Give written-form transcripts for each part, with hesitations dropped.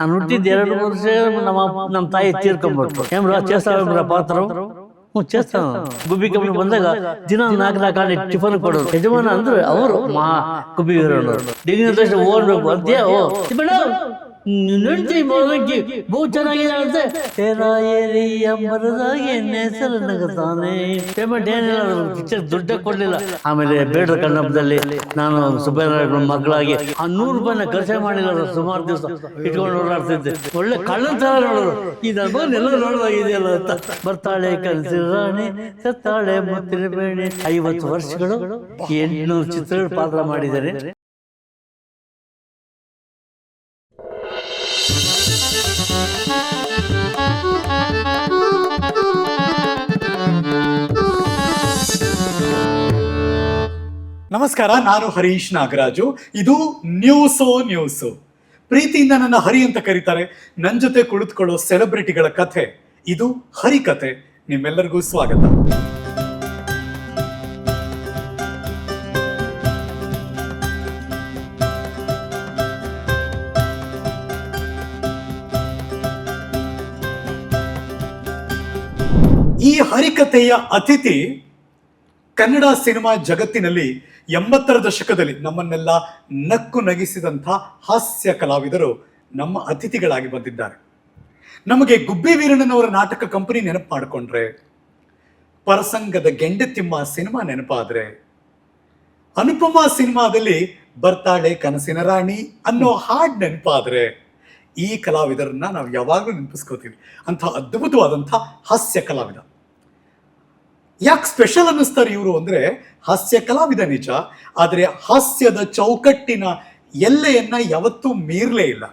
ನಾನು ಹುಟ್ಟಿದ್ದು 2 ವರ್ಷ ನಮ್ಮ ತಾಯಿ ತೀರ್ಕೊಂಡ್ಬಿಟ್ರು. ಏಮ್ರ చేస్తావా ಪಾತ್ರ చేస్తాను. ಗುಬ್ಬಿ ಕಂಪನಿ ಬಂದಾಗ ದಿನ 4 ಟಿಫನ್ ಕೊಡೋರು. ಯಜಮಾನ ಅಂದ್ರೆ ಅವರು ಗುಬ್ಬಿ ಡಿಗ್ರಿ ತಕ್ಷಣ ಓಡ್ಬೇಕು ಅಂತ್ಯ ನೆಂಟಿ ಮಗಕ್ಕೆ ಬಹು ಚೆನ್ನಾಗಿದೆ ಹೆಸರು ನಗತಾನೆ. ಪೇಮೆಂಟ್ ಏನಿಲ್ಲ, ಪಿಕ್ಚರ್ ದುಡ್ಡೇ ಕೊಡ್ಲಿಲ್ಲ. ಆಮೇಲೆ ಬೇಡ್ರ ಕಣ್ಣಪ್ಪದಲ್ಲಿ ನಾನು ಸುಬ್ಬಯ್ಯನ ಮಕ್ಕಳಾಗಿ ಆ 100 ರೂಪಾಯಿನ ಖರ್ಚೆ ಮಾಡಿಲ್ಲ. ಸುಮಾರು ದಿವಸ ಇಟ್ಕೊಂಡು ಓಡಾಡ್ತಿದ್ದೆ. ಒಳ್ಳೆ ಕಳ್ಳನ ತರ ನೋಡೋರು. ಈ ಎಲ್ಲ ನೋಡೋದಾಗಿದೆಯಲ್ಲ ಅಂತ. ಬರ್ತಾಳೆ ಕನಸಿನ ರಾಣಿ, ಸತ್ತಾಳೆ ಮುತ್ತಿನ ಬೇಣಿ. 50 ವರ್ಷಗಳು 800 ಚಿತ್ರಗಳು ಪಾತ್ರ ಮಾಡಿದ್ದಾರೆ. ನಮಸ್ಕಾರ, ನಾನು ಹರೀಶ್ ನಾಗರಾಜು. ಇದು ನ್ಯೂಸು. ಪ್ರೀತಿಯಿಂದ ನನ್ನ ಹರಿ ಅಂತ ಕರೀತಾರೆ. ನನ್ನ ಜೊತೆ ಕುಳಿತುಕೊಳ್ಳೋ ಸೆಲೆಬ್ರಿಟಿಗಳ ಕಥೆ ಇದು ಹರಿ ಕಥೆ. ನಿಮ್ಮೆಲ್ಲರಿಗೂ ಸ್ವಾಗತ. ಈ ಹರಿಕಥೆಯ ಅತಿಥಿ ಕನ್ನಡ ಸಿನಿಮಾ ಜಗತ್ತಿನಲ್ಲಿ 80ರ ದಶಕದಲ್ಲಿ ನಮ್ಮನ್ನೆಲ್ಲ ನಕ್ಕು ನಗಿಸಿದಂಥ ಹಾಸ್ಯ ಕಲಾವಿದರು ನಮ್ಮ ಅತಿಥಿಗಳಾಗಿ ಬಂದಿದ್ದಾರೆ. ನಮಗೆ ಗುಬ್ಬಿ ವೀರಣ್ಣನವರ ನಾಟಕ ಕಂಪನಿ ನೆನಪು ಮಾಡಿಕೊಂಡ್ರೆ, ಪರಸಂಗದ ಗೆಂಡೆತಿಮ್ಮ ಸಿನಿಮಾ ನೆನಪಾದ್ರೆ, ಅನುಪಮಾ ಸಿನಿಮಾದಲ್ಲಿ ಬರ್ತಾಳೆ ಕನಸಿನ ರಾಣಿ ಅನ್ನೋ ಹಾಡು ನೆನಪಾದ್ರೆ, ಈ ಕಲಾವಿದರನ್ನ ನಾವು ಯಾವಾಗಲೂ ನೆನಪಿಸ್ಕೋತೀವಿ. ಅಂಥ ಅದ್ಭುತವಾದಂಥ ಹಾಸ್ಯ ಕಲಾವಿದ. ಯಾಕೆ ಸ್ಪೆಷಲ್ ಅನ್ನಿಸ್ತಾರೆ ಇವರು ಅಂದರೆ, ಹಾಸ್ಯ ಕಲಾವಿದ ನಿಜ, ಆದರೆ ಹಾಸ್ಯದ ಚೌಕಟ್ಟಿನ ಎಲ್ಲೆಯನ್ನ ಯಾವತ್ತೂ ಮೀರಲೇ ಇಲ್ಲ.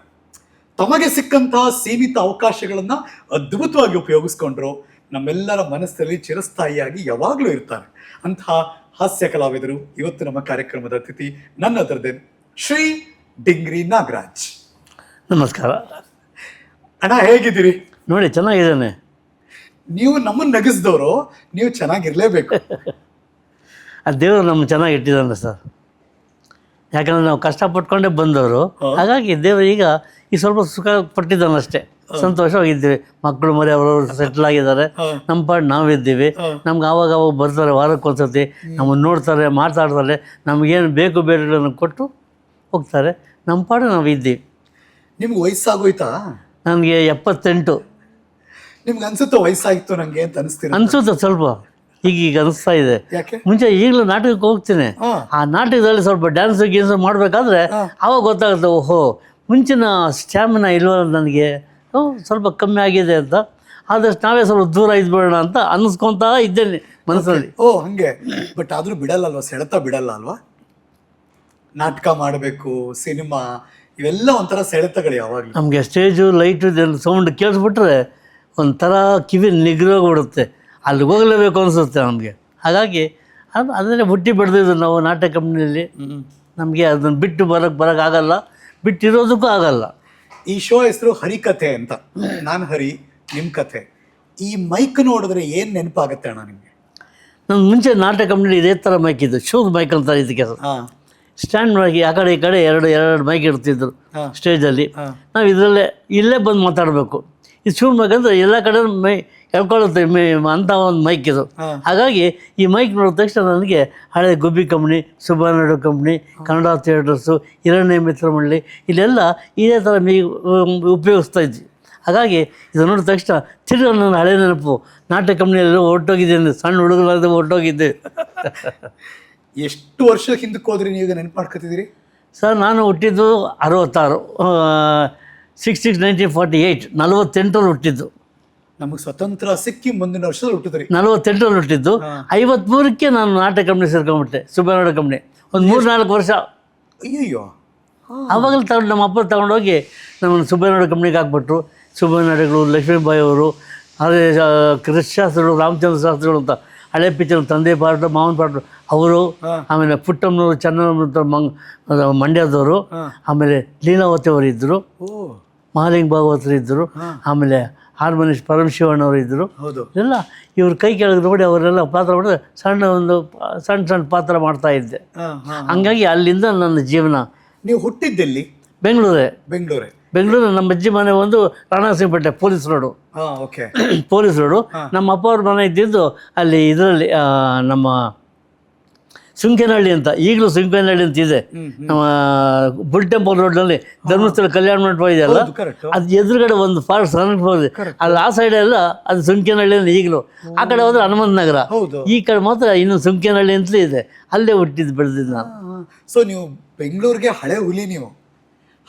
ತಮಗೆ ಸಿಕ್ಕಂತಹ ಸೀಮಿತ ಅವಕಾಶಗಳನ್ನು ಅದ್ಭುತವಾಗಿ ಉಪಯೋಗಿಸ್ಕೊಂಡ್ರು. ನಮ್ಮೆಲ್ಲರ ಮನಸ್ಸಲ್ಲಿ ಚಿರಸ್ಥಾಯಿಯಾಗಿ ಯಾವಾಗಲೂ ಇರ್ತಾರೆ. ಅಂತಹ ಹಾಸ್ಯ ಕಲಾವಿದರು ಇವತ್ತು ನಮ್ಮ ಕಾರ್ಯಕ್ರಮದ ಅತಿಥಿ. ನನ್ನದರದೇ ಶ್ರೀ ಡಿಂಗ್ರಿ ನಾಗರಾಜ್. ನಮಸ್ಕಾರ ಅಣ್ಣ, ಹೇಗಿದ್ದೀರಿ? ನೋಡಿ, ಚೆನ್ನಾಗಿದ್ದಾನೆ. ನೀವು ನಮ್ಮನ್ನು ನಗಿಸಿದವರು, ನೀವು ಚೆನ್ನಾಗಿರ್ಲೇಬೇಕು. ಆ ದೇವರು ನಮ್ಮನ್ನು ಚೆನ್ನಾಗಿ ಇಟ್ಟಿದ್ದಾನೆ ಸರ್. ಯಾಕಂದರೆ ನಾವು ಕಷ್ಟಪಟ್ಕೊಂಡೇ ಬಂದವರು. ಹಾಗಾಗಿ ದೇವರು ಈಗ ಈ ಸ್ವಲ್ಪ ಸುಖ ಪಟ್ಟಿದ್ದಾನೆ ಅಷ್ಟೇ. ಸಂತೋಷವಾಗಿದ್ದೀವಿ. ಮಕ್ಕಳು ಮರಿ ಅವರವರು ಸೆಟ್ಲ್ ಆಗಿದ್ದಾರೆ. ನಮ್ಮ ಪಾಡು ನಾವಿದ್ದೀವಿ. ನಮ್ಗೆ ಆವಾಗ ಬರ್ತಾರೆ, ವಾರಕ್ಕೊಂದ್ಸತಿ ನಮ್ಮನ್ನು ನೋಡ್ತಾರೆ, ಮಾತಾಡ್ತಾರೆ, ನಮಗೇನು ಬೇಕು ಬೇರೆಗಳನ್ನು ಕೊಟ್ಟು ಹೋಗ್ತಾರೆ. ನಮ್ಮ ಪಾಡು ನಾವು ಇದ್ದೀವಿ. ನಿಮ್ಗೆ ವಯಸ್ಸಾಗೋಯ್ತಾ? ನನಗೆ 78. ನಿಮ್ಗೆ ಅನ್ಸುತ್ತೆ ವಯಸ್ಸಾಗಿತ್ತು ನನಗೆ ಅಂತ ಅನಿಸ್ತೀರ? ಅನ್ಸುತ್ತೆ ಸ್ವಲ್ಪ, ಈಗ ಅನಿಸ್ತಾ ಇದೆ. ಯಾಕೆ? ಮುಂಚೆ ಈಗಲೂ ನಾಟಕಕ್ಕೆ ಹೋಗ್ತೀನಿ. ಆ ನಾಟಕದಲ್ಲಿ ಸ್ವಲ್ಪ ಡ್ಯಾನ್ಸ್ ಗೀನ್ಸ್ ಮಾಡಬೇಕಾದ್ರೆ ಆವಾಗ ಗೊತ್ತಾಗುತ್ತೆ, ಓಹೋ ಮುಂಚಿನ ಸ್ಟ್ಯಾಮಿನಾ ಇಲ್ವ ನನಗೆ, ಸ್ವಲ್ಪ ಕಮ್ಮಿ ಆಗಿದೆ ಅಂತ. ಆದಷ್ಟು ನಾವೇ ಸ್ವಲ್ಪ ದೂರ ಇದ್ಬಿಡೋಣ ಅಂತ ಅನ್ನಿಸ್ಕೊತಾ ಇದ್ದೇನೆ ಮನಸ್ಸಲ್ಲಿ. ಹಂಗೆ. ಬಟ್ ಆದರೂ ಬಿಡಲ್ಲ ಅಲ್ವಾ, ಸೆಳೆತ ಬಿಡಲ್ಲ ಅಲ್ವಾ? ನಾಟಕ ಮಾಡಬೇಕು, ಸಿನಿಮಾ, ಇವೆಲ್ಲ ಒಂಥರ ಸೆಳೆತಗಳು ಯಾವಾಗಲೂ. ನಮಗೆ ಸ್ಟೇಜು ಲೈಟು ಸೌಂಡ್ ಕೇಳಿಸ್ಬಿಟ್ರೆ ಒಂಥರ ಕಿವಿ ನಿಗ್ರೋಗ್ಬಿಡುತ್ತೆ. ಅಲ್ಲಿಗೆ ಹೋಗಲೇಬೇಕು ಅನಿಸುತ್ತೆ ನಮಗೆ. ಹಾಗಾಗಿ ಅದನ್ನೇ ಹುಟ್ಟಿ ಬೆಳೆದಿದ್ದು ನಾವು ನಾಟಕ ಕಂಪ್ನಿಯಲ್ಲಿ. ನಮಗೆ ಅದನ್ನು ಬಿಟ್ಟು ಬರೋಕ್ಕಾಗಲ್ಲ, ಬಿಟ್ಟಿರೋದಕ್ಕೂ ಆಗಲ್ಲ. ಈ ಶೋ ಹೆಸರು ಹರಿಕಥೆ ಅಂತ. ನಾನು ಹರಿ, ನಿಮ್ಮ ಕಥೆ. ಈ ಮೈಕ್ ನೋಡಿದ್ರೆ ಏನು ನೆನಪಾಗುತ್ತೆ ಅಣ್ಣ ನಿಮಗೆ? ನಮ್ಮ ಮುಂಚೆ ನಾಟಕ ಕಂಪ್ನಿಲಿ ಇದೇ ಥರ ಮೈಕ್ ಇದ್ದು, ಶೂಸ್ ಮೈಕ್ ಅಂತ ಇದಕ್ಕೆ. ಸ್ಟ್ಯಾಂಡ್ ಮಾಡಿ ಆ ಕಡೆ ಈ ಕಡೆ ಎರಡು ಮೈಕ್ ಇಡ್ತಿದ್ರು ಸ್ಟೇಜಲ್ಲಿ. ನಾವು ಇಲ್ಲೇ ಬಂದು ಮಾತಾಡಬೇಕು. ಇದು ಶೂ ಮೈಕ್ ಅಂದರೆ ಎಲ್ಲ ಕಡೆ ಹೇಳ್ಕೊಳ್ಳುತ್ತೆ ಅಂಥ ಒಂದು ಮೈಕ್ ಇದು. ಹಾಗಾಗಿ ಈ ಮೈಕ್ ನೋಡಿದ ತಕ್ಷಣ ನನಗೆ ಹಳೆ ಗುಬ್ಬಿ ಕಂಪ್ನಿ, ಸುಬ್ಬಯ್ಯನ ಕಂಪ್ನಿ, ಕನ್ನಡ ಥಿಯೇಟರ್ಸು, ಹಿರಣ್ಯ ಮಿತ್ರ ಮಂಡಳಿ, ಇಲ್ಲೆಲ್ಲ ಇದೇ ಥರ ಉಪಯೋಗಿಸ್ತಾ ಇದ್ವಿ. ಹಾಗಾಗಿ ಇದು ನೋಡಿದ ತಕ್ಷಣ ತಿರುಗಿ ನನ್ನ ಹಳೆ ನೆನಪು. ನಾಟಕ ಕಂಪ್ನಿಯಲ್ಲಿ ಹೊರಟೋಗಿದ್ದೇನೆ, ಸಣ್ಣ ಹುಡುಗರಾದ ಹೊರಟೋಗಿದ್ದೆ. ಎಷ್ಟು ವರ್ಷ ಹಿಂದಕ್ಕೆ ಹೋದ್ರಿ ನೀವು ನೆನಪು ಮಾಡ್ಕೊತಿದ್ದೀರಿ? ಸರ್, ನಾನು ಹುಟ್ಟಿದ್ದು 66, 6/6/1948, 48ರಲ್ಲಿ ಹುಟ್ಟಿದ್ದು. ನಮಗೆ ಸ್ವತಂತ್ರ ಸಿಕ್ಕಿ ಮುಂದಿನ ವರ್ಷದಲ್ಲಿ ಹುಟ್ಟಿದ್ರಿ. 48ರಲ್ಲಿ ಹುಟ್ಟಿದ್ದು. 53ಕ್ಕೆ ನಾನು ನಾಟಕ ಕಂಪ್ನಿ ಸೇರ್ಕೊಂಡ್ಬಿಟ್ಟೆ, ಸುಬ್ಬಯ್ಯನ ಕಂಪ್ನಿ. ಒಂದು 3-4 ವರ್ಷ. ಅಯ್ಯಯ್ಯೋ. ಆವಾಗಲೇ ತಗೊಂಡು ನಮ್ಮ ಅಪ್ಪ ತಗೊಂಡೋಗಿ ನಮ್ಮನ್ನು ಸುಬ್ಬಯ್ಯನ ಕಂಪ್ನಿಗೆ ಹಾಕ್ಬಿಟ್ರು. ಸುಬ್ಬಯ್ಯನಗಳು, ಲಕ್ಷ್ಮೀಬಾಯಿ ಅವರು, ಅದೇ ಕೃಷ್ಣಶಾಸ್ತ್ರಿಗಳು, ರಾಮಚಂದ್ರ ಶಾಸ್ತ್ರಿಗಳು ಅಂತ ಹಳೆ ಪಿಕ್ಚರ್, ತಂದೆ ಪಾರ್ಟ್, ಮಾವನ ಪಾರ್ಟ್ ಅವರು, ಆಮೇಲೆ ಪುಟ್ಟಮ್ಮನವರು, ಚನ್ನಮ್ಮನವರು ಮಂಡ್ಯದವರು, ಆಮೇಲೆ ಲೀಲಾವತಿ ಅವರು ಇದ್ದರು, ಮಹಾಲಿಂಗ ಭಾಗವತರು ಇದ್ದರು, ಆಮೇಲೆ ಹಾರ್ಮೋನಿಸ್ಟ್ ಪರಮಶಿವಣ್ಣವರು ಇದ್ದರು. ಎಲ್ಲ ಇವ್ರ ಕೈ ಕೆಳಗೆ ನೋಡಿ ಅವರೆಲ್ಲ ಪಾತ್ರ ಮಾಡಿದ್ರೆ ಸಣ್ಣ ಪಾತ್ರ ಮಾಡ್ತಾ ಇದ್ದೆ. ಹಂಗಾಗಿ ಅಲ್ಲಿಂದ ನನ್ನ ಜೀವನ. ನೀವು ಹುಟ್ಟಿದ್ದೆಲ್ಲಿ? ಬೆಂಗಳೂರೇ. ಬೆಂಗಳೂರು ನಮ್ಮ ಅಜ್ಜಿ ಮನೆ ಒಂದು Ranasimpete police road. Okay. Police road. ನಮ್ಮ ಅಪ್ಪ ಅವ್ರ ಮನೆ ಇದ್ದಿದ್ದು ಅಲ್ಲಿ ಇದರಲ್ಲಿ ನಮ್ಮ ಸುಂಕೇನಹಳ್ಳಿ ಅಂತ, ಈಗಲೂ ಸುಂಕೇನಹಳ್ಳಿ ಅಂತ ಇದೆ, ನಮ್ಮ ಬುಲ್ ಟೆಂಪಲ್ ರೋಡ್ನಲ್ಲಿ ಧರ್ಮಸ್ಥಳ ಕಲ್ಯಾಣ ಮಂಟಪ ಇದೆಯಲ್ಲ, ಅದು ಎದುರುಗಡೆ ಒಂದು ಫಾರೆಸ್ಟ್ ಇದೆ, ಅಲ್ಲಿ ಆ ಸೈಡೆಲ್ಲ ಅದು ಸುಂಕೇನಹಳ್ಳಿ ಅಂತ ಈಗಲೂ. ಆ ಕಡೆ ಹೋದ್ರೆ ಹನುಮಂತ ನಗರ, ಈ ಕಡೆ ಮಾತ್ರ ಇನ್ನು ಸುಂಕೇನಹಳ್ಳಿ ಅಂತಲೇ ಇದೆ. ಅಲ್ಲೇ ಹುಟ್ಟಿದ್ದು ಬೆಳೆದಿದ್ದು ನಾನು. ಸೊ ನೀವು ಬೆಂಗಳೂರಿಗೆ ಹಳೆ ಹುಲಿ, ನೀವು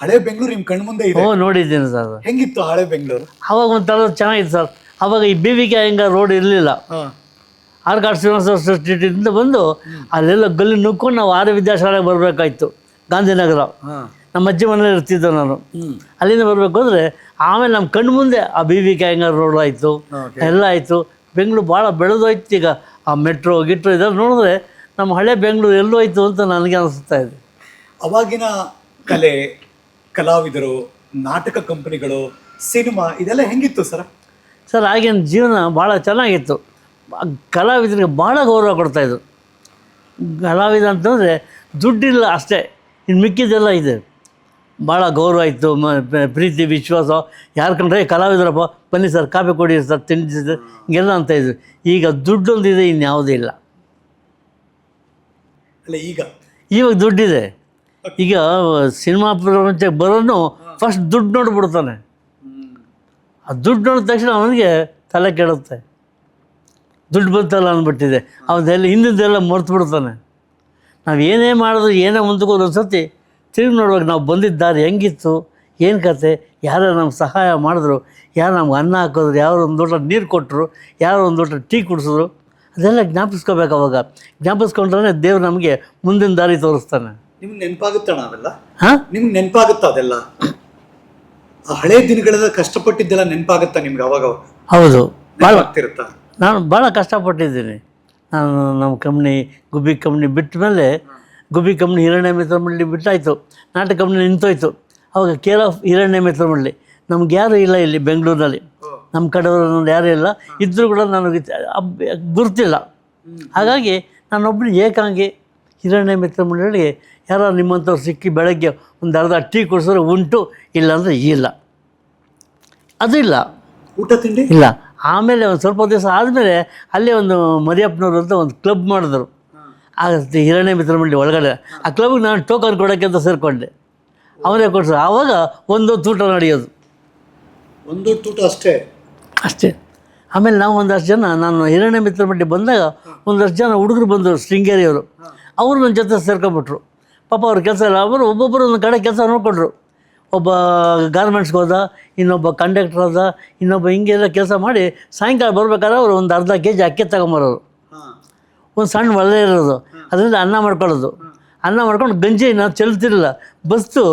ಹಳೆ ಬೆಂಗಳೂರು ನಿಮ್ಮ ಕಣ್ಣು ಮುಂದೆ ಇದೆ. ನೋಡಿದ್ದೀನಿ ಸರ್. ಹೆಂಗಿತ್ತು ಹಳೆ ಬೆಂಗಳೂರು? ಅವಾಗ ಒಂಥರ ಚೆನ್ನಾಗಿತ್ತು ಸರ್. ಅವಾಗ ಈ BVK ಅಯ್ಯಂಗಾರ್ ರೋಡ್ ಇರಲಿಲ್ಲ. ಆರ್ಕಾಡ್ ಶ್ರೀನಿವಾಸ ಸ್ಟ್ರೀಟಿಂದ ಬಂದು ಅಲ್ಲೆಲ್ಲ ಗಲ್ಲಿ ನುಗ್ಕೊಂಡು ನಾವು ಆರ್ಯ ವಿದ್ಯಾಶಾಲೆಗೆ ಬರಬೇಕಾಯ್ತು, ಗಾಂಧಿನಗರ. ನಮ್ಮ ಅಜ್ಜಿ ಮನೇಲಿ ಇರ್ತಿದ್ದೆ ನಾನು. ಅಲ್ಲಿಂದ ಬರಬೇಕು ಅಂದರೆ ಆಮೇಲೆ ನಮ್ಮ ಕಣ್ಣು ಮುಂದೆ ಆ BVK ಅಯ್ಯಂಗಾರ್ ರೋಡ್ ಆಯಿತು, ಎಲ್ಲ ಆಯಿತು. ಬೆಂಗಳೂರು ಭಾಳ ಬೆಳೆದೋಯ್ತು. ಈಗ ಆ ಮೆಟ್ರೋ ಗಿಟ್ರೋ ಇದೆಲ್ಲ ನೋಡಿದ್ರೆ ನಮ್ಮ ಹಳೆ ಬೆಂಗಳೂರು ಎಲ್ಲೂ ಹೋಯ್ತು ಅಂತ ನನಗೆ ಅನಿಸ್ತಾ ಇದೆ. ಅವಾಗಿನ ಕಲೆ, ಕಲಾವಿದರು, ನಾಟಕ ಕಂಪನಿಗಳು, ಸಿನಿಮಾ ಇದೆಲ್ಲ ಹೆಂಗಿತ್ತು ಸರ್? ಸರ್ ಆಗಿನ ಜೀವನ ಭಾಳ ಚೆನ್ನಾಗಿತ್ತು. ಕಲಾವಿದರಿಗೆ ಭಾಳ ಗೌರವ ಕೊಡ್ತಾಯಿದ್ರು. ಕಲಾವಿದ ಅಂತಂದರೆ ದುಡ್ಡಿಲ್ಲ ಅಷ್ಟೇ, ಇನ್ನು ಮಿಕ್ಕಿದ್ದೆಲ್ಲ ಇದೆ. ಭಾಳ ಗೌರವ ಇತ್ತು, ಪ್ರೀತಿ ವಿಶ್ವಾಸ. ಯಾರು ಕಂಡ್ರೆ ಕಲಾವಿದರಪ್ಪ ಬನ್ನಿ ಸರ್, ಕಾಫಿ ಕೊಡಿ ಸರ್, ತಿಂಡಿ ಸರ್, ಹಿಂಗೆಲ್ಲ ಅಂತಾಯಿದ್ರು. ಈಗ ದುಡ್ಡೊಂದಿದೆ, ಇನ್ಯಾವುದೂ ಇಲ್ಲ. ಅಲ್ಲ ಇವಾಗ ದುಡ್ಡಿದೆ. ಈಗ ಸಿನಿಮಾ ಪ್ರಪಂಚಕ್ಕೆ ಬರೋನು ಫಸ್ಟ್ ದುಡ್ಡು ನೋಡ್ಬಿಡ್ತಾನೆ. ಆ ದುಡ್ಡು ನೋಡಿದ ತಕ್ಷಣ ಅವನಿಗೆ ತಲೆ ಕೆಡುತ್ತೆ. ದುಡ್ಡು ಬಂತಲ್ಲ ಅಂದ್ಬಿಟ್ಟಿದೆ, ಅವನ್ನೆಲ್ಲ ಹಿಂದಿದ್ದೆಲ್ಲ ಮರ್ತು ಬಿಡ್ತಾನೆ. ನಾವು ಏನೇ ಮಾಡಿದ್ರು, ಏನೇ ಮುಂದಕ್ಕೆ ಒಂದು ಸತಿ ತಿರುಗಿ ನೋಡುವಾಗ ನಾವು ಬಂದಿದ್ದ ದಾರಿ ಹೆಂಗಿತ್ತು, ಏನು ಕತೆ, ಯಾರು ನಮ್ಗೆ ಸಹಾಯ ಮಾಡಿದ್ರು, ಯಾರು ನಮ್ಗೆ ಅನ್ನ ಹಾಕಿದ್ರು, ಯಾರು ಒಂದು ಲೋಟ ನೀರು ಕೊಟ್ಟರು, ಯಾರು ಒಂದು ಲೋಟ ಟೀ ಕುಡಿಸಿದ್ರು, ಅದೆಲ್ಲ ಜ್ಞಾಪಿಸ್ಕೋಬೇಕು. ಅವಾಗ ಜ್ಞಾಪಿಸ್ಕೊಂಡ್ರೆ ದೇವ್ರು ನಮಗೆ ಮುಂದಿನ ದಾರಿ ತೋರಿಸ್ತಾನೆ. ನಿಮ್ಗೆ ನೆನಪಾಗುತ್ತಣ್ಣ ಅವೆಲ್ಲ? ನಿಮ್ಗೆ ನೆನಪಾಗುತ್ತಾ ಅದೆಲ್ಲ? ಆ ಹಳೆ ದಿನಗಳೆಲ್ಲ ಕಷ್ಟಪಟ್ಟಿದ್ದೆಲ್ಲ ನೆನಪಾಗುತ್ತಾ ನಿಮ್ಗೆ? ಅವಾಗ ಹೌದು, ಭಾಳ ಆಗ್ತಿರುತ್ತಾ? ನಾನು ಭಾಳ ಕಷ್ಟಪಟ್ಟಿದ್ದೀನಿ. ನಾನು ನಮ್ಮ ಕಂಪ್ನಿ ಗುಬ್ಬಿ ಕಂಪ್ನಿ ಬಿಟ್ಟ ಮೇಲೆ, ಗುಬ್ಬಿ ಕಂಪ್ನಿ ಹಿರಣ್ಯ ಮಿತ್ರ ಮಂಡಳಿ ಬಿಟ್ಟಾಯಿತು, ನಾಟಕ ಕಂಪ್ನಿ ನಿಂತೋಯ್ತು. ಅವಾಗ ಕೇರ್ ಆಫ್ ಹಿರಣ್ಯ ಮಿತ್ರ ಮಂಡಳಿ. ನಮ್ಗೆ ಯಾರೂ ಇಲ್ಲ ಇಲ್ಲಿ ಬೆಂಗಳೂರಿನಲ್ಲಿ, ನಮ್ಮ ಕಡೆಯವರು ಯಾರೂ ಇಲ್ಲ. ಇದ್ದರೂ ಕೂಡ ನನಗೆ ಗುರ್ತಿಲ್ಲ. ಹಾಗಾಗಿ ನಾನೊಬ್ಬರು ಏಕಾಂಗಿ ಹಿರಣ್ಯ ಮಿತ್ರ ಮಂಡಳಿಗೆ ಯಾರೋ ನಿಮ್ಮಂಥವ್ರು ಸಿಕ್ಕಿ ಬೆಳಗ್ಗೆ ಒಂದು ಅರ್ಧ ಟೀ ಕುಡಿಸಿದ್ರೆ ಉಂಟು, ಇಲ್ಲಾಂದರೆ ಇಲ್ಲ. ಅದು ಇಲ್ಲ, ಊಟ ತಿಂಡಿ ಇಲ್ಲ. ಆಮೇಲೆ ಒಂದು ಸ್ವಲ್ಪ ದಿವಸ ಆದಮೇಲೆ ಅಲ್ಲೇ ಒಂದು ಮರಿಯಪ್ಪನವರು ಅಂತ ಒಂದು ಕ್ಲಬ್ ಮಾಡಿದ್ರು ಆ ಹಿರಣ್ಯ ಮಿತ್ರ ಮಂಡಳಿ ಒಳಗಡೆ. ಆ ಕ್ಲಬ್ಗೆ ನಾನು ಟೋಕನ್ ಕೊಡೋಕ್ಕೆ ಅಂತ ಸೇರಿಕೊಂಡೆ. ಅವರೇ ಕೊಡ್ಸರು. ಆವಾಗ ಒಂದೊತ್ತು ಊಟ ನಡೆಯೋದು, ಒಂದೊತ್ತು ಊಟ ಅಷ್ಟೇ. ಆಮೇಲೆ ನಾವು ಒಂದಷ್ಟು ಜನ, ನಾನು ಹಿರಣ್ಯ ಮಿತ್ರ ಮಂಡಳಿ ಬಂದಾಗ ಒಂದಷ್ಟು ಜನ ಹುಡುಗರು ಬಂದರು, ಶೃಂಗೇರಿಯವರು. ಅವರು ನನ್ನ ಜೊತೆ ಸೇರ್ಕೊಂಡ್ಬಿಟ್ರು. ಪಾಪ ಅವ್ರ ಕೆಲಸ ಇಲ್ಲ, ಅವರು ಒಬ್ಬೊಬ್ಬರು ಒಂದು ಕಡೆ ಕೆಲಸ ನೋಡಿಕೊಂಡ್ರು. ಒಬ್ಬ ಗಾರ್ಮೆಂಟ್ಸ್ಗೆ ಹೋದ, ಇನ್ನೊಬ್ಬ ಕಂಡಕ್ಟರ್ ಹೋದ, ಇನ್ನೊಬ್ಬ ಹಿಂಗೆಲ್ಲ ಕೆಲಸ ಮಾಡಿ ಸಾಯಂಕಾಲ ಬರ್ಬೇಕಾದ್ರೆ ಅವರು ಒಂದು ಅರ್ಧ kg ಅಕ್ಕಿ ತಗೊಂಬರೋರು. ಒಂದು ಸಣ್ಣ ಒಳ್ಳೆ ಇರೋದು, ಅದರಿಂದ ಅನ್ನ ಮಾಡ್ಕೊಳ್ಳೋದು. ಅನ್ನ ಮಾಡ್ಕೊಂಡು ಗಂಜಿ ನಾವು ಚೆಲ್ತಿರಲಿಲ್ಲ, ಬಸ್ತು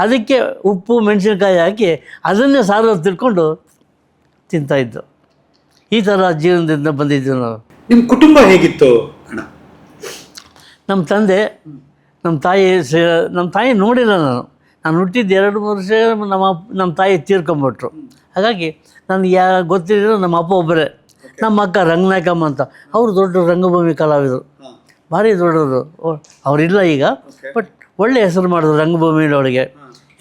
ಅದಕ್ಕೆ ಉಪ್ಪು ಮೆಣಸಿನ್ಕಾಯಿ ಹಾಕಿ ಅದನ್ನೇ ಸಾರು ತಿಳ್ಕೊಂಡು ತಿಂತಾಯಿದ್ದು. ಈ ಥರ ಜೀವನದಿಂದ ಬಂದಿದ್ದೀವಿ ನಾವು. ನಿಮ್ಮ ಕುಟುಂಬ ಹೇಗಿತ್ತು ಅಣ್ಣ? ನಮ್ಮ ತಂದೆ, ನಮ್ಮ ತಾಯಿ ನೋಡಿಲ್ಲ ನಾನು. ಹುಟ್ಟಿದ್ದು 2-3 ವರ್ಷ ನಮ್ಮ ತಾಯಿ ತೀರ್ಕೊಂಬಿಟ್ರು. ಹಾಗಾಗಿ ನನಗೆ ಗೊತ್ತಿರೋ ನಮ್ಮ ಅಪ್ಪ ಒಬ್ಬರೇ. ನಮ್ಮ ಅಕ್ಕ ರಂಗನಾಯಕಮ್ಮ ಅಂತ, ಅವರು ದೊಡ್ಡ ರಂಗಭೂಮಿ ಕಲಾವಿದರು, ಭಾರಿ ದೊಡ್ಡವರು. ಅವರಿಲ್ಲ ಈಗ, ಬಟ್ ಒಳ್ಳೆ ಹೆಸರು ಮಾಡಿದ್ರು ರಂಗಭೂಮಿಯೊಳಗೆ.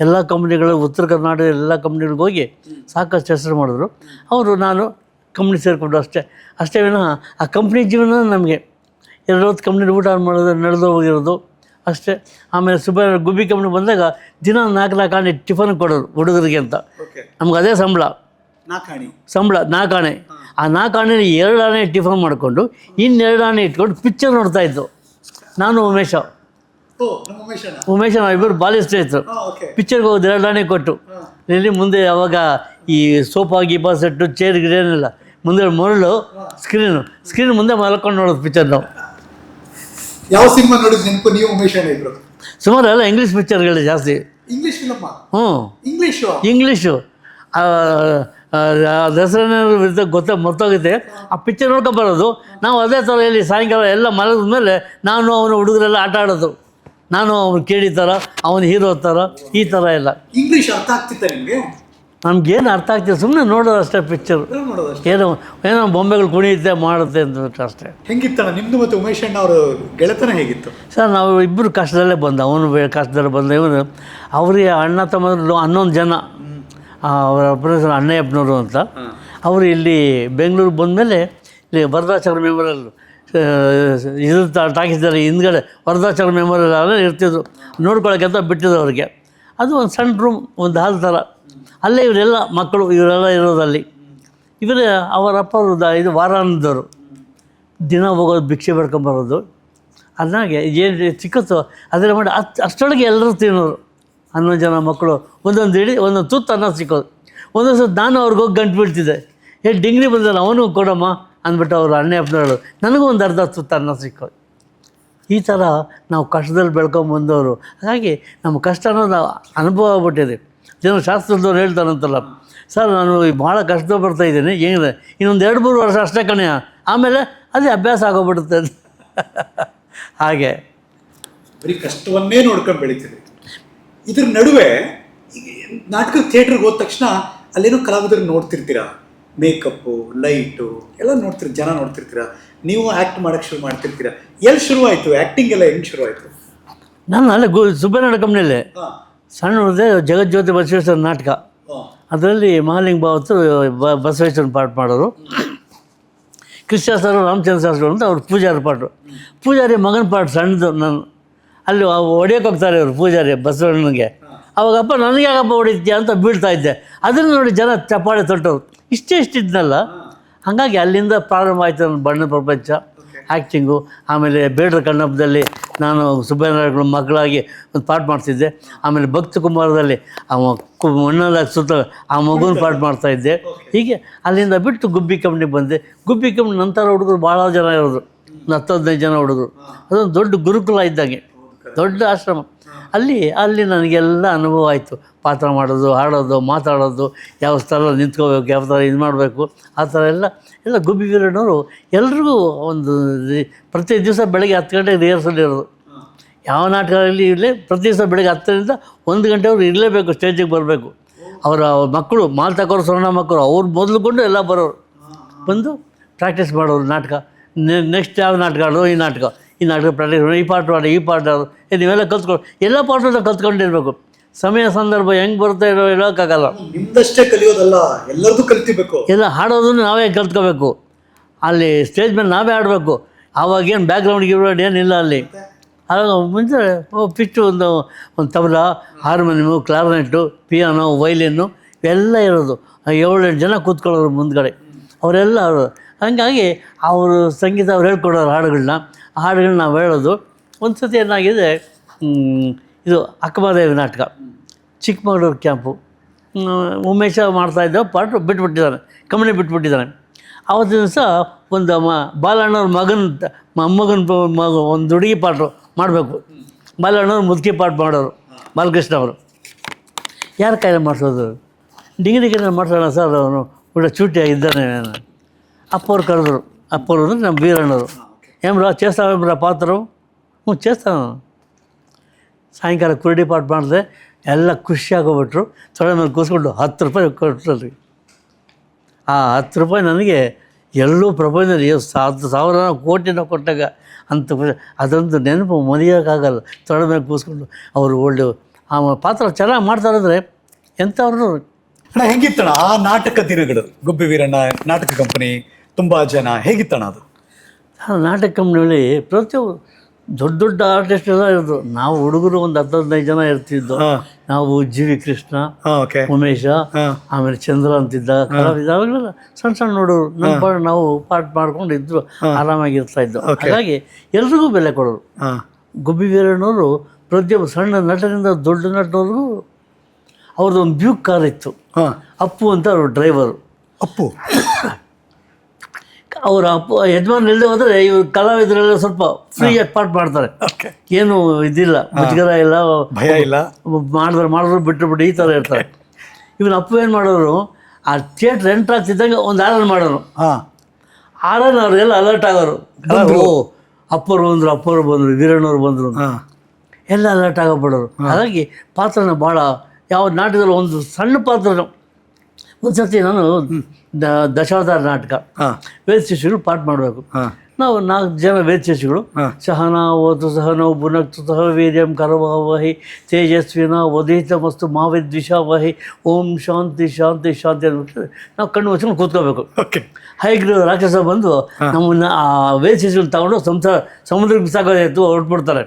ಎಲ್ಲ ಕಂಪ್ನಿಗಳು, ಉತ್ತರ ಕರ್ನಾಟಕದ ಎಲ್ಲ ಕಂಪ್ನಿಗಳಿಗೆ ಹೋಗಿ ಸಾಕಷ್ಟು ಹೆಸರು ಮಾಡಿದ್ರು ಅವರು. ನಾನು ಕಂಪ್ನಿ ಸೇರಿಕೊಂಡು ಅಷ್ಟೇ ವಿನಃ ಆ ಕಂಪ್ನಿ ಜೀವನ ನಮಗೆ 2 ಹೊತ್ತು ಕಂಪ್ನಿ ಊಟ ಮಾಡೋದು, ನಡೆದು ಹೋಗಿರೋದು ಅಷ್ಟೇ. ಆಮೇಲೆ ಗುಬ್ಬಿ ಕಂಪ್ನಿ ಬಂದಾಗ ದಿನ 4 ಆಣೆ ಟಿಫನ್ ಕೊಡೋರು ಹುಡುಗರಿಗೆ ಅಂತ. ನಮ್ಗೆ ಅದೇ ಸಂಬಳ 4 ಆಣೆ. ಆ 4 ಆಣೆ 2 ಆಣೆ ಟಿಫನ್ ಮಾಡಿಕೊಂಡು ಇನ್ನು 2 ಆಣೆ ಇಟ್ಕೊಂಡು ಪಿಕ್ಚರ್ ನೋಡ್ತಾಯಿದ್ದು. ನಾನು ಉಮೇಶ ನಾವಿಬ್ಬರು ಬಾಲ್ಯ ಸ್ನೇಹಿತರು. ಪಿಕ್ಚರ್ಗೆ ಹೋಗೋದು 2 ಆಣೆ ಕೊಟ್ಟು. ಇಲ್ಲಿ ಮುಂದೆ ಅವಾಗ ಈ ಸೋಫಾ ಗೀಪಾ ಸೆಟ್ಟು, ಚೇರ್ ಗಿಡೇನಿಲ್ಲ, ಮುಂದೆ ಮರಳು, ಸ್ಕ್ರೀನ್ ಮುಂದೆ ಮಲ್ಕೊಂಡು ನೋಡೋದು ಪಿಕ್ಚರ್ ನಾವು. ಯಾವ ಸಿನಿಮಾ ನೋಡಿದ್ ನೆನಪು ನೀವು ಉಮೇಶ್ ಅಣ್ಣ ಇಬ್ರು? ಸುಮಾರು ಎಲ್ಲ ಇಂಗ್ಲೀಷ್ ಪಿಕ್ಚರ್ಗಳು ಜಾಸ್ತಿ. English film? ಇಂಗ್ಲೀಷು ದಸರಾ ವಿರುದ್ಧ ಮರ್ತೋಗುತ್ತೆ. ಆ ಪಿಕ್ಚರ್ ನೋಡ್ಕೊಂಬರೋದು ನಾವು. ಅದೇ ಥರ ಇಲ್ಲಿ ಸಾಯಂಕಾಲ ಎಲ್ಲ ಮಲಗಿದ ಮೇಲೆ ನಾನು ಅವನು ಹುಡುಗರೆಲ್ಲ ಆಟ ಆಡೋದು. ನಾನು ಅವನು ಕೇಳಿ ಥರ, ಅವನು ಹೀರೋ ಥರ, ಈ ಥರ ಎಲ್ಲ. ಇಂಗ್ಲೀಷ್ ಅರ್ಥ ಆಗ್ತಿತ್ತ ನಿಮಗೆ? ನಮ್ಗೇನು ಅರ್ಥ ಆಗ್ತಿದೆ ಸುಮ್ಮನೆ ನೋಡೋದು ಅಷ್ಟೇ ಪಿಕ್ಚರ್, ಏನೋ ಏನೋ ಬೊಂಬೆಗಳು ಕುಣಿಯುತ್ತೆ ಮಾಡುತ್ತೆ ಅಂತ ಅಷ್ಟೇ. ಹೆಂಗಿತ್ತಣ್ಣ ನಿಮ್ದು ಮತ್ತು ಉಮೇಶ್ ಅಣ್ಣ ಅವರು ಗೆಳೆತನ ಹೇಗಿತ್ತು? ಸರ್ ನಾವು ಇಬ್ಬರು ಕಷ್ಟದಲ್ಲೇ ಬಂದ, ಅವನು ಕಷ್ಟದಲ್ಲೇ ಬಂದ, ಇವನು ಅವರಿಗೆ ಅಣ್ಣ ತಮ್ಮದ್ರು 11 ಜನ. ಅವರ ಅಪ್ಪನ ಹೆಸರು ಅಣ್ಣಯ್ಯಪ್ಪನವರು ಅಂತ. ಅವರು ಇಲ್ಲಿ ಬೆಂಗಳೂರು ಬಂದಮೇಲೆ ಇಲ್ಲಿ ವರದಾಚಾರ್ಯ ಮೆಮೋರಿಯಲ್ ಇದು ಟಾಕಿಸಿದ್ದಾರೆ ಹಿಂದ್ಗಡೆ, ವರದಾಚಾರ್ಯ ಮೆಮೋರಿಯಲ್ ಅಲ್ಲೇ ಇರ್ತಿದ್ರು, ನೋಡ್ಕೊಳಕ್ಕೆ ಅಂತ ಬಿಟ್ಟಿದ್ದು ಅವ್ರಿಗೆ. ಅದು ಒಂದು ಸಣ್ಣ ರೂಮ್, ಒಂದು ಹಾಲ್ ಥರ, ಅಲ್ಲೇ ಇವರೆಲ್ಲ ಮಕ್ಕಳು ಇವರೆಲ್ಲ ಇರೋದಲ್ಲಿ. ಇವರೇ ಅವರ ಅಪ್ಪರು ಇದು ವಾರಾಂತದವರು, ದಿನ ಹೋಗೋದು ಭಿಕ್ಷೆ ಬೆಳ್ಕೊಂಬರೋದು. ಅದಾಗೆ ಏನು ಚಿಕ್ಕತ್ತು ಅದೆಲ್ಲ ಮಾಡಿ ಅಷ್ಟರೊಳಗೆ ಎಲ್ಲರೂ ತಿನ್ನೋರು. 11 ಜನ ಮಕ್ಕಳು ಒಂದೊಂದು ಇಡೀ ಒಂದೊಂದು ತುತ್ತು ಅನ್ನ ಸಿಕ್ಕೋದು. ಒಂದೊಂದು ಸಲ ನಾನು ಅವ್ರಿಗೆ ಹೋಗಿ ಗಂಟು ಬಿಡ್ತಿದ್ದೆ, ಡಿಂಗ್ರಿ ಬಂದಲ್ಲ ಅವನು ಕೊಡಮ್ಮ ಅಂದ್ಬಿಟ್ಟು ಅವರು ಅಣ್ಣಯ್ಯಪ್ಪನವರು, ನನಗೂ ಒಂದು ಅರ್ಧ ತುತ್ತು ಅನ್ನ ಸಿಕ್ಕೋದು. ಈ ಥರ ನಾವು ಕಷ್ಟದಲ್ಲಿ ಬೆಳ್ಕೊಂಬಂದವರು. ಹಾಗಾಗಿ ನಮ್ಮ ಕಷ್ಟ ಅನ್ನೋದು ಅನುಭವ ಆಗ್ಬಿಟ್ಟಿದೆ. ಜನ ಶಾಸ್ತ್ರದವ್ರು ಹೇಳ್ತಾರಂತಲ್ಲ, ಸರ್ ನಾನು ಭಾಳ ಕಷ್ಟ ಬರ್ತಾಯಿದ್ದೀನಿ, ಏನಿದೆ ಇನ್ನೊಂದು 2-3 ವರ್ಷ ಅಷ್ಟೇ ಕಣೆ, ಆಮೇಲೆ ಅದೇ ಅಭ್ಯಾಸ ಆಗೋಗ್ಬಿಡುತ್ತೆ ಅಂತ. ಹಾಗೆ ಬರೀ ಕಷ್ಟವನ್ನೇ ನೋಡ್ಕೊಂಡು ಬೆಳಿತೀರಿ. ಇದ್ರ ನಡುವೆ ನಾಟಕ ಥಿಯೇಟ್ರಿಗೆ ಹೋದ ತಕ್ಷಣ ಅಲ್ಲೇನೋ ಕಲಾವಿದರು ನೋಡ್ತಿರ್ತೀರಾ, ಮೇಕಪ್ಪು ಲೈಟು ಎಲ್ಲ ಜನ ನೋಡ್ತಿರ್ತೀರಾ, ನೀವು ಆ್ಯಕ್ಟ್ ಮಾಡೋಕ್ಕೆ ಶುರು ಮಾಡ್ತಿರ್ತೀರಾ. ಎಲ್ಲಿ ಶುರುವಾಯಿತು ಆ್ಯಕ್ಟಿಂಗ್ ಎಲ್ಲ ಹೆಂಗೆ ಶುರುವಾಯಿತು? ನಾನು ಅಲ್ಲೇ ಸುಬ್ಬಯ್ಯನವರ ಕಂಪ್ನಿಯಲ್ಲೇ ಸಣ್ಣ ಹುಡುಗ ಜಗಜ್ಯೋತಿ ಬಸವೇಶ್ವರ ನಾಟಕ, ಅದರಲ್ಲಿ ಮಹಾಲಿಂಗ ಭಾವತ್ತು ಬಸವೇಶ್ವರನ ಪಾಠ ಮಾಡೋರು. ಕೃಷ್ಣ ಸರ್ ರಾಮಚಂದ್ರ ಶಾಸ್ತ್ರಿಗಳು ಅಂತ ಅವ್ರು ಪೂಜಾರಿ ಪಾಠರು. ಪೂಜಾರಿ ಮಗನ ಪಾಠ ಸಣ್ಣದು. ನಾನು ಅಲ್ಲಿ ಹೊಡಿಯೋಕೆ ಹೋಗ್ತಾರೆ ಅವರು ಪೂಜಾರಿ ಬಸವಣ್ಣನಿಗೆ. ಅವಾಗಪ್ಪ ನನಗೆ ಯಾಕಪ್ಪ ಹೊಡಿತೀಯ ಅಂತ ಬೀಳ್ತಾ ಇದ್ದೆ. ಅದನ್ನು ನೋಡಿ ಜನ ಚಪ್ಪಾಳೆ ತೊಟ್ಟರು. ಇಷ್ಟಿದ್ನಲ್ಲ. ಹಾಗಾಗಿ ಅಲ್ಲಿಂದ ಪ್ರಾರಂಭ ಆಯಿತು ನನ್ನ ಬಣ್ಣ ಪ್ರಪಂಚ, ಆ್ಯಕ್ಟಿಂಗು. ಆಮೇಲೆ ಬೇಡ್ರ ಕಣ್ಣಪ್ಪದಲ್ಲಿ ನಾನು ಸುಬ್ಬಯ್ಯನವರ ಮಕ್ಕಳಾಗಿ ಒಂದು ಪಾಠ ಮಾಡ್ತಿದ್ದೆ. ಆಮೇಲೆ ಭಕ್ತ ಕುಮಾರದಲ್ಲಿ ಮಣ್ಣದಾಗ ಸುತ್ತ ಆ ಮಗುನ ಪಾಠ ಮಾಡ್ತಾಯಿದ್ದೆ. ಹೀಗೆ ಅಲ್ಲಿಂದ ಬಿಟ್ಟು ಗುಬ್ಬಿ ಕಂಪ್ನಿಗೆ ಬಂದೆ. ಗುಬ್ಬಿ ಕಂಪ್ನಿ ನಂತರ ಹುಡುಗರು ಭಾಳ ಜನ ಇರೋದು, 10-15 ಜನ ಹುಡುಗರು. ಅದೊಂದು ದೊಡ್ಡ ಗುರುಕುಲ ಇದ್ದಂಗೆ, ದೊಡ್ಡ ಆಶ್ರಮ. ಅಲ್ಲಿ ನನಗೆಲ್ಲ ಅನುಭವ ಆಯಿತು. ಪಾತ್ರ ಮಾಡೋದು, ಹಾಡೋದು, ಮಾತಾಡೋದು, ಯಾವ ಸ್ಥಳ ನಿಂತ್ಕೋಬೇಕು, ಯಾವ ಥರ ಇದು ಮಾಡಬೇಕು, ಆ ಥರ ಎಲ್ಲ ಗುಬ್ಬಿ ವೀರಣ್ಣವರು ಎಲ್ರಿಗೂ ಒಂದು ಪ್ರತಿ ದಿವಸ ಬೆಳಗ್ಗೆ 10 ಗಂಟೆಗೆ ರಿಹರ್ಸಲ್ ಇರೋದು. ಯಾವ ನಾಟಕದಲ್ಲಿ ಇರಲಿ ಪ್ರತಿ ದಿವಸ ಬೆಳಗ್ಗೆ 10ರಿಂದ 1 ಗಂಟೆವರೆಗೂ ಇರಲೇಬೇಕು, ಸ್ಟೇಜಿಗೆ ಬರಬೇಕು. ಅವರ ಮಕ್ಕಳು ಮಾಲ್ತಕೋರು, ಸ್ವರ್ಣ ಮಕ್ಕಳು ಅವ್ರು ಮೊದಲುಕೊಂಡು ಎಲ್ಲ ಬರೋರು, ಬಂದು ಪ್ರಾಕ್ಟೀಸ್ ಮಾಡೋರು. ನಾಟಕ ನೆಕ್ಸ್ಟ್ ಯಾವ ನಾಟಕ ಆಡೋದು, ಈ ನಾಟಕ ಪ್ರಾಕ್ಟೀಸ್ ಮಾಡಿ, ಈ ಪಾಠ ನೀವೆಲ್ಲ ಕಲ್ತ್ಕೊಂಡು ಎಲ್ಲ ಪಾಠನ ಕಲ್ತ್ಕೊಂಡಿರ್ಬೇಕು. ಸಮಯ ಸಂದರ್ಭ ಹೆಂಗೆ ಬರ್ತಾ ಇರೋ ಹೇಳೋಕ್ಕಾಗಲ್ಲ. ನಿಮ್ದಷ್ಟೇ ಕಲಿಯೋದಲ್ಲ, ಎಲ್ಲರದು ಕಲಿತೀಬೇಕು. ಎಲ್ಲ ಹಾಡೋದನ್ನು ನಾವೇ ಕಲ್ತ್ಕೋಬೇಕು. ಅಲ್ಲಿ ಸ್ಟೇಜ್ ಮೇಲೆ ನಾವೇ ಆಡಬೇಕು. ಆವಾಗೇನು ಬ್ಯಾಕ್ಗ್ರೌಂಡ್ ಏನಿಲ್ಲ ಅಲ್ಲಿ. ಆವಾಗ ಮುಂಚೆ ಪಿಚ್ಚು ಒಂದು ತಬಲ, ಹಾರ್ಮೋನಿಯಮು, ಕ್ಲಾರ್ನೆಟ್ಟು, ಪಿಯಾನೋ, ವೈಲಿನ್ನು ಇವೆಲ್ಲ ಇರೋದು. 7-8 ಜನ ಕೂತ್ಕೊಳ್ಳೋರು ಮುಂದ್ಗಡೆ, ಅವರೆಲ್ಲ ಅವರು. ಹಾಗಾಗಿ ಅವರು ಸಂಗೀತ ಅವ್ರು ಹೇಳ್ಕೊಡೋರು ಹಾಡುಗಳನ್ನ ನಾವು ಹೇಳೋದು. ಒಂದು ಸತಿ ಏನಾಗಿದೆ, ಇದು ಅಕ್ಕಮಹಾದೇವಿ ನಾಟಕ, ಚಿಕ್ಕಮಗಳೂರು ಕ್ಯಾಂಪು. ಉಮೇಶ ಮಾಡ್ತಾಯಿದ್ದ ಪಾಠ ಬಿಟ್ಬಿಟ್ಟಿದ್ದಾನೆ, ಕಂಪ್ನಿ ಬಿಟ್ಬಿಟ್ಟಿದ್ದಾನೆ. ಆವತ್ತಿನ ದಿವಸ ಒಂದು ಬಾಲಣ್ಣವ್ರ ಮೊಮ್ಮಗನ ಒಂದು ಹುಡುಗಿ ಪಾಠ ಮಾಡಬೇಕು. ಬಾಲಣ್ಣವ್ರು ಮುದುಕಿ ಪಾಠ ಮಾಡೋರು, ಬಾಲಕೃಷ್ಣ ಅವರು. ಯಾರ ಕೈಯಲ್ಲಿ ಮಾಡಿಸೋದು? ಡಿಗ್ರಿಗೆ ಮಾಡ್ಸೋಣ ಸರ್, ಅವನು ಕೂಡ ಚೂಟಿಯಾಗಿದ್ದಾನೆ. ಅಪ್ಪವ್ರು ಕರೆದ್ರು. ಅಪ್ಪವ್ರು ಅಂದರೆ ನಮ್ಮ ವೀರಣ್ಣವರು. ಏಮ್ರ చేస్తావేಮ್ರ ಪಾತ್ರವು? చేస్తాను. ಸಾಯಂಕಾಲ ಕುರುಡಿ ಪಾಠ ಮಾಡಿದೆ. ಎಲ್ಲ ಖುಷಿಯಾಗೋಗ್ಬಿಟ್ರು. ತೊಡೆ ಮೇಲೆ ಕೂತ್ಕೊಂಡು 10 ರೂಪಾಯಿ ಕೊಟ್ಟರು. ಆ 10 ರೂಪಾಯಿ ನನಗೆ ಎಲ್ಲೂ ಪ್ರಪಂಚದಲ್ಲಿ 10,000 ಕೋಟಿನ ಕೊಟ್ಟಾಗ ಅಂತ ಖುಷಿ. ಅದೊಂದು ನೆನಪು ಮರೆಯೋಕ್ಕಾಗಲ್ಲ. ತೊಡೆ ಮೇಲೆ ಕೂತ್ಕೊಂಡು ಅವರು ಒಳ್ಳೆ ಆ ಪಾತ್ರ ಚೆನ್ನಾಗಿ ಮಾಡ್ತಾರಂದರೆ ಎಂಥವ್ರು. ಅಣ್ಣ ಹೆಂಗಿತ್ತಣ್ಣ ಆ ನಾಟಕ ದಿನಗಳು? ಗುಬ್ಬಿ ವೀರಣ್ಣ ನಾಟಕ ಕಂಪನಿ, ತುಂಬ ಜನ, ಹೇಗಿತ್ತಣ್ಣ ಅದು? ನಾಟಕ ಕಂಪ್ನಿಯಲ್ಲಿ ಪ್ರತಿಯೊಬ್ಬರು ದೊಡ್ಡ ಆರ್ಟಿಸ್ಟ್ ಎಲ್ಲ ಇರೋದು. ನಾವು ಹುಡುಗರು ಒಂದು 10-15 ಜನ ಇರ್ತಿದ್ದು. ನಾವು ಜಿ ವಿ ಕೃಷ್ಣ, ಉಮೇಶ, ಆಮೇಲೆ ಚಂದ್ರ ಅಂತಿದ್ದ ಕಲಾವಿದ, ಅವಾಗಲೆಲ್ಲ ಸಣ್ಣ ಹುಡುಗರು. ನಮ್ಮ ನಾವು ಪಾಠ ಮಾಡ್ಕೊಂಡು ಇದ್ರು, ಆರಾಮಾಗಿರ್ತಾ ಇದ್ದು. ಹಾಗಾಗಿ ಎಲ್ರಿಗೂ ಬೆಲೆ ಕೊಡೋರು. ಗುಬ್ಬಿ ವೀರಣ್ಣವರು ಪ್ರತಿಯೊಬ್ಬ ಸಣ್ಣ ನಟರಿಂದ ದೊಡ್ಡ ನಟನವ್ರಿಗೂ ಅವ್ರದ್ದು ಒಂದು ಬ್ಯೂಕ್ ಕಾರ್ ಇತ್ತು. ಅಪ್ಪು ಅಂತ ಅವರು ಡ್ರೈವರು. ಅಪ್ಪು ಅವರ ಅಪ್ಪ ಯಜಮಾನ್ ಇಲ್ಲದೆ ಹೋದರೆ ಇವರು ಕಲಾವಿದರೆಲ್ಲ ಸ್ವಲ್ಪ ಫ್ರೀಯಾಗಿ ಪಾಠ ಮಾಡ್ತಾರೆ. ಏನು ಇದಿಲ್ಲ, ಮುಜುಗರ ಇಲ್ಲ, ಭಯ ಇಲ್ಲ. ಮಾಡಿದ್ರು ಬಿಟ್ಟು ಈ ಥರ ಇರ್ತಾರೆ. ಇವನು ಅಪ್ಪು ಏನು ಮಾಡೋರು, ಆ ಥಿಯೇಟ್ರ್ ಎಂಟ್ರ್ ಆಗ್ತಿದ್ದಂಗೆ ಒಂದು ಆರನ್ ಮಾಡೋರು. ಆರನ್ ಅವ್ರಿಗೆಲ್ಲ ಅಲರ್ಟ್ ಆಗೋರು. ಓ ಅಪ್ಪರು ಬಂದರು, ವೀರಣ್ಣವ್ರು ಬಂದರು, ಎಲ್ಲ ಅಲರ್ಟ್ ಆಗೋಗ್ಬಿಡೋರು. ಹಾಗಾಗಿ ಪಾತ್ರನ ಭಾಳ ಯಾವ ನಾಟಕದಲ್ಲಿ ಒಂದು ಸಣ್ಣ ಪಾತ್ರ ಒಂದ್ಸತಿ ನಾನು ದಶಾವತಾರ ನಾಟಕ ವೇದ ಶಿಷ್ಯಗಳು ಪಾಠ ಮಾಡಬೇಕು. ನಾವು 4 ಜನ ವೇದ ಶಿಷ್ಯಗಳು ಸಹನಾ ಓತು ಸಹನೋ ಭುನಕ್ತು ಸಹ ವೀರ್ಯಂ ಕರವಾವಹಿ ತೇಜಸ್ವಿನ ವಧಿತಮಸ್ತು ಮಾ ವಿದ್ವಿಷಾವಹಿ ಓಂ ಶಾಂತಿ ಶಾಂತಿ ಶಾಂತಿ ಅಂದ್ಬಿಟ್ಟು ನಾವು ಕಣ್ಣು ಮುಚ್ಕೊಂಡು ಕೂತ್ಕೋಬೇಕು. ಹೈಗ್ರೀವ ರಾಕ್ಷಸ ಬಂದು ನಮ್ಮನ್ನ ಆ ವೇದ ಶಿಷ್ಯಗಳು ತಗೊಂಡು ಸಮುದ್ರಕ್ಕೆ ಬಿಸಾಕೋದಾಯ್ತು ಹೊರಟ್ಬಿಡ್ತಾರೆ.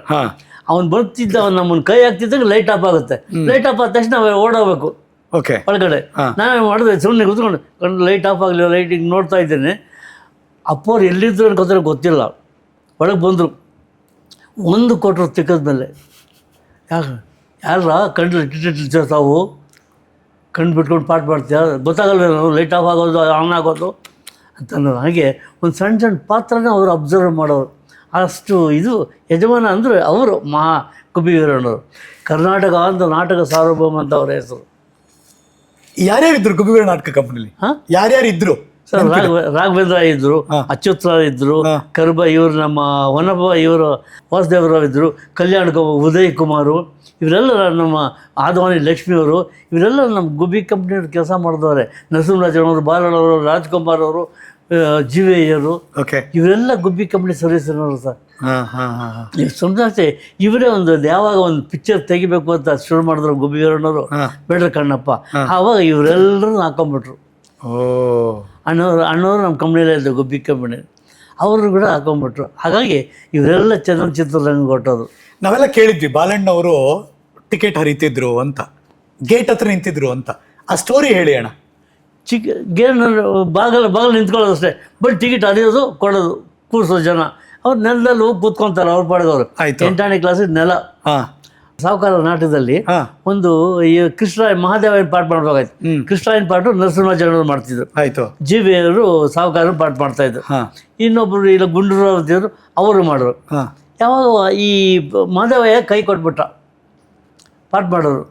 ಅವ್ನು ಬರ್ತಿದ್ದ ಅವ್ನು ನಮ್ಮನ್ನು ಕೈ ಹಾಕ್ತಿದ್ದಾಗ ಲೈಟ್ ಆಫ್ ಆಗುತ್ತೆ. ಲೈಟ್ ಆಫ್ ಆದ ತಕ್ಷಣ ಓಡೋಗ್ಬೇಕು ಒಳಗಡೆ. ನಾನೇನು ಮಾಡಿದೆ, ಸುಮ್ಮನೆ ಕೂತ್ಕೊಂಡು ಕಣ್ಣು ಲೈಟ್ ಆಫ್ ಆಗಲಿ, ಲೈಟಿಗೆ ನೋಡ್ತಾ ಇದ್ದೇನೆ. ಅಪ್ಪವ್ರು ಎಲ್ಲಿದ್ರು ಅನ್ಕೋತಾರೆ ಗೊತ್ತಿಲ್ಲ. ಒಳಗೆ ಬಂದರು, 1 ಕೊಟ್ಟರು ತಿಕ್ಕದ ಮೇಲೆ. ಯಾರ ಕಣ್ಣು ತಾವು ಕಣ್ಣು ಬಿಟ್ಕೊಂಡು ಪಾಠ ಮಾಡ್ತೀಯ, ಗೊತ್ತಾಗಲ್ಲ ನಾವು ಲೈಟ್ ಆಫ್ ಆಗೋದು ಆನ್ ಆಗೋದು ಅಂತ ಅನ್ನೋದು. ಹಾಗೆ ಒಂದು ಸಣ್ಣ ಸಣ್ಣ ಪಾತ್ರನೇ ಅವರು ಅಬ್ಸರ್ವ್ ಮಾಡೋರು. ಅಷ್ಟು ಇದು ಯಜಮಾನ ಅಂದರೆ ಅವರು ಗುಬ್ಬಿ ವೀರಣ್ಣವರು. ಕರ್ನಾಟಕ ಅಂತ ನಾಟಕ ಸಾರ್ವಭೌಮ ಅಂತ ಅವರ ಹೆಸರು. ಯಾರ್ಯಾರಿದ್ರು ಗುಬ್ಬಿ ವೀರಣ್ಣ ನಾಟಕ ಕಂಪನಿಲಿ? ಯಾರ್ಯಾರಿದ್ರು ಸರ್? ರಾಘವೇಂದ್ರ ಇದ್ರು, ಅಚ್ಯುತರಾವ್ ಇದ್ರು, ಕರ್ಬ ಇವರು, ನಮ್ಮ ಹೊನ್ನಪ್ಪ ಇವರು, ವಾಸುದೇವರಾವ್ ಇದ್ರು, ಕಲ್ಯಾಣ ಉದಯ್ ಕುಮಾರು, ಇವರೆಲ್ಲ ನಮ್ಮ ಆದವಾನಿ ಲಕ್ಷ್ಮಿಯವರು, ಇವರೆಲ್ಲ ನಮ್ಮ ಗುಬ್ಬಿ ಕಂಪ್ನಿಯವ್ರು ಕೆಲಸ ಮಾಡಿದವ್ರೆ. ನರಸಿಂಹರಾಜನವರು, ಬಾಲಣ್ಣವರು, ರಾಜ್ಕುಮಾರ್ ಅವರು, ಜಿವೆಯರು, ಇವರೆಲ್ಲ ಗುಬ್ಬಿ ಕಂಪ್ನಿ ಸರ್ವಿಸ್ನವರು ಸರ್. ಸಂಸ್ಥೆ ಇವರೇ ಯಾವಾಗ ಒಂದು ಪಿಕ್ಚರ್ ತೆಗಿಬೇಕು ಅಂತ ಶುರು ಮಾಡಿದ್ರು ಗುಬ್ಬಿ ವೀರಣ್ಣವರು, ಬೇಡ್ರ ಕಣ್ಣಪ್ಪ. ಆವಾಗ ಇವರೆಲ್ಲರೂ ಹಾಕೊಂಡ್ಬಿಟ್ರು. ಅಣ್ಣವರು ನಮ್ಮ ಕಂಪ್ನಿಯಲ್ಲೇ ಇದ್ದು ಗುಬ್ಬಿ ಕಂಪ್ನಿ, ಅವರು ಕೂಡ ಹಾಕೊಂಡ್ಬಿಟ್ರು. ಹಾಗಾಗಿ ಇವರೆಲ್ಲ ಚಲನಚಿತ್ರರಂಗ ಕೊಟ್ಟೋದು. ನಾವೆಲ್ಲ ಕೇಳಿದ್ವಿ ಬಾಲಣ್ಣವರು ಟಿಕೆಟ್ ಹರಿತಿದ್ರು ಅಂತ, ಗೇಟ್ ಹತ್ರ ನಿಂತಿದ್ರು ಅಂತ. ಆ ಸ್ಟೋರಿ ಹೇಳಿ ಅಣ್ಣ. ಗೇಟ್ ಬಾಗಲು ನಿಂತ್ಕೊಳ್ಳೋದು ಅಷ್ಟೇ, ಬಟ್ ಟಿಕೆಟ್ ಹರಿಯೋದು, ಕೊಡೋದು, ಕೂರಿಸೋ ಜನ ಅವ್ರು ನೆಲದಲ್ಲಿ ಹೋಗಿ ಕೂತ್ಕೊಂತಾರೆ. ಅವ್ರು ಪಾಡಿದವರು 8ನೇ ಕ್ಲಾಸಿಗೆ ನೆಲ. ಸಾವುಕಾರ ನಾಟಕದಲ್ಲಿ ಒಂದು ಈ ಕೃಷ್ಣರಾಯ ಮಹಾದೇವನ ಪಾಠ ಮಾಡ್ಬೇಕಾಯ್ತು. ಕೃಷ್ಣರಾಯನ ಪಾಠ ನರಸಿಂಹರಾಜನವರು ಮಾಡ್ತಿದ್ರು, ಜಿವಿಯವರು ಸಾವುಕಾರ ಪಾಠ ಮಾಡ್ತಾ ಇದ್ರು. ಇನ್ನೊಬ್ರು ಇಲ್ಲ ಗುಂಡೂರಾವ್ ದೇವರು ಅವರು ಮಾಡೋರು. ಯಾವಾಗ ಈ ಮಹಾದೇವಯ್ಯ ಕೈ ಕೊಟ್ಬಿಟ್ಟ ಪಾಠ ಮಾಡೋರು.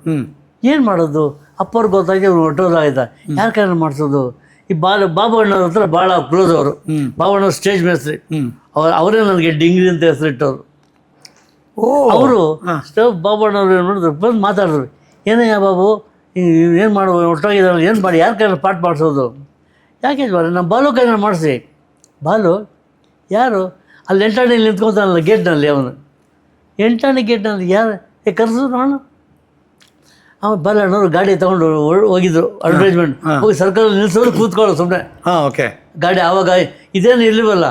ಏನು ಮಾಡೋದು? ಅಪ್ಪವ್ರಿಗೆ ಗೊತ್ತಾಗಿ ಅವ್ರು ಹೊಟ್ಟೋದಾಯ್ತಾ, ಯಾರ ಕೈಯಲ್ಲಿ ಮಾಡಿಸೋದು? ಈ ಬಾಬಣ್ಣವ್ರ ಹತ್ರ ಭಾಳ ಕ್ಲೋಸ್ ಅವರು. ಬಾಬಣ್ಣವ್ರು ಸ್ಟೇಜ್ ಮೇಸ್ತ್ರಿ, ಅವರೇ ನನಗೆ ಡಿಂಗ್ರಿ ಅಂತ ಹೆಸರಿಟ್ಟವರು. ಅವರು ಬಾಬಣ್ಣವ್ರು ಏನು ಮಾಡಿದ್ರು, ಬಂದು ಮಾತಾಡಿದ್ರು, ಏನಯ್ಯ ಬಾಬು ಏನು ಮಾಡುವ ಒಟ್ಟೋಗಿದ್ದಾನೆ, ಏನು ಮಾಡಿ ಯಾರ ಕೈಯಲ್ಲಿ ಪಾಠ ಮಾಡಿಸೋದು? ಯಾಕೆ ನಮ್ಮ ಬಾಲು ಕೈಯಲ್ಲಿ ಮಾಡಿಸಿ. ಬಾಲು ಯಾರು? ಅಲ್ಲಿ 8ನೇಲಿ ನಿಂತ್ಕೊತಾನಲ್ಲ ಗೇಟ್ನಲ್ಲಿ, ಅವನು 8ನೇ ಗೇಟ್ನಲ್ಲಿ ಯಾರು ಕರೆಸಿದ್ರು ನಾನು. ಅವ್ನು ಬಾಲಣ್ಣವ್ರು ಗಾಡಿ ತೊಗೊಂಡು ಹೋಗಿದ್ರು ಅಡ್ವರ್ಟೈಸ್ಮೆಂಟ್ ಹೋಗಿ ಸರ್ಕಲ್ ನಿಲ್ಸೋದು, ಕೂತ್ಕೊಳ್ಳೋ ಸುಮ್ಮನೆ. ಗಾಡಿ ಆವಾಗ ಇದೇನು ಇರ್ಲಿವಲ್ಲ,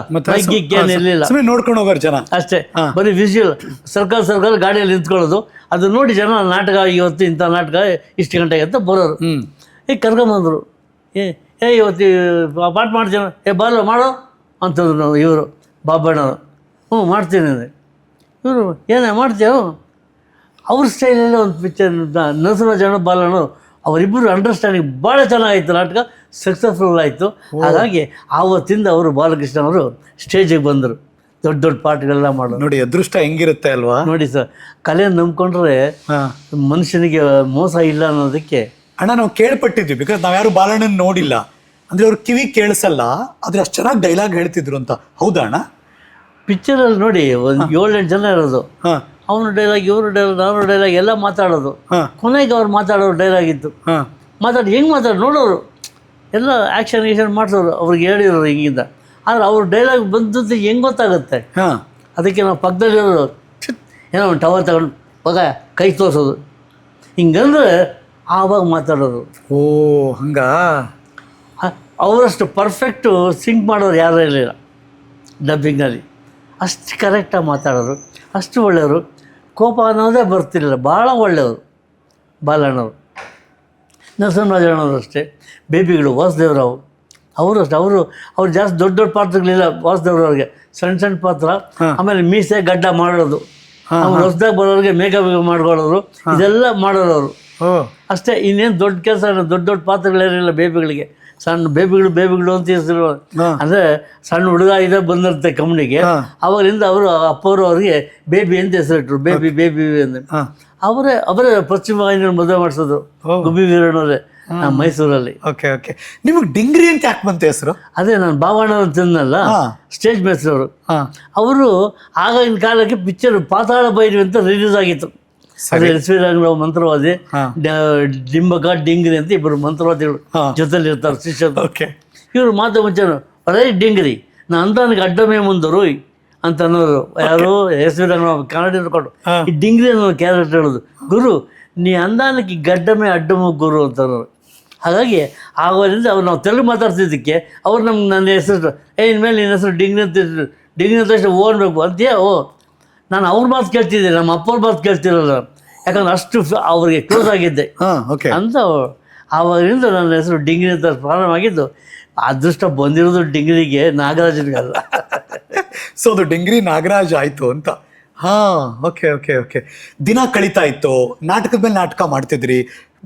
ಏನು ಇರಲಿಲ್ಲ, ನೋಡ್ಕೊಂಡು ಹೋಗೋರು ಜನ ಅಷ್ಟೇ. ಬರೀ ವಿಷುವಲ್ ಸರ್ಕಲ್ ಗಾಡಿಯಲ್ಲಿ ನಿಂತ್ಕೊಳ್ಳೋದು. ಅದು ನೋಡಿ ಜನ ನಾಟಕ ಇವತ್ತು ಇಂಥ ನಾಟಕ ಇಷ್ಟು ಗಂಟೆಗೆ ಅಂತ ಬರೋರು. ಈಗ ಕರ್ಕೊಂಬಂದರು, ಇವತ್ತು ಪಾಠ ಮಾಡ್ತೀನ, ಬಾಲು ಮಾಡೋ ಅಂತಂದ್ರು ನಾವು. ಇವರು ಬಾಬಣ್ಣವರು ಮಾಡ್ತೀನಿ ಅಂದರೆ, ಇವರು ಏನೇ ಮಾಡ್ತೀಯೋ ಅವ್ರ ಸ್ಟೈಲಲ್ಲೇ ಒಂದು ಪಿಕ್ಚರ್. ನರಸಿಂಹರಾಜಣ್ಣ ಬಾಲಣ್ಣವರು ಅವರಿಬ್ಬರು ಅಂಡರ್ಸ್ಟ್ಯಾಂಡಿಂಗ್ ಭಾಳ ಚೆನ್ನಾಗಿತ್ತು. ನಾಟಕ ಸಕ್ಸಸ್ಫುಲ್ ಆಯಿತು. ಹಾಗಾಗಿ ಆವತ್ತಿಂದ ಅವರು ಬಾಲಕೃಷ್ಣ ಅವರು ಸ್ಟೇಜಿಗೆ ಬಂದರು, ದೊಡ್ಡ ದೊಡ್ಡ ಪಾಠಗಳೆಲ್ಲ ಮಾಡೋದು. ನೋಡಿ ಅದೃಷ್ಟ ಹೆಂಗಿರುತ್ತೆ ಅಲ್ವಾ? ನೋಡಿ ಸರ್, ಕಲೆ ನಂಬ್ಕೊಂಡ್ರೆ ಮನುಷ್ಯನಿಗೆ ಮೋಸ ಇಲ್ಲ ಅನ್ನೋದಕ್ಕೆ. ಅಣ್ಣ ನಾವು ಕೇಳ್ಪಟ್ಟಿದ್ವಿ, ಬಿಕಾಸ್ ನಾವ್ಯಾರು ಬಾಲಣ್ಣನ ನೋಡಿಲ್ಲ. ಅಂದರೆ ಅವ್ರು ಕಿವಿ ಕೇಳಿಸಲ್ಲ, ಆದರೆ ಅಷ್ಟು ಚೆನ್ನಾಗಿ ಡೈಲಾಗ್ ಹೇಳ್ತಿದ್ರು ಅಂತ. ಹೌದಾ ಅಣ್ಣ? ಪಿಕ್ಚರಲ್ಲಿ ನೋಡಿ ಒಂದು 7-8 ಜನ ಇರೋದು. ಅವನು ಡೈಲಾಗ್, ಇವರು ಡೈಲಾಗ್, ನಾನು ಡೈಲಾಗ್ ಎಲ್ಲ ಮಾತಾಡೋದು. ಕೊನೆಗೆ ಅವ್ರು ಮಾತಾಡೋರು ಡೈಲಾಗ್ ಇತ್ತು. ಮಾತಾಡಿ ಹೆಂಗೆ ನೋಡೋರು ಎಲ್ಲ ಆ್ಯಕ್ಷನ್ ಮಾಡಿಸೋರು, ಅವ್ರಿಗೆ ಹೇಳಿರೋರು ಹಿಂಗಿಂದ. ಆದರೆ ಅವ್ರ ಡೈಲಾಗ್ ಬಂದದ್ದು ಹೆಂಗೆ ಗೊತ್ತಾಗುತ್ತೆ? ಅದಕ್ಕೆ ನಾವು ಪಕ್ಕದಲ್ಲಿರೋರು ಏನೋ ಒಂದು ಟವರ್ ತಗೊಂಡು ಮಗ ಕೈ ತೋರಿಸೋದು, ಹಿಂಗಂದ್ರೆ ಆವಾಗ ಮಾತಾಡೋರು. ಓ ಹಂಗ. ಅವರಷ್ಟು ಪರ್ಫೆಕ್ಟು ಸಿಂಕ್ ಮಾಡೋರು ಯಾರೂ ಇರಲಿಲ್ಲ ಡಬ್ಬಿಂಗ್ನಲ್ಲಿ. ಅಷ್ಟು ಕರೆಕ್ಟಾಗಿ ಮಾತಾಡೋರು, ಅಷ್ಟು ಒಳ್ಳೆಯವರು. ಕೋಪ ಅನ್ನೋದೇ ಬರ್ತಿರಲಿಲ್ಲ, ಭಾಳ ಒಳ್ಳೆಯವರು ಬಾಲಣ್ಣವರು. ನರಸಿಂಹರಾಜಣ್ಣವರು ಅಷ್ಟೇ. ಬೇಬಿಗಳು ವಾಸುದೇವರಾವ್ ಅವರು ಅಷ್ಟೇ. ಅವ್ರು ಜಾಸ್ತಿ ದೊಡ್ಡ ದೊಡ್ಡ ಪಾತ್ರಗಳಿಲ್ಲ ವಾಸುದೇವರವ್ರಿಗೆ, ಸಣ್ಣ ಸಣ್ಣ ಪಾತ್ರ. ಆಮೇಲೆ ಮೀಸೆ ಗಡ್ಡ ಮಾಡೋದು, ಅವ್ರು ಹೊಸದಾಗಿ ಬರೋರಿಗೆ ಮೇಕಪ್ ಮಾಡ್ಕೊಳ್ಳೋರು, ಇದೆಲ್ಲ ಮಾಡೋರು ಅವರು ಅಷ್ಟೇ. ಇನ್ನೇನು ದೊಡ್ಡ ಕೆಲಸ, ದೊಡ್ಡ ದೊಡ್ಡ ಪಾತ್ರಗಳೇನಿಲ್ಲ ಬೇಬಿಗಳಿಗೆ. ಸಣ್ಣ ಬೇಬಿಗಳು ಅಂತ ಹೆಸರು. ಅಂದರೆ ಸಣ್ಣ ಹುಡುಗ ಇದೇ ಬಂದಿರುತ್ತೆ ಕಂಪ್ನಿಗೆ. ಅವಾಗಲಿಂದ ಅವರು ಅಪ್ಪವರು ಅವ್ರಿಗೆ ಬೇಬಿ ಅಂತ ಹೆಸರಿಟ್ರು, ಬೇಬಿ ಅಂತ. ಅವರೇ ಪಶ್ಚಿಮ ವಾಹಿನಿಯಲ್ಲಿ ಮದುವೆ ಮಾಡಿಸೋದು ಗುಬ್ಬಿ ವೀರಣ್ಣವರೇ ನಮ್ಮ ಮೈಸೂರಲ್ಲಿ. ಓಕೆ. ನಿಮಗೆ ಡಿಂಗ್ರಿ ಅಂತ ಯಾಕೆ ಬಂತ ಹೆಸರು? ಅದೇ ನಾನು ಬಾವಣ್ಣ ಅಂತಂದಲ್ಲ, ಸ್ಟೇಜ್ ಮೇಸ್ತ್ರವರು. ಅವರು ಆಗಿನ ಕಾಲಕ್ಕೆ ಪಿಕ್ಚರ್ ಪಾತಾಳ ಭೈರವಿ ಅಂತ ರಿಲೀಸ್ ಆಗಿತ್ತು. ಅದೇ ಎಸ್ ವಿ ರಂಗರಾವ್ ಮಂತ್ರವಾದಿ, ಡಿಂಬಕ ಡಿಂಗ್ರಿ ಅಂತ ಇಬ್ಬರು ಮಂತ್ರವಾದಿಗಳು ಜೊತೆಲಿ ಇರ್ತಾರೆ ಶಿಷ್ಯರು. ಇವರು ಮಾತು ಮುಂಚೆ ಬರೀ ಡಿಂಗ್ರಿ ನಾ ಅಂತಾನಿಗೆ ಅಡ್ಡಮೇ ಮುಂದರು ಅಂತ ಅನ್ನೋರು ಯಾರು ಎಸ್ ವಿ ರಂಗರಾವ್ ಕನ್ನಡ ಇರ್ಕೊಂಡು ಈ ಡಿಂಗ್ರಿ ಅನ್ನೋ ಕ್ಯಾರೆಕ್ಟರ್ ಹೇಳೋದು, ಗುರು ನೀ ಅಂದಾನಕ್ಕೆ ಗಡ್ಡಮೇ ಅಡ್ಡಮು ಗುರು ಅಂತ ಅನ್ನೋರು. ಹಾಗಾಗಿ ಆಗೋದ್ರಿಂದ ಅವ್ರು ನಾವು ತೆಲುಗು ಮಾತಾಡ್ತಿದ್ದಕ್ಕೆ ಅವ್ರು ನಮ್ಗೆ ನನ್ನ ಹೆಸರು ಇನ್ಮೇಲೆ ನಿನ್ನ ಹೆಸರು ಡಿಂಗ್ರಿ ಅಂತ ಡಿಂಗ್ರಿ ಅಂತ ಅಷ್ಟು ಓಡಬೇಕು ಅಂತೀಯ. ನಾನು ಅವ್ರ ಮಾತು ಕೇಳ್ತಿದ್ದೆ, ನಮ್ಮ ಅಪ್ಪವ್ರ ಮಾತು ಕೇಳ್ತಿರಲ್ಲ, ಯಾಕಂದ್ರೆ ಅಷ್ಟು ಅವ್ರಿಗೆ ಕ್ಲೋಸ್ ಆಗಿದ್ದೆ ಅಂತ. ಆವಾಗಿಂದ ನನ್ನ ಹೆಸರು ಡಿಂಗ್ರಿ ಅಂತ ಪ್ರಾರಂಭ ಆಗಿದ್ದು. ಅದೃಷ್ಟ ಬಂದಿರೋದು ಡಿಂಗ್ರಿಗೆ, ನಾಗರಾಜನಿಗಲ್ಲ. ಸೊ ಅದು ಡಿಂಗ್ರಿ ನಾಗರಾಜ್ ಆಯ್ತು ಅಂತ. ಓಕೆ. ದಿನ ಕಳೀತಾ ಇತ್ತು, ನಾಟಕದ ಮೇಲೆ ನಾಟಕ ಮಾಡ್ತಿದ್ರಿ,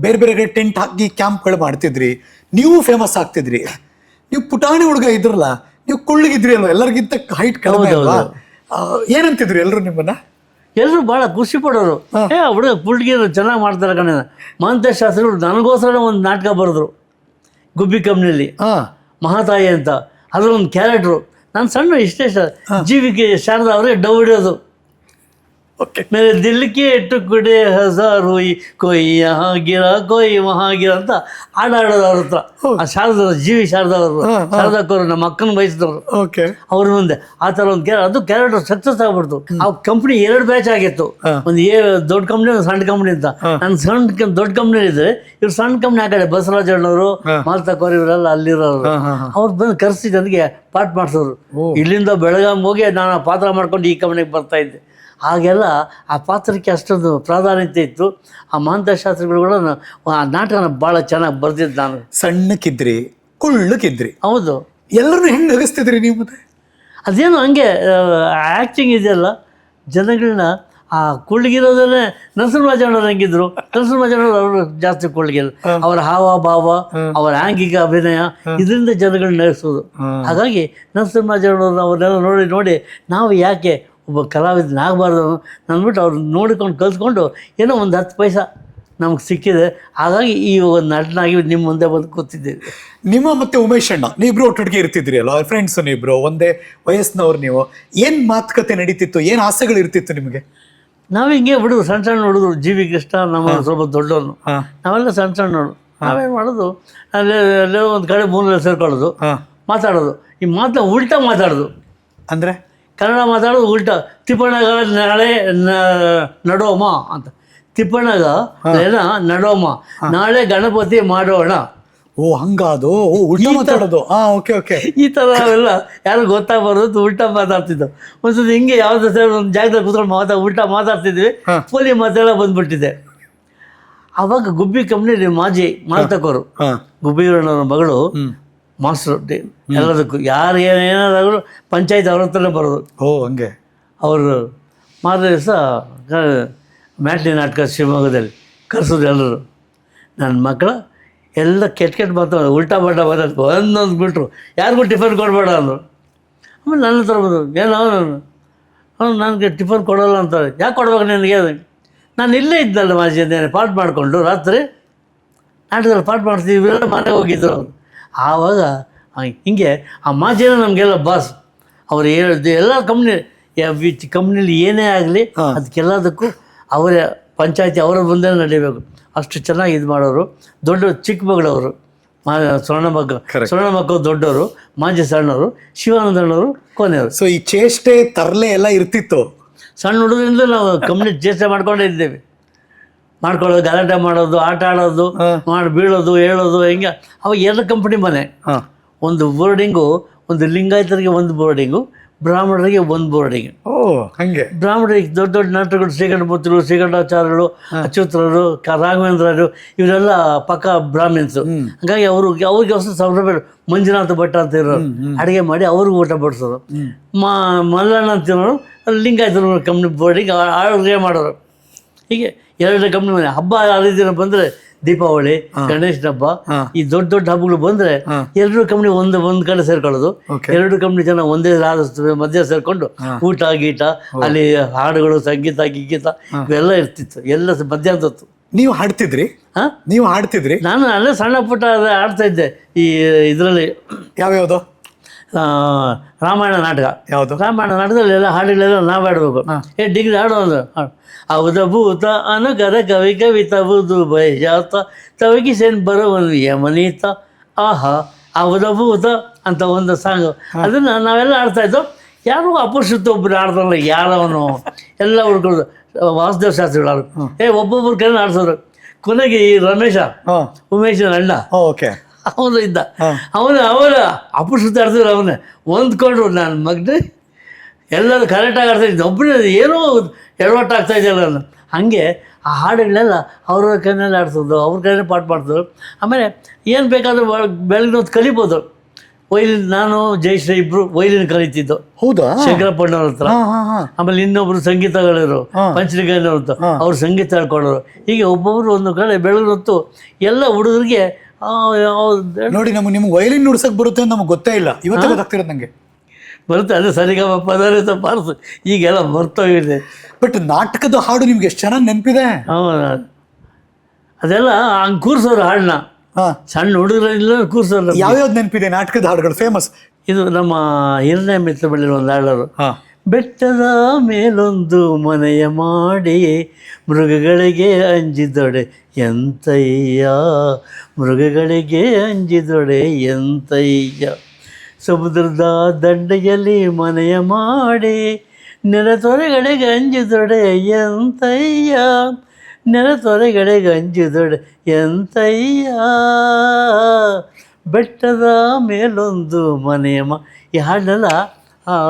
ಬೇರೆ ಬೇರೆ ಟೆಂಟ್ ಹಾಕಿ ಕ್ಯಾಂಪ್ಗಳು ಮಾಡ್ತಿದ್ರಿ, ನೀವು ಫೇಮಸ್ ಆಗ್ತಿದ್ರಿ. ನೀವು ಪುಟಾಣಿ ಹುಡುಗ ಇದ್ರಲ್ಲ, ನೀವು ಕುಳ್ಳಿಗಿದ್ರಿ ಅಲ್ವಾ, ಎಲ್ಲರಿಗಿಂತ ಹೈಟ್ ಕಡಿಮೆ ಅಲ್ವಾ? ಏನಂತಿದ್ರಿ ಎಲ್ಲರೂ ನಿಮ್ಮನ್ನ? ಎಲ್ಲರೂ ಭಾಳ ಖುಷಿ ಪಡೋರು. ಹುಡುಗ ಕುಳ್ಳಿಗಿರೋ ಚೆನ್ನಾಗಿ ಮಾಡ್ತಾರೆ ಕಣ. ಮಹಂತೇಶ್ ಶಾಸ್ತ್ರಿಗಳು ನನಗೋಸ್ಕರ ಒಂದು ನಾಟಕ ಬರೆದ್ರು ಗುಬ್ಬಿ ಕಂಪ್ನಿಯಲ್ಲಿ, ಮಹಾತಾಯಿ ಅಂತ. ಅದ್ರ ಒಂದು ಕ್ಯಾರೆಕ್ಟ್ರು. ನಾನು ಸಣ್ಣ ಇಷ್ಟೇ ಜೀವಿಕೆ ಶಾರದಾ ಅವರೇ ಡವ್ ಹಿಡಿಯೋದು. ಮೇರೆ ದಿಲ್ಕಿ ಟುಕುಡೆ ಹಜಾರು ಕೊಯ್ ಯಹಾ ಗಿರ ಕೊಯ್ ಮಹಾ ಗಿರ ಅಂತ ಆಡೋದು ಅವ್ರ ಹತ್ರ. ಆ ಶಾರದಾ ಶಾರದಾ ಅವರು, ಶಾರದಾಕ್ಕವರು ನಮ್ಮ ಅಕ್ಕನ ವಯಸ್ಸಿದವರು. ಅವ್ರ ಮುಂದೆ ಆ ಥರ ಒಂದು ಅದು ಕ್ಯಾರೆಕ್ಟರ್ ಸಕ್ಸಸ್ ಆಗ್ಬಿಡ್ತು. ಆ ಕಂಪ್ನಿ 2 ಬ್ಯಾಚ್ ಆಗಿತ್ತು, ಒಂದು ದೊಡ್ಡ ಕಂಪ್ನಿ, ಒಂದು ಸಣ್ಣ ಕಂಪ್ನಿ ಅಂತ. ನಾನು ದೊಡ್ಡ ಕಂಪ್ನಿ ಇದ್ರೆ ಇವ್ರು ಸಣ್ಣ ಕಂಪ್ನಿ ಆ ಕಡೆ ಬಸವರಾಜ್ ಅಣ್ಣವರು, ಮಾಲ್ತಕೋರ್ ಇವರೆಲ್ಲ ಅಲ್ಲಿರೋರು. ಅವ್ರು ಬಂದು ಕರೆಸಿ ನನಗೆ ಪಾಠ ಮಾಡಿಸೋರು. ಇಲ್ಲಿಂದ ಬೆಳಗಾಂ ಹೋಗಿ ನಾನು ಪಾತ್ರ ಮಾಡ್ಕೊಂಡು ಈ ಕಂಪ್ನಿಗೆ ಬರ್ತಾ ಇದ್ದೆ. ಹಾಗೆಲ್ಲ ಆ ಪಾತ್ರಕ್ಕೆ ಅಷ್ಟೊಂದು ಪ್ರಾಧಾನ್ಯತೆ ಇತ್ತು. ಆ ಮಹಂತೇಶ್ ಶಾಸ್ತ್ರಿಗಳು ಕೂಡ ಆ ನಾಟಕನ ಭಾಳ ಚೆನ್ನಾಗಿ ಬರ್ದಿದ್ದು. ನಾನು ಸಣ್ಣಕ್ಕಿದ್ರಿ, ಕುಳ್ಳಕ್ಕಿದ್ರಿ. ಹೌದು. ಎಲ್ಲರೂ ಹೆಂಗೆ ನಗಿಸ್ತಿದ್ರಿ ನೀವು? ಮತ್ತೆ ಅದೇನು ಹಂಗೆ ಆ್ಯಕ್ಟಿಂಗ್ ಇದೆಯಲ್ಲ, ಜನಗಳನ್ನ ಆ ಕುಳ್ಳಿಗಿರೋದನ್ನೇ ನರಸಿಂಹರಾಜಣ್ಣವ್ರು ಹೆಂಗಿದ್ರು, ನರಸಿಂಹರಾಜಣ್ಣವ್ರು ಅವರು ಜಾಸ್ತಿ ಕುಳ್ಳಿಗಿಲ್ಲ. ಅವರ ಹಾವ ಭಾವ, ಅವರ ಆಂಗಿಕ ಅಭಿನಯ, ಇದರಿಂದ ಜನಗಳನ್ನ ನಗಿಸೋದು. ಹಾಗಾಗಿ ನರಸಿಂಹರಾಜಣ್ಣವ್ರು ಅವನ್ನೆಲ್ಲ ನೋಡಿ ನಾವು ಯಾಕೆ ಒಬ್ಬ ಕಲಾವಿದನಾಗಬಾರ್ದು ಅಂದ್ಬಿಟ್ಟು ಅವ್ರು ನೋಡಿಕೊಂಡು ಕಲ್ತ್ಕೊಂಡು ಏನೋ ಒಂದು 10 ಪೈಸಾ ನಮ್ಗೆ ಸಿಕ್ಕಿದೆ. ಹಾಗಾಗಿ ಈ ಒಂದು ನಟನಾಗಿ ನಿಮ್ಮ ಮುಂದೆ ಬಂದು ಕೂತಿದ್ದೀವಿ. ನಿಮ್ಮ ಮತ್ತೆ ಉಮೇಶ್ ಅಣ್ಣ ನೀವಿಬ್ರು ಒಟ್ಟೊಟ್ಟಿಗೆ ಇರ್ತಿದ್ರಿ ಅಲ್ವಾ, ಫ್ರೆಂಡ್ಸು ನೀವಿಬ್ರು, ಒಂದೇ ವಯಸ್ಸಿನವ್ರು ನೀವು. ಏನು ಮಾತುಕತೆ ನಡೀತಿತ್ತು, ಏನು ಆಸೆಗಳು ಇರ್ತಿತ್ತು ನಿಮಗೆ? ನಾವು ಹಿಂಗೆ ಹುಡುಗರು, ಸಣ್ಣ ಹುಡುಗರು. ಜಿ ವಿ ಕೃಷ್ಣ ನಮ್ಮ ಸ್ವಲ್ಪ ದೊಡ್ಡವನು, ನಾವೆಲ್ಲ ಸಣ್ಣವರು. ನಾವೇನು ಮಾಡೋದು, ಅಲ್ಲೇ ಒಂದು ಕಡೆ ಮೂಲೆಯಲ್ಲಿ ಸೇರ್ಕೊಳ್ಳೋದು, ಮಾತಾಡೋದು. ಈ ಉಲ್ಟಾ ಮಾತಾಡೋದು. ಅಂದರೆ ಕನ್ನಡ ಮಾತಾಡೋದು ಉಲ್ಟಾ. ತಿಪ್ಪಣ್ಣಗ ನಾಳೆ ನಡೋಮ ಅಂತ, ತಿಪ್ಪಣ್ಣಗ ನಡೋಮ, ನಾಳೆ ಗಣಪತಿ ಮಾಡೋಣ. ಹಂಗಾದು ಉಲ್ಟಾ ಮಾತಾಡೋದು. ಈ ಥರ ನಾವೆಲ್ಲ ಯಾರು ಗೊತ್ತಾಗಬಾರ್ದು ಉಲ್ಟಾ ಮಾತಾಡ್ತಿದ್ದವು. ಒಂದ್ಸತಿ ಹಿಂಗೆ ಯಾವುದೋ ಒಂದು ಜಾಗದಲ್ಲಿ ಕೂತ್ಕೊಂಡು ಉಲ್ಟಾ ಮಾತಾಡ್ತಿದ್ವಿ. ಪೋಲಿ ಮಾತೆಲ್ಲ ಬಂದ್ಬಿಟ್ಟಿದೆ. ಆವಾಗ ಗುಬ್ಬಿ ಕಂಪ್ನಿ ಮಾಜಿ ಮಾಲ್ತಕೋರು, ಗುಬ್ಬಿಯವರಣ್ಣವ್ರ ಮಗಳು ಮಾಸ್ಟರ್ ಎಲ್ಲದಕ್ಕೂ. ಯಾರು ಏನಾದರೂ ಪಂಚಾಯತ್ ಅವ್ರ ಹತ್ರನೇ ಬರೋದು. ಹಂಗೆ ಅವರು ಮಾರನೇ ದಿವಸ ಮ್ಯಾಟ್ನಿ ನಾಟಕ ಶಿವಮೊಗ್ಗದಲ್ಲಿ ಕರೆಸೋದು ಎಲ್ಲರೂ. ನನ್ನ ಮಕ್ಕಳ ಎಲ್ಲ ಕೆಟ್ಟ ಮಾತಾಡೋದು, ಉಲ್ಟಾ ಬಡ್ಡ ಮಾತಾಡ್ತು. ಒಂದೊಂದು ಬಿಟ್ಟರು, ಯಾರಿಗೂ ಟಿಫನ್ ಕೊಡಬೇಡ ಅಂದರು. ಆಮೇಲೆ ನನ್ನ ಹತ್ರ ಬಂದರು, ಏನೋ ನನಗೆ ಟಿಫನ್ ಕೊಡೋಲ್ಲ ಅಂತಾರೆ. ಯಾಕೆ ಕೊಡ್ಬೇಕು ನನಗೆ? ನಾನು ಇಲ್ಲೇ ಇದ್ದಲ್ಲ ಮಾಜಿ ಅಂದೇನೆ, ಪಾಠ ಮಾಡಿಕೊಂಡು ರಾತ್ರಿ ನಾಟಕದಲ್ಲಿ ಪಾಠ ಮಾಡ್ತೀವಿ. ಇವೆಲ್ಲ ಮನೆಗೆ ಹೋಗಿದ್ದರು ಅವರು. ಆವಾಗ ಹಿಂಗೆ ಆ ಮಾಜಿನ ನಮಗೆಲ್ಲ ಬಾಸ್. ಅವ್ರು ಹೇಳಿದ್ದು ಎಲ್ಲ ಕಂಪ್ನಿಲಿ ಏನೇ ಆಗಲಿ ಅದಕ್ಕೆಲ್ಲದಕ್ಕೂ ಅವರೇ ಪಂಚಾಯತಿ ಅವರ ಮುಂದೆ ನಡೀಬೇಕು. ಅಷ್ಟು ಚೆನ್ನಾಗಿ ಇದು ಮಾಡೋರು. ದೊಡ್ಡ ಚಿಕ್ಕ ಮಗಳವರು, ಸ್ವರ್ಣ ಮಕ್ಕಳು ದೊಡ್ಡವರು, ಮಾಜಿ ಸಣ್ಣವರು, ಶಿವಾನಂದಣ್ಣವರು ಕೊನೆಯವರು. ಸೊ ಈ ಚೇಷ್ಟೆ ತರಲೆ ಎಲ್ಲ ಇರ್ತಿತ್ತು. ಸಣ್ಣ ಹುಡುಗರಿಂದ ನಾವು ಕಂಪ್ನಿ ಚೇಷ್ಟೆ ಮಾಡ್ಕೊಂಡೇ ಇದ್ದೇವೆ. ಮಾಡ್ಕೊಳ್ಳೋದು, ಗಲಾಟೆ ಮಾಡೋದು, ಆಟ ಆಡೋದು, ಬೀಳೋದು, ಹೇಳೋದು, ಹಿಂಗೆ. ಅವಾಗ 2 ಕಂಪ್ನಿ ಮನೆ. ಒಂದು ಬೋರ್ಡಿಂಗು, ಒಂದು ಲಿಂಗಾಯತರಿಗೆ ಒಂದು ಬೋರ್ಡಿಂಗು, ಬ್ರಾಹ್ಮಣರಿಗೆ ಒಂದು ಬೋರ್ಡಿಂಗ್. ಹಂಗೆ ಬ್ರಾಹ್ಮಣರಿಗೆ ದೊಡ್ಡ ದೊಡ್ಡ ನಾಟಕಗಳು, ಶ್ರೀಕಂಠಪುತ್ರರು, ಶ್ರೀಕಂಠಾಚಾರ್ಯರು, ಅಚ್ಯುತರರು, ರಾಘವೇಂದ್ರರು, ಇವರೆಲ್ಲ ಪಕ್ಕ ಬ್ರಾಹ್ಮಿನ್ಸು. ಹಾಗಾಗಿ ಅವ್ರಿಗೆ ಹೊಸ ಸೌಲಭ್ಯ. ಮಂಜುನಾಥ ಭಟ್ಟ ಅಂತ ಇರೋರು ಅಡುಗೆ ಮಾಡಿ ಅವ್ರಿಗೆ ಊಟ ಬಡಿಸೋರು. ಮಲ್ಲಣ್ಣ ಅಂತಿರೋರು ಲಿಂಗಾಯತರು ಕಂಪ್ನಿ ಬೋರ್ಡಿಂಗ್ ಅಡುಗೆ ಮಾಡೋರು. ಹೀಗೆ 2 ಕಂಪ್ನಿ ಮನೆ. ಹಬ್ಬ ಹರಿದಿನ ಬಂದರೆ ದೀಪಾವಳಿ, ಗಣೇಶನ ಹಬ್ಬ, ಈ ದೊಡ್ಡ ದೊಡ್ಡ ಹಬ್ಬಗಳು ಬಂದರೆ 2 ಕಂಪ್ನಿ ಒಂದು ಕಡೆ ಸೇರ್ಕೊಳ್ಳೋದು. 2 ಕಂಪ್ನಿ ಜನ ಒಂದೇ ಮಧ್ಯೆ ಸೇರ್ಕೊಂಡು ಊಟ ಗೀಟ, ಅಲ್ಲಿ ಹಾಡುಗಳು, ಸಂಗೀತ ಗೀಗೀತ ಇವೆಲ್ಲ ಇರ್ತಿತ್ತು. ಎಲ್ಲ ಮಧ್ಯಾಹ್ನ ಹೊತ್ತು. ನೀವು ಹಾಡ್ತಿದ್ರಿ? ನಾನು ಅಲ್ಲೇ ಸಣ್ಣ ಪುಟ್ಟ ಆಡ್ತಾ ಇದ್ದೆ. ಈ ಇದರಲ್ಲಿ ಯಾವ್ಯಾವುದು ರಾಮಾಯಣ ನಾಟಕ. ಯಾವುದು? ರಾಮಾಯಣ ನಾಟಕದಲ್ಲಿ ಎಲ್ಲ ಹಾಡುಗಳೆಲ್ಲ ನಾವು ಹಾಡಬೇಕು. ಡಿಗ್ರಿ ಹಾಡು ಒಂದು ಅವಧ ಭೂತ ಅನುಗರ ಕವಿ ಕವಿತ ಬುದು ಬೈಜಾತ ತವಗಿಸೇನ್ ಬರವನು ಯಮನೀತ ಆಹಾ ಅವಧ ಭೂತ ಅಂತ ಒಂದು ಸಾಂಗು. ಅದನ್ನು ನಾವೆಲ್ಲ ಆಡ್ತಾಯಿದ್ದೋ. ಯಾರು ಅಪರಿಚಿತ ಒಬ್ಬರು ಆಡ್ದಲ್ಲ, ಯಾರವನು ಎಲ್ಲ ಹುಡ್ಕೊಳ್ಳೋದು. ವಾಸುದೇವ ಶಾಸ್ತ್ರಿಗಳು ಆಡೋದು. ಒಬ್ಬೊಬ್ರು ಕೈಲಿ ಆಡ್ಸೋರು. ಕೊನೆಗೆ ಈ ರಮೇಶ, ಉಮೇಶನ ಅಣ್ಣ, ಓಕೆ, ಅವನು ಇದ್ದ. ಅವನ ಅಪರಿಚಿತ ಆಡ್ತಿದ್ರು. ಅವನೇ ಹೊಂದ್ಕೊಂಡ್ರು. ನನ್ನ ಮಗನೇ ಎಲ್ಲರೂ ಕರೆಕ್ಟಾಗಿ ಆಡ್ತಾಯಿದ್ದು, ಒಬ್ಬನೇ ಏನೋ ಎಡವಟ್ಟಾಗ್ತಾ ಇದೆಯಲ್ಲ ನಾನು. ಹಾಗೆ ಆ ಹಾಡುಗಳೆಲ್ಲ ಅವ್ರವ್ರ ಕೈಯಲ್ಲಿ ಆಡ್ಸೋದು, ಅವ್ರ ಕೈಯಲ್ಲಿ ಪಾಠ ಮಾಡ್ತಿದ್ರು. ಆಮೇಲೆ ಏನು ಬೇಕಾದರೂ ಬೆಳಗ್ಗೆ ಹೊತ್ತು ಕಲಿಬೋದು. ವೈಲಿನ್, ನಾನು ಜಯಶ್ರೀ ಇಬ್ಬರು ವೈಲಿನ್ ಕಲಿತಿದ್ದು. ಹೌದಾ? ಶಂಕರಪ್ಪಣ್ಣವ್ರ ಹತ್ರ. ಆಮೇಲೆ ಇನ್ನೊಬ್ರು ಸಂಗೀತಗಳಿರು, ಪಂಚಲಿಂಗನವ್ರ ಹತ್ರ, ಅವ್ರು ಸಂಗೀತ ಹೇಳ್ಕೊಡೋರು. ಹೀಗೆ ಒಬ್ಬೊಬ್ರು ಒಂದು ಕಡೆ ಬೆಳಗ್ಗೆ ಹೊತ್ತು ಎಲ್ಲ ಹುಡುಗರಿಗೆ ನೋಡಿ. ನಿಮ್ಗೆ ವೈಲಿನ್ ನುಡ್ಸಕ್ ಬರುತ್ತೆ ಅಂತ ನಮ್ಗೆ ಗೊತ್ತೇ ಇಲ್ಲ. ಇವತ್ತು ಗೊತ್ತಾಗ್ತಿರೋದು ನನಗೆ. ಬರುತ್ತೆ, ಅದು ಸರಿಗಮ ಪದಾರ್ಥ ಪಾರ್ಸು ಈಗೆಲ್ಲ ಬರ್ತೋಗಿದೆ. ಬಟ್ ನಾಟಕದ ಹಾಡು ನಿಮ್ಗೆ ಎಷ್ಟು ಚೆನ್ನಾಗಿ ನೆನಪಿದೆ. ಅದೆಲ್ಲ ಹಂಗೆ ಕೂರ್ಸೋರು ಹಾಡನ್ನ. ಸಣ್ಣ ಹುಡುಗರೆಲ್ಲ ಕೂರ್ಸೋರು. ಯಾವ್ಯಾವ್ದು ನೆನಪಿದೆ ನಾಟಕದ ಹಾಡುಗಳು ಫೇಮಸ್? ಇದು ನಮ್ಮ ಹಿರಣ್ಯ ಮಿತ್ರ ಬಳ್ಳಿ ಒಂದು ಹಾಡೋರು. ಬೆಟ್ಟದ ಮೇಲೊಂದು ಮನೆಯ ಮಾಡಿ ಮೃಗಗಳಿಗೆ ಅಂಜಿದೊಡೆ ಎಂತಯ್ಯ, ಮೃಗಗಳಿಗೆ ಅಂಜಿದೊಡೆ ಎಂತಯ್ಯ, ಸಮುದ್ರದ ದಂಡೆಯಲ್ಲಿ ಮನೆಯ ಮಾಡಿ ನೆಲತೊರೆಗಳಿಗೆ ಅಂಜಿದೊಡೆ ಎಂತಯ್ಯ, ನೆಲತೊರೆಗಳಿಗೆ ಅಂಜಿದೊಡೆ ಎಂತಯ್ಯ, ಬೆಟ್ಟದ ಮೇಲೊಂದು ಮನೆಯ ಈ ಹಾಡನ್ನೆಲ್ಲ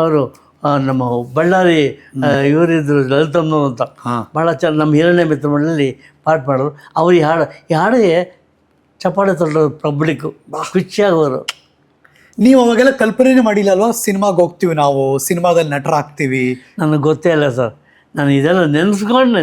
ಅವರು ನಮ್ಮ ಬಳ್ಳಾರಿ ಇವರಿದ್ರು ಲಲಿತಮ್ಮನವರು ಅಂತ, ಭಾಳ ಚೆನ್ನಾಗಿ ನಮ್ಮ ಹಿರಣ್ಯ ಮಿತ್ರ ಮಂಡಳಿ ಪಾಠ ಮಾಡೋರು. ಅವ್ರು ಈ ಹಾಡಿಗೆ ಚಪ್ಪಾಳೆ ತಳ್ಳೋರು ಪಬ್ಲಿಕ್ಕು, ಖುಷಿಯಾಗೋರು. ನೀವು ಅವಾಗೆಲ್ಲ ಕಲ್ಪನೆ ಮಾಡಿಲ್ಲ ಅಲ್ವಾ, ಸಿನಿಮಾಗೆ ಹೋಗ್ತೀವಿ ನಾವು, ಸಿನಿಮಾದಲ್ಲಿ ನಟರಾಗ್ತೀವಿ? ನನಗೆ ಗೊತ್ತೇ ಇಲ್ಲ ಸರ್. ನಾನು ಇದೆಲ್ಲ ನೆನೆಸ್ಕೊಂಡು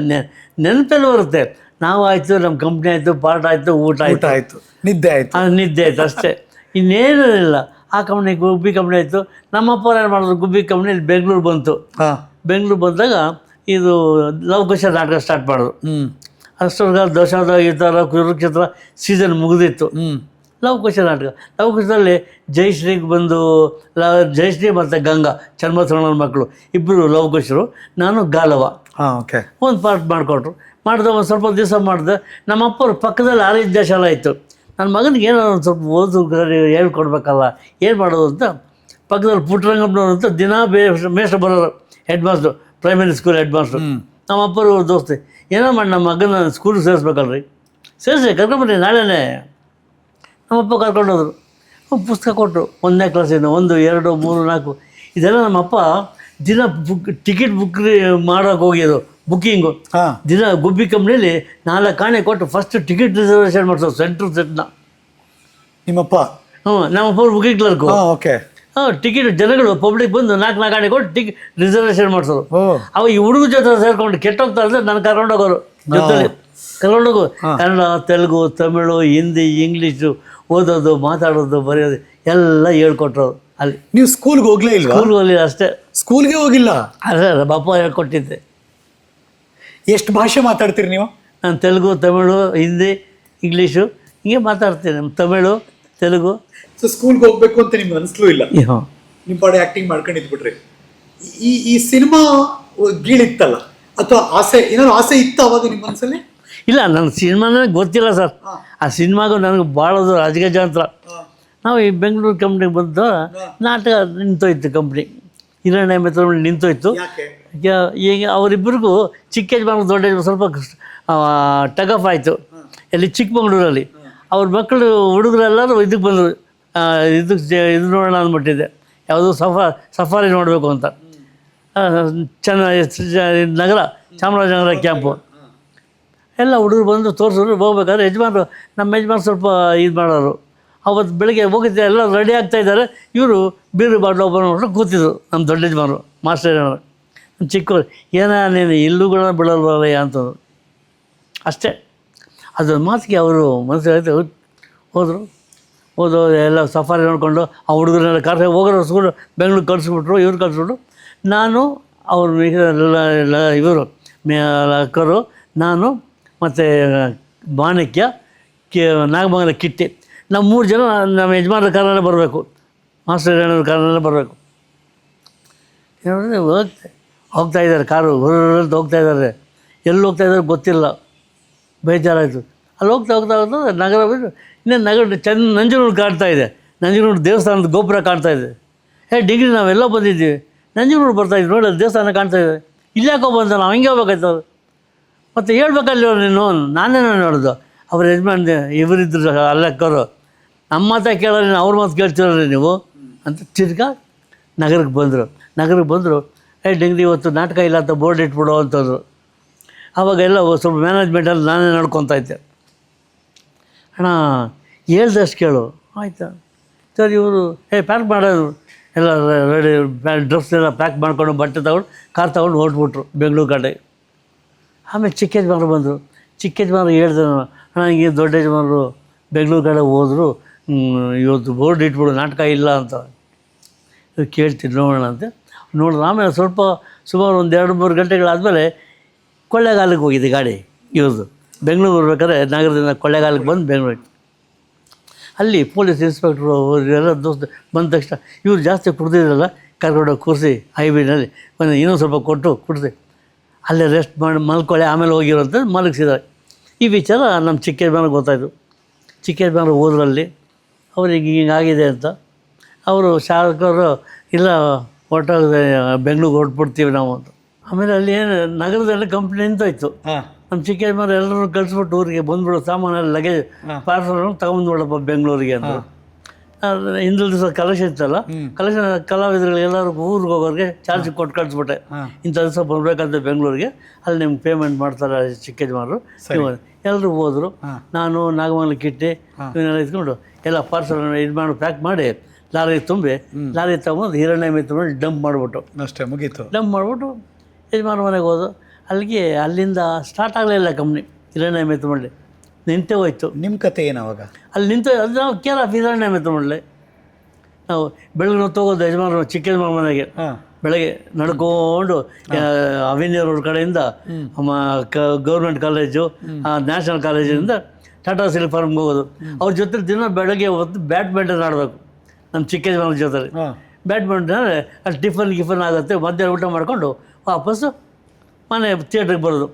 ನೆನಪಲ್ಲಿ ಬರುತ್ತೆ. ನಾವು ಆಯಿತು, ನಮ್ಮ ಕಂಪ್ನಿ ಆಯಿತು, ಪಾಠ ಆಯಿತು, ಊಟ ಆಯಿತು, ನಿದ್ದೆ ಆಯಿತು, ನಿದ್ದೆ ಆಯಿತು, ಅಷ್ಟೇ. ಇನ್ನೇನೂ ಇಲ್ಲ. ಆ ಕಂಪ್ನಿ ಗುಬ್ಬಿ ಕಂಪ್ನಿ ಆಯಿತು. ನಮ್ಮಪ್ಪ ಏನು ಮಾಡಿದ್ರು, ಗುಬ್ಬಿ ಕಂಪ್ನಿ ಬೆಂಗಳೂರು ಬಂತು. ಬೆಂಗಳೂರು ಬಂದಾಗ ಇದು ಲವಕುಶ ನಾಟಕ ಸ್ಟಾರ್ಟ್ ಮಾಡಿದ್ರು. ಅಷ್ಟೊರ್ಗ ದಶಾದ ಈ ಥರ ಕುರುಕ್ಷೇತ್ರ ಸೀಸನ್ ಮುಗಿದಿತ್ತು. ಲವಕುಶ ನಾಟಕ. ಲವಕುಶದಲ್ಲಿ ಜಯಶ್ರೀಗೆ ಬಂದು ಜಯಶ್ರೀ ಮತ್ತು ಗಂಗಾ ಚರ್ಮಸೋಣನ ಮಕ್ಕಳು ಇಬ್ಬರು ಲವಕುಶರು, ನಾನು ಗಾಲವ. ಓಕೆ, ಒಂದು ಪಾರ್ಟ್ ಮಾಡಿಕೊಟ್ರು. ಮಾಡಿದೆ, ಒಂದು ಸ್ವಲ್ಪ ದಿವಸ ಮಾಡಿದೆ. ನಮ್ಮಪ್ಪವ್ರ ಪಕ್ಕದಲ್ಲಿ ಆರೋಗ್ಯ ಶಾಲೆ ಇತ್ತು. ನನ್ನ ಮಗನಿಗೆ ಏನೋ ಒಂದು ಸ್ವಲ್ಪ ಓದು ಹೇಳ್ಕೊಡ್ಬೇಕಲ್ಲ, ಏನು ಮಾಡೋದು ಅಂತ ಪಕ್ಕದಲ್ಲಿ ಪುಟ್ಟರಂಗಪ್ಪನವ್ರು ಅಂತ ದಿನ ಮೇಷ್ಟ್ರು ಬರೋರು, head master, primary school head master. ನಮ್ಮಪ್ಪರು ದೋಸ್ತಿ. ಏನೋ ಮಾಡಿ ನಮ್ಮ ಮಗನ ಸ್ಕೂಲಿಗೆ ಸೇರಿಸ್ಬೇಕಲ್ರಿ, ಸೇರಿಸಿ ಕರ್ಕೊಂಡ್ಬನ್ನಿ ನಾಳೆನೇ. ನಮ್ಮಪ್ಪ ಕರ್ಕೊಂಡೋದ್ರು. ಪುಸ್ತಕ ಕೊಟ್ಟರು. 1ನೇ ಕ್ಲಾಸಿಂದ 1, 2, 3, 4 ಇದೆಲ್ಲ ನಮ್ಮಪ್ಪ ದಿನ ಟಿಕೆಟ್ ಮಾಡೋಕೆ ಹೋಗಿದ್ದು, ಬುಕ್ಕಿಂಗು. ದಿನ ಗುಬ್ಬಿ ಕಂಪ್ನಿಯಲ್ಲಿ 4 ಆಣೆ ಕೊಟ್ಟು ಫಸ್ಟ್ ಟಿಕೆಟ್ ರಿಸರ್ವೇಷನ್ ಮಾಡ್ಸೋದು, ಸೆಂಟ್ರ್ ಸೆಟ್ನ. ನಿಮ್ಮಪ್ಪ? ನಮ್ಮಪ್ಪ ಬುಕ್ಕಿಂಗ್ ಕ್ಲರ್ಕು. ಓಕೆ. ಟಿಕೆಟ್ ಜನಗಳು ಪಬ್ಲಿಕ್ ಬಂದು 4 ಆಣೆ ಕೊಟ್ಟು ಟಿಕೆಟ್ ರಿಸರ್ವೇಷನ್ ಮಾಡಿಸೋದು. ಅವಾಗ ಈ ಹುಡುಗ ಜೊತೆ ಸೇರ್ಕೊಂಡು ಕೆಟ್ಟೋಗ್ತಾ ಇದ್ರೆ ನಾನು ಕರ್ಕೊಂಡೋಗೋರು ಜೊತೆಲಿ. ಕರ್ಕೊಂಡೋಗು ಕನ್ನಡ, ತೆಲುಗು, ತಮಿಳು, ಹಿಂದಿ, ಇಂಗ್ಲೀಷು ಓದೋದು, ಮಾತಾಡೋದು, ಬರೆಯೋದು ಎಲ್ಲ ಹೇಳ್ಕೊಟ್ರು ಅಲ್ಲಿ. ನೀವು ಸ್ಕೂಲ್ಗೆ ಹೋಗ್ಲೇ ಇಲ್ಲ? ಸ್ಕೂಲ್ಗೆ ಹೋಗಲಿಲ್ಲ ಅಷ್ಟೇ. ಸ್ಕೂಲ್ಗೆ ಹೋಗಿಲ್ಲ? ಅದೇ ಬಾಪ ಹೇಳ್ಕೊಟ್ಟಿದ್ದೆ. ಎಷ್ಟು ಭಾಷೆ ಮಾತಾಡ್ತೀರಿ ನೀವು? ನಾನು ತೆಲುಗು, ತಮಿಳು, ಹಿಂದಿ, ಇಂಗ್ಲೀಷು ಹಿಂಗೆ ಮಾತಾಡ್ತೀನಿ. ತಮಿಳು, ತೆಲುಗು. ಸೊ ಸ್ಕೂಲ್ಗೆ ಹೋಗ್ಬೇಕು ಅಂತ ನಿಮ್ಗೆ ಅನಿಸ್ಲೂ ಇಲ್ಲ? ನಿಮ್ಮ ಪಾಡೆ ಆ್ಯಕ್ಟಿಂಗ್ ಮಾಡ್ಕೊಂಡಿದ್ಬಿಟ್ರಿ. ಈ ಸಿನಿಮಾ ಗೀಳಿತ್ತಲ್ಲ, ಅಥವಾ ಆಸೆ ಏನಾದ್ರು ಆಸೆ ಇತ್ತು ಅವಾಗ ನಿಮ್ಮ ಮನಸ್ಸಲ್ಲಿ? ಇಲ್ಲ, ನನ್ನ ಸಿನಿಮಾನೇ ಗೊತ್ತಿಲ್ಲ ಸರ್. ಆ ಸಿನಿಮಾಗೂ ನನಗೆ ಭಾಳದು ರಾಜಗಜಾಂತರ. ನಾವು ಈ ಬೆಂಗಳೂರು ಕಂಪ್ನಿಗೆ ಬಂದು ನಾಟಕ ನಿಂತೋಯ್ತು. ಕಂಪ್ನಿ ಹಿರಣ್ಯ ಮಿತ್ರ ನಿಂತೋಯ್ತು. ಈಗ ಅವರಿಬ್ಬರಿಗೂ ಚಿಕ್ಕ ಯಜಮಾನ ದೊಡ್ಡ ಯಜಮಾನ ಸ್ವಲ್ಪ ಟಗ್ ಆಫ್ ಆಯಿತು. ಇಲ್ಲಿ ಚಿಕ್ಕಮಗಳೂರಲ್ಲಿ ಅವ್ರ ಮಕ್ಕಳು ಹುಡುಗರೆಲ್ಲರೂ ಇದಕ್ಕೆ ಬಂದರು. ಇದು ನೋಡೋಣ ಅಂದ್ಬಿಟ್ಟಿದ್ದೆ, ಯಾವುದೋ ಸಫಾರಿ ನೋಡಬೇಕು ಅಂತ. ನಗರ, ಚಾಮರಾಜನಗರ ಕ್ಯಾಂಪು. ಎಲ್ಲ ಹುಡುಗರು ಬಂದು ತೋರಿಸಿದ್ರು. ಹೋಗ್ಬೇಕಾದ್ರೆ ನಮ್ಮ ಯಜಮಾನ್ರು ಸ್ವಲ್ಪ ಇದು ಮಾಡೋರು. ಅವತ್ತು ಬೆಳಗ್ಗೆ ಹೋಗಿದ್ದೆ, ಎಲ್ಲ ರೆಡಿ ಆಗ್ತಾಯಿದ್ದಾರೆ. ಇವರು ಬೀರು ಬಾಟ್ಲು ಓಪನ್ ಮಾಡ್ಕೊಂಡು ಕೂತಿದ್ರು ನಮ್ಮ ದೊಡ್ಡ ಯಜಮಾನರು, ಮಾಸ್ಟರ್ ಯಜಮಾನರು. ಚಿಕ್ಕವರು, ನೀನು ಇಲ್ಲೂ ಕೂಡ ಬಿಡಲ್ವಲ್ಲ ಅಂತಂದರು. ಅಷ್ಟೇ. ಅದೊಂದು ಮಾತಿಗೆ ಅವರು ಮನಸ್ಸು ಹೋದರು. ಎಲ್ಲ ಸಫಾರಿ ನೋಡಿಕೊಂಡು ಆ ಹುಡುಗರನ್ನೆಲ್ಲ ಕರ್ಸಿ ಹೋಗೋರು ಸ್ಕೂಲು ಬೆಂಗಳೂರು ಕಳಿಸ್ಬಿಟ್ರು. ಇವ್ರು ಕಳಿಸ್ಬಿಟ್ರು. ನಾನು ಅವರು ಇವರು ಅಕ್ಕರು, ನಾನು ಮತ್ತು ಮಾಣಿಕ್ಯ, ನಾಗಮಂಗಲ ಕಿಟ್ಟಿ, ನಾವು 3 ಜನ ನಮ್ಮ ಯಜಮಾನ್ರ ಕಾರಲ್ಲೇ ಬರಬೇಕು. ಮಾಸ್ಟರ್ ಹಿರಿಯಣ್ಣವ್ರ ಕಾರಲ್ಲೇ ಬರಬೇಕು. ಏನಂದರೆ ಹೋಗ್ತಾ ಇದ್ದಾರೆ ಕಾರು ಹೊರಗೆ ಹೋಗ್ತಾ ಇದ್ದಾರೆ, ಎಲ್ಲಿ ಹೋಗ್ತಾ ಇದ್ದಾರೆ ಗೊತ್ತಿಲ್ಲ, ಬೇಜಾರಾಯಿತು. ಅಲ್ಲಿ ಹೋಗ್ತಾ ಹೋಗ್ತಾ ಹೋಗ್ತಾ ನಗರ ಬಿಟ್ಟು ಇನ್ನೇನು ನಗರ ನಂಜನಗೂಡು ಕಾಣ್ತಾ ಇದೆ, ನಂಜನಗೂಡು ದೇವಸ್ಥಾನದ ಗೋಪುರ ಕಾಣ್ತಾ ಇದೆ. ಡಿಗ್ರಿ ನಾವೆಲ್ಲ ಬಂದಿದ್ದೀವಿ, ನಂಜನಗೂಡು ಬರ್ತಾಯಿದ್ವಿ ನೋಡಿ, ಅದು ದೇವಸ್ಥಾನ ಕಾಣ್ತಾ ಇದೆ, ಇಲ್ಲಿ ಯಾಕೋ ಬಂದ ನಾವು ಹಿಂಗೆ ಹೋಗ್ಬೇಕಾಯ್ತದ ಮತ್ತು ಹೇಳ್ಬೇಕಲ್ಲ ನೀನು, ನಾನೇನೋ ನೋಡೋದು. ಅವ್ರ ಯಜಮಾನ್ ಇವರಿದ್ರು ಅಲ್ಲಕ್ಕವರು, ನಮ್ಮ ಮಾತಾ ಕೇಳೋರಿ ಅವ್ರ ಮಾತು ಕೇಳ್ತಿರೋರಿ ನೀವು ಅಂತ ತಿರ್ಗಾ ನಗರಕ್ಕೆ ಬಂದರು. ಡಿಗ್ರಿ ಇವತ್ತು ನಾಟಕ ಇಲ್ಲ ಅಂತ ಬೋರ್ಡ್ ಇಟ್ಬಿಡು ಅಂತಂದರು. ಆವಾಗ ಎಲ್ಲ ಸ್ವಲ್ಪ ಮ್ಯಾನೇಜ್ಮೆಂಟಲ್ಲಿ ನಾನೇ ನಡ್ಕೊತಾ ಇದ್ದೆ. ಅಣ್ಣ ಹೇಳ್ದಷ್ಟು ಕೇಳು ಆಯಿತಾ ಸರ್. ಇವರು ಪ್ಯಾಕ್ ಮಾಡೋದು ಎಲ್ಲ ರೆಡಿ, ಡ್ರೆಸ್ ಎಲ್ಲ ಪ್ಯಾಕ್ ಮಾಡ್ಕೊಂಡು ಬಟ್ಟೆ ತಗೊಂಡು ಕಾರ್ ತೊಗೊಂಡು ಹೊರಟ್ಬಿಟ್ರು ಬೆಂಗಳೂರು ಕಡೆ. ಆಮೇಲೆ ಚಿಕ್ಕ ಯಜಮಾನರು ಬಂದರು. ಚಿಕ್ಕ ಯಜಮಾನರು ಹೇಳ್ದೆ, ಅಣ್ಣ ಹಿಂಗೆ ದೊಡ್ಡ ಯಜಮಾನರು ಬೆಂಗಳೂರು ಕಡೆ ಹೋದರು, ಇವತ್ತು ಬೋರ್ಡ್ ಇಟ್ಬಿಡು ನಾಟಕ ಇಲ್ಲ ಅಂತ. ಕೇಳ್ತೀನಿ ನೋಡೋಣ ಅಂತ ನೋಡಿದ್ರೆ ಆಮೇಲೆ ಸ್ವಲ್ಪ ಸುಮಾರು ಒಂದು 2-3 ಗಂಟೆಗಳಾದಮೇಲೆ ಕೊಳ್ಳೇಗಾಲಕ್ಕೆ ಹೋಗಿದೆ ಗಾಡಿ ಇವ್ರದ್ದು. ಬೆಂಗಳೂರು ಬರ್ಬೇಕಾದ್ರೆ ನಗರದಿಂದ ಕೊಳ್ಳೇಗಾಲಕ್ಕೆ ಬಂದು ಬೆಂಗಳೂರಿಗೆ, ಅಲ್ಲಿ ಪೊಲೀಸ್ ಇನ್ಸ್ಪೆಕ್ಟ್ರು ಎಲ್ಲ ದೋಸ್ತ ಬಂದ ತಕ್ಷಣ ಇವ್ರು ಜಾಸ್ತಿ ಕುಡ್ದಿದ್ರಲ್ಲ, ಕರ್ಕೊಂಡೋಗಿ ಕೂರಿಸಿ ಹೈವೇನಲ್ಲಿ ಒಂದು ಇನ್ನೊಂದು ಸ್ವಲ್ಪ ಕೊಟ್ಟು ಕುಡಿಸಿ ಅಲ್ಲೇ ರೆಸ್ಟ್ ಮಾಡಿ ಮಲ್ಕೊಳ್ಳಿ, ಆಮೇಲೆ ಹೋಗಿರೋಂಥ ಮಲಗಿಸಿದ್ದಾರೆ. ಈ ವಿಚಾರ ನಮ್ಮ ಚಿಕ್ಕ ಯಜಮಾನಿಗೆ ಗೊತ್ತಾಯಿತು. ಚಿಕ್ಕ ಯಜಮಾನರು ಹೋದ್ರಲ್ಲಿ ಅವ್ರಿಗೆ ಹಿಂಗಾಗಿದೆ ಅಂತ. ಅವರು ಶಾಸಕರು ಇಲ್ಲ ಹೊರಟೋಗಿದೆ, ಬೆಂಗಳೂರಿಗೆ ಹೊರಟ್ಬಿಡ್ತೀವಿ ನಾವು ಅಂತ. ಆಮೇಲೆ ಅಲ್ಲಿ ಏನು ನಗರದಲ್ಲಿ ಕಂಪ್ನಿ ನಿಂತೋಯ್ತು. ನಮ್ಮ ಚಿಕ್ಕ ಯಜಮಾನರು ಎಲ್ಲರೂ ಕಳಿಸ್ಬಿಟ್ಟು ಊರಿಗೆ ಬಂದ್ಬಿಡು, ಸಾಮಾನೆಲ್ಲ ಲಗೇಜ್ ಪಾರ್ಸಲ್ ತೊಗೊಂಡ್ಬಿಡಪ್ಪ ಬೆಂಗಳೂರಿಗೆ ಅಂತ. ಹಿಂದಿನ ದಿವಸ ಕಲೆಕ್ಷನ್ ಇತ್ತಲ್ಲ, ಕಲೆಕ್ಷನ್ ಕಲಾವಿದರುಗಳು ಎಲ್ಲರೂ ಊರಿಗೆ ಹೋಗೋರಿಗೆ ಚಾರ್ಜ್ ಕೊಟ್ಟು ಕಳಿಸ್ಬಿಟ್ಟೆ, ಇಂಥ ದಿವಸ ಬರಬೇಕಂತ ಬೆಂಗಳೂರಿಗೆ, ಅಲ್ಲಿ ನಿಮ್ಗೆ ಪೇಮೆಂಟ್ ಮಾಡ್ತಾರೆ ಚಿಕ್ಕ ಯಜಮಾನರು. ಎಲ್ಲರೂ ಹೋದರು. ನಾನು ನಾಗಮಂಗಲ ಕಿಟ್ಟಿ ಇವನ್ನೆಲ್ಲ ಇಟ್ಕೊಂಡು ಎಲ್ಲ ಪಾರ್ಸಲ್ ಇದು ಮಾಡಿ ಪ್ಯಾಕ್ ಮಾಡಿ ಲಾರಿಗೆ ತುಂಬಿ ಲಾರಿ ತೊಗೊಂಡು ಹಿರಣ್ಯ ತೊಗೊಂಡು ಡಂಪ್ ಮಾಡಿಬಿಟ್ಟು ಅಷ್ಟೇ ಮುಗೀತು. ಡಂಪ್ ಮಾಡಿಬಿಟ್ಟು ಯಜಮಾನ ಮನೆಗೆ ಹೋದು. ಅಲ್ಲಿಂದ ಸ್ಟಾರ್ಟ್ ಆಗಲಿಲ್ಲ ಕಂಪ್ನಿ. ಹಿರಣ್ಯ ಮೆತ್ತಮಳ್ಳಿ ನಿಂತೇ ಹೋಯ್ತು. ನಿಮ್ಮ ಕತೆ ಏನು ಅವಾಗ? ಅಲ್ಲಿ ನಿಂತು ಅದು ನಾವು ಕೇರ್ ಆಫ್ ಹಿರಣ್ಯ ಮೆತ್ತಮಳ್ಳಿ. ನಾವು ಬೆಳಗ್ಗೆ ಹೋಗೋದು ಯಜಮಾನ ಚಿಕ್ಕ ಯಜಮಾನ ಮನೆಗೆ, ಬೆಳಗ್ಗೆ ನಡ್ಕೊಂಡು ಅವೆನ್ಯೂ ರೋಡ್ ಕಡೆಯಿಂದ ಗೌರ್ಮೆಂಟ್ ಕಾಲೇಜು, ನ್ಯಾಷನಲ್ ಕಾಲೇಜಿಂದ ಟಾಟಾ ಸಿಲ್ಕ್ ಫಾರ್ಮ್ಗೆ ಹೋಗೋದು. ಅವ್ರ ಜೊತೆ ದಿನ ಬೆಳಗ್ಗೆ ಹೊತ್ತು ಬ್ಯಾಡ್ಮಿಂಟನ್ ಆಡಬೇಕು ನಮ್ಮ ಚಿಕ್ಕ ಯಜಮಾನ ಜೊತೆ. ಬ್ಯಾಡ್ಮಿಂಟನ್ ಅಂದರೆ ಅಲ್ಲಿ ಟಿಫನ್ ಆಗುತ್ತೆ, ಮಧ್ಯಾಹ್ನ ಊಟ ಮಾಡಿಕೊಂಡು ವಾಪಸ್ಸು ಮನೆ ಥಿಯೇಟ್ರಿಗೆ ಬರೋದು.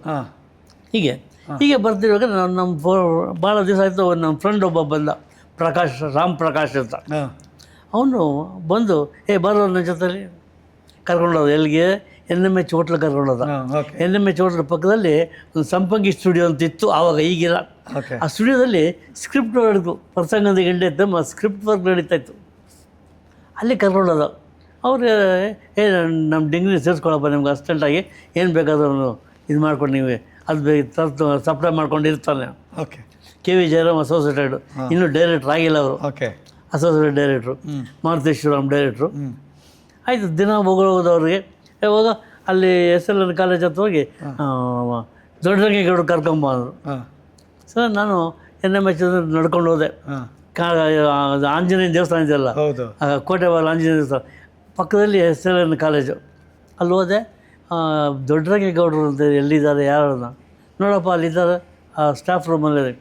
ಹೀಗೆ ಬರ್ತಿರ್ಬೇಕಾದ್ರೆ ನಮ್ಮ ಭಾಳ ದಿವಸ ಆಯಿತು. ನಮ್ಮ ಫ್ರೆಂಡ್ ಒಬ್ಬ ಬಂದ, ರಾಮ್ ಪ್ರಕಾಶ್ ಅಂತ. ಅವನು ಬಂದು ಬರೋ ನನ್ನ ಜೊತೆಲಿ ಕರ್ಕೊಂಡೋದು. ಎಲ್ಲಿಗೆ? NMH ಹೋಟ್ಲ್ ಕರ್ಕೊಂಡೋದ. NMH ಹೋಟ್ಲ್ ಪಕ್ಕದಲ್ಲಿ ಒಂದು ಸಂಪಂಗಿ ಸ್ಟುಡಿಯೋ ಅಂತ ಇತ್ತು ಆವಾಗ, ಈಗಿಲ್ಲ. ಆ ಸ್ಟುಡಿಯೋದಲ್ಲಿ ಸ್ಕ್ರಿಪ್ಟ್ ವರ್ಕ್, ಪ್ರಸಂಗದ ಗಂಟೆ ಇತ್ತು, ಸ್ಕ್ರಿಪ್ಟ್ ವರ್ಕ್ ನಡೀತಾ ಇತ್ತು. ಅಲ್ಲಿ ಕರ್ಕೊಂಡೋದ. ಅವ್ರಿಗೆ ನಮ್ಮ ಡಿಗ್ರಿ ಸೇರಿಸ್ಕೊಳಪ್ಪ, ನಿಮ್ಗೆ ಅಸಿಸ್ಟೆಂಟಾಗಿ ಏನು ಬೇಕಾದ್ರೂ ಇದು ಮಾಡ್ಕೊಂಡು ನೀವು ಅದು ತರ್ತು ಸಪ್ಲೈ ಮಾಡ್ಕೊಂಡು ಇರ್ತಾನೆ. KV ಜಯರಾಮ್ ಅಸೋಸಿಯೇಟೆಡ್, ಇನ್ನೂ ಡೈರೆಕ್ಟ್ರ್ ಆಗಿಲ್ಲ ಅವರು. ಅಸೋಸಿಯೇಟ್ ಡೈರೆಕ್ಟ್ರು, ಮಾರುತೇಶ್ವರಂ ಡೈರೆಕ್ಟ್ರು. ಆಯಿತು, ದಿನ ಹೋಗೋದವ್ರಿಗೆ ಹೋಗ ಅಲ್ಲಿ SLN ಕಾಲೇಜ್ ಹತ್ರ ಹೋಗಿ ದೊಡ್ಡರಂಗೇಗೌಡರು ಕರ್ಕೊಂಬಂದರು. ಸರ್ ನಾನು NMH ನಡ್ಕೊಂಡು ಹೋದೆ. ಆಂಜನೇಯ ದೇವಸ್ಥಾನ ಇದೆಯಲ್ಲ, ಕೋಟೆವಾಲ ಆಂಜನೇಯ ದೇವಸ್ಥಾನ ಪಕ್ಕದಲ್ಲಿ SLN ಕಾಲೇಜು. ಅಲ್ಲಿ ಹೋದೆ. ದೊಡ್ಡರಂಗೇಗೌಡರು ಅಂತ ಎಲ್ಲಿದ್ದಾರೆ, ಯಾರನ್ನ ನೋಡಪ್ಪ ಅಲ್ಲಿದ್ದಾರೆ, ಸ್ಟಾಫ್ ರೂಮಲ್ಲಿ